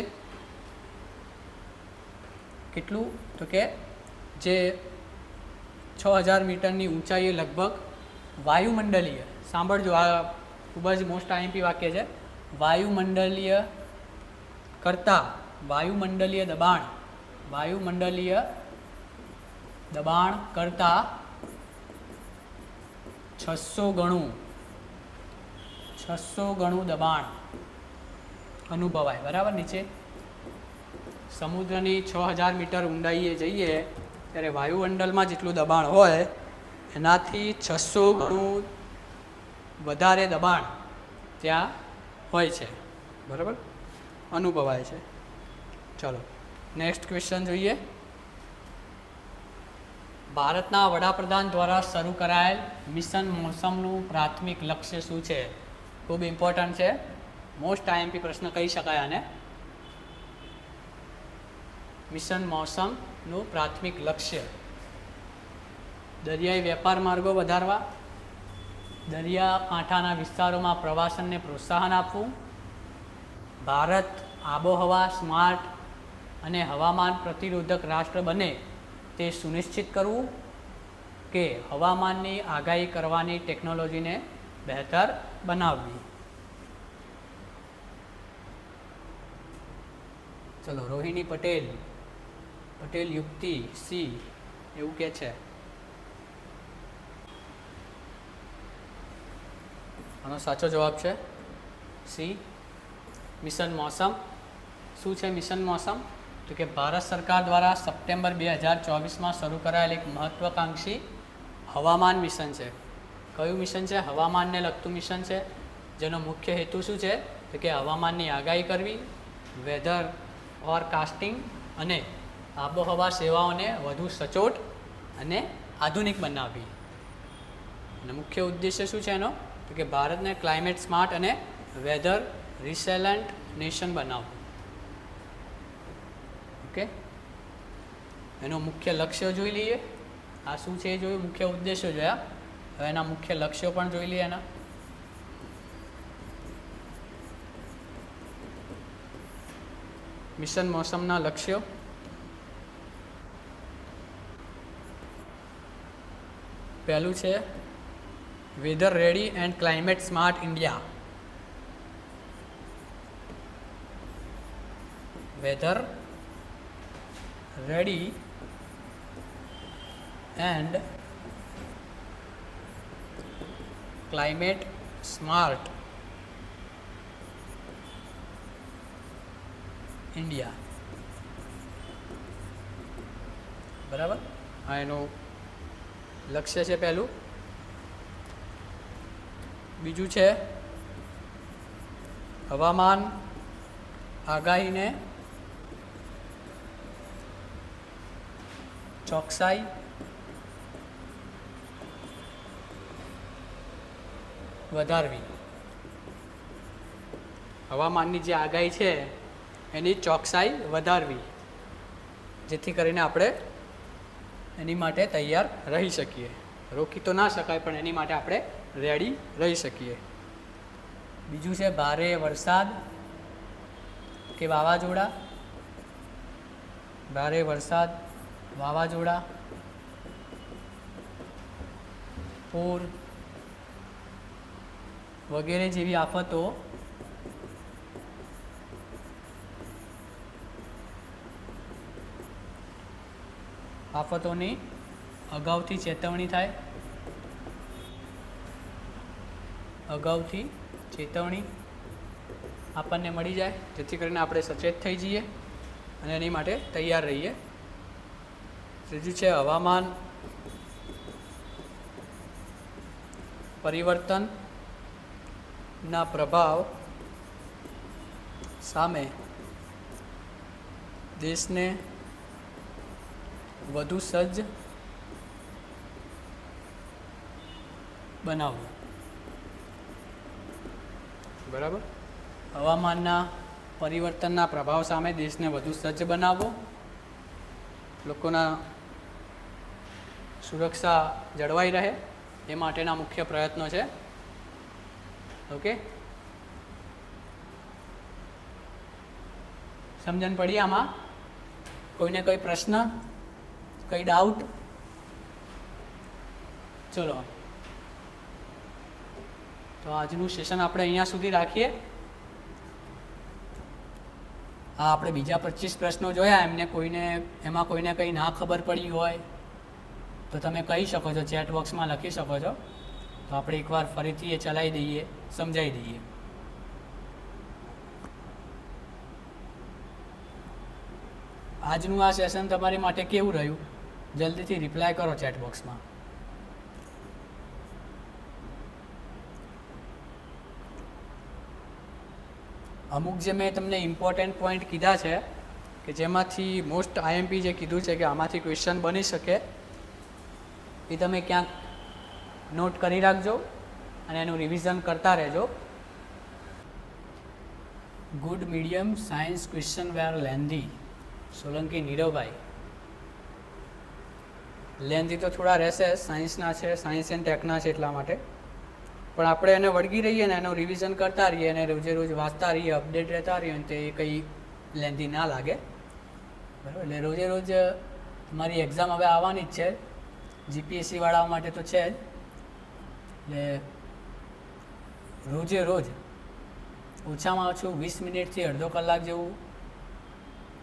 કેટલું? તો કે જે 6000 મીટરની ઊંચાઈએ લગભગ વાયુમંડલીય, સાંભળજો આ ખૂબ જ મોસ્ટ આઈએમપી વાક્ય છે, વાયુમંડલીય દબાણ કરતા 600 ગણું દબાણ અનુભવાય બરાબર. નીચે સમુદ્રની 6000 મીટર ઊંડાઈએ જઈએ ત્યારે વાયુમંડળમાં જેટલું દબાણ હોય એનાથી 600 ગણું વધારે દબાણ ત્યાં હોય છે બરાબર, અનુભવાય છે. ચલો નેક્સ્ટ ક્વેશ્ચન જોઈએ. ભારતના વડાપ્રધાન દ્વારા શરૂ કરાયેલ મિશન મોસમનું પ્રાથમિક લક્ષ્ય શું છે? ખૂબ ઇમ્પોર્ટન્ટ છે, મોસ્ટ આઈએમપી પ્રશ્ન કહી શકાય આને. મિશન મોસમનું પ્રાથમિક લક્ષ્ય દરિયાઈ વેપાર માર્ગો વધારવા, દરિયાકાંઠાના વિસ્તારોમાં પ્રવાસનને પ્રોત્સાહન આપવું, ભારત આબોહવા સ્માર્ટ અને હવામાન પ્રતિરોધક રાષ્ટ્ર બને તે સુનિશ્ચિત કરવું, કે હવામાનની આગાહી કરવાની ટેકનોલોજીને બહેતર બનાવવી. ચલો રોહિણી પટેલ યુક્તિ સી એવું કે છે. આનો સાચો જવાબ છે સી, મિશન મોસમ. શું છે મિશન મોસમ? તો કે ભારત સરકાર દ્વારા સપ્ટેમ્બર 2024માં શરૂ કરાયેલ એક મહત્વાકાંક્ષી હવામાન મિશન છે. કયું મિશન છે? હવામાનને લગતું મિશન છે, જેનો મુખ્ય હેતુ શું છે? તો કે હવામાનની આગાહી કરવી, વેધર ફોરકાસ્ટિંગ અને આબોહવા સેવાઓને વધુ સચોટ અને આધુનિક બનાવવી. અને મુખ્ય ઉદ્દેશ્ય શું છે એનો? તો કે ભારતને ક્લાઇમેટ સ્માર્ટ અને વેધર રિસેલન્ટ નેશન બનાવવું. ઓકે, એનો મુખ્ય લક્ષ્ય જોઈ લઈએ. આ શું છે એ જોયું, મુખ્ય ઉદ્દેશ્યો જોયા. હવે એના મુખ્ય લક્ષ્યો પણ જોઈ લઈએ. એના મિશન મોસમના લક્ષ્યો. પહેલું છે weather ready and climate smart India. Weather ready and climate smart India. બરાબર, આ એનું લક્ષ્ય છે પહેલું. બીજું છે હવામાન આગાહીને ચોકસાઈ વધારવી. હવામાનની જે આગાહી છે એની ચોકસાઈ વધારવી, જેથી કરીને આપણે એની માટે તૈયાર રહી શકીએ. રોકી તો ના શકાય, પણ એની માટે આપણે રેડી રહી શકીએ. બીજું છે ભારે વરસાદ કે વાવાઝોડા. ભારે વરસાદ, વાવાઝોડા, પૂર વગેરે જેવી આફતોની અગાઉથી ચેતવણી થાય. અગાઉથી ચેતવણી આપણને મળી જાય, જેથી કરીને આપણે સચેત થઈ જઈએ અને એની માટે તૈયાર રહીએ. ત્રીજું છે હવામાન પરિવર્તનના પ્રભાવ સામે દેશને વધુ સજ્જ બનાવવું. બરાબર, હવામાનના પરિવર્તનના પ્રભાવ સામે દેશને વધુ સજ્જ બનાવવો, લોકોના સુરક્ષા જળવાઈ રહે એ માટેના મુખ્ય પ્રયત્નો છે. ઓકે, સમજણ પડી આમાં? કોઈને કોઈ પ્રશ્ન, કઈ ડાઉટ? ચલો, તો આજનું સેશન આપણે અહીંયા સુધી રાખીએ. આ આપણે બીજા 25 પ્રશ્નો જોયા, એમાં કોઈને કંઈ ના ખબર પડી હોય તો તમે કહી શકો છો, ચેટ બોક્સમાં લખી શકો છો. તો આપણે એકવાર ફરીથી એ ચલાવી દઈએ, સમજાવી દઈએ. આજનું આ સેશન તમારી માટે કેવું રહ્યું? જલ્દીથી રિપ્લાય કરો ચેટ બોક્સમાં. અમુક જે મેં તમને ઇમ્પોર્ટન્ટ પોઈન્ટ કીધા છે કે જેમાંથી મોસ્ટ આઈએમપી જે કીધું છે કે આમાંથી ક્વેશ્ચન બની શકે, એ તમે ક્યાંક નોટ કરી રાખજો અને એનું રિવિઝન કરતા રહેજો. ગુડ મીડિયમ સાયન્સ ક્વેશ્ચન વેર લેન્ધી. સોલંકી નીરવભાઈ. લેન્ધી તો થોડા રહેશે, સાયન્સના છે, સાયન્સ એન્ડ ટેકના છે, એટલા માટે. પણ આપણે એને વળગી રહીએ ને એનું રિવિઝન કરતા રહીએ અને રોજે રોજ વાંચતા રહીએ, અપડેટ રહેતા રહીએ ને તો એ કંઈ લેન્ધી ના લાગે. બરાબર, એટલે રોજે રોજ તમારી એક્ઝામ હવે આવવાની જ છે, જીપીએસસી વાળા માટે તો છે જ. એટલે રોજે રોજ ઓછામાં ઓછું 20 મિનિટથી અડધો કલાક જેવું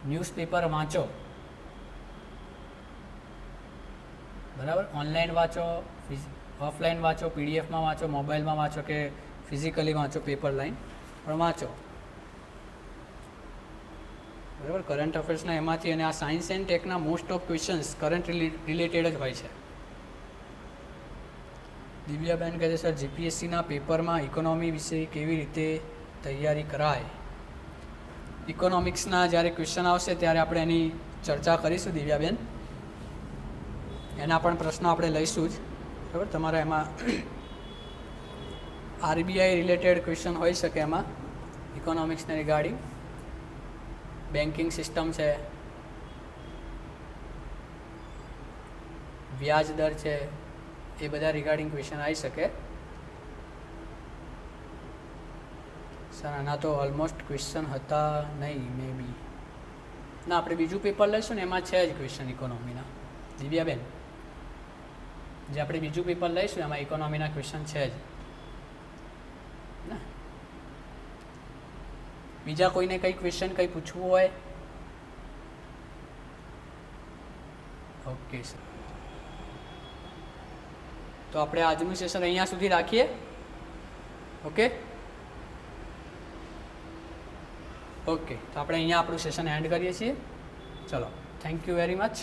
ન્યૂઝપેપર વાંચો. બરાબર, ઓનલાઈન વાંચો, ઓફલાઈન વાંચો, પીડીએફમાં વાંચો, મોબાઈલમાં વાંચો કે ફિઝિકલી વાંચો, પેપર લાઈન પણ વાંચો. બરાબર, કરંટ અફેર્સના એમાંથી અને આ સાયન્સ એન્ડ ટેકના most of questions current related જ હોય છે. દિવ્યાબેન કહે છે સર જીપીએસસીના પેપરમાં ઇકોનોમી વિશે કેવી રીતે તૈયારી કરાય? ઇકોનોમિક્સના જ્યારે ક્વેશ્ચન આવશે ત્યારે આપણે એની ચર્ચા કરીશું દિવ્યાબેન. એના પણ પ્રશ્નો આપણે લઈશું જ. બરાબર, તમારા એમાં આરબીઆઈ રિલેટેડ ક્વેશ્ચન હોઈ શકે, એમાં ઇકોનોમિક્સને રિગાર્ડિંગ બેન્કિંગ સિસ્ટમ છે, વ્યાજ દર છે, એ બધા રિગાર્ડિંગ ક્વેશ્ચન આવી શકે. સર આના તો ઓલમોસ્ટ ક્વેશ્ચન હતા નહીં, મે બી. ના આપણે બીજું પેપર લઈશું ને એમાં છે જ ક્વેશ્ચન ઇકોનોમીના. દિવ્યાબેન, જે આપણે બીજું પેપર લઈશું એમાં ઇકોનોમીના ક્વેશ્ચન છે જ ને. બીજા કોઈને કંઈ ક્વેશ્ચન કંઈ પૂછવું હોય? ઓકે સર, તો આપણે આજનું સેશન અહીંયા સુધી રાખીએ. ઓકે ઓકે, તો આપણે અહીંયા આપણું સેશન એન્ડ કરીએ છીએ. ચલો, થેન્ક યુ વેરી મચ.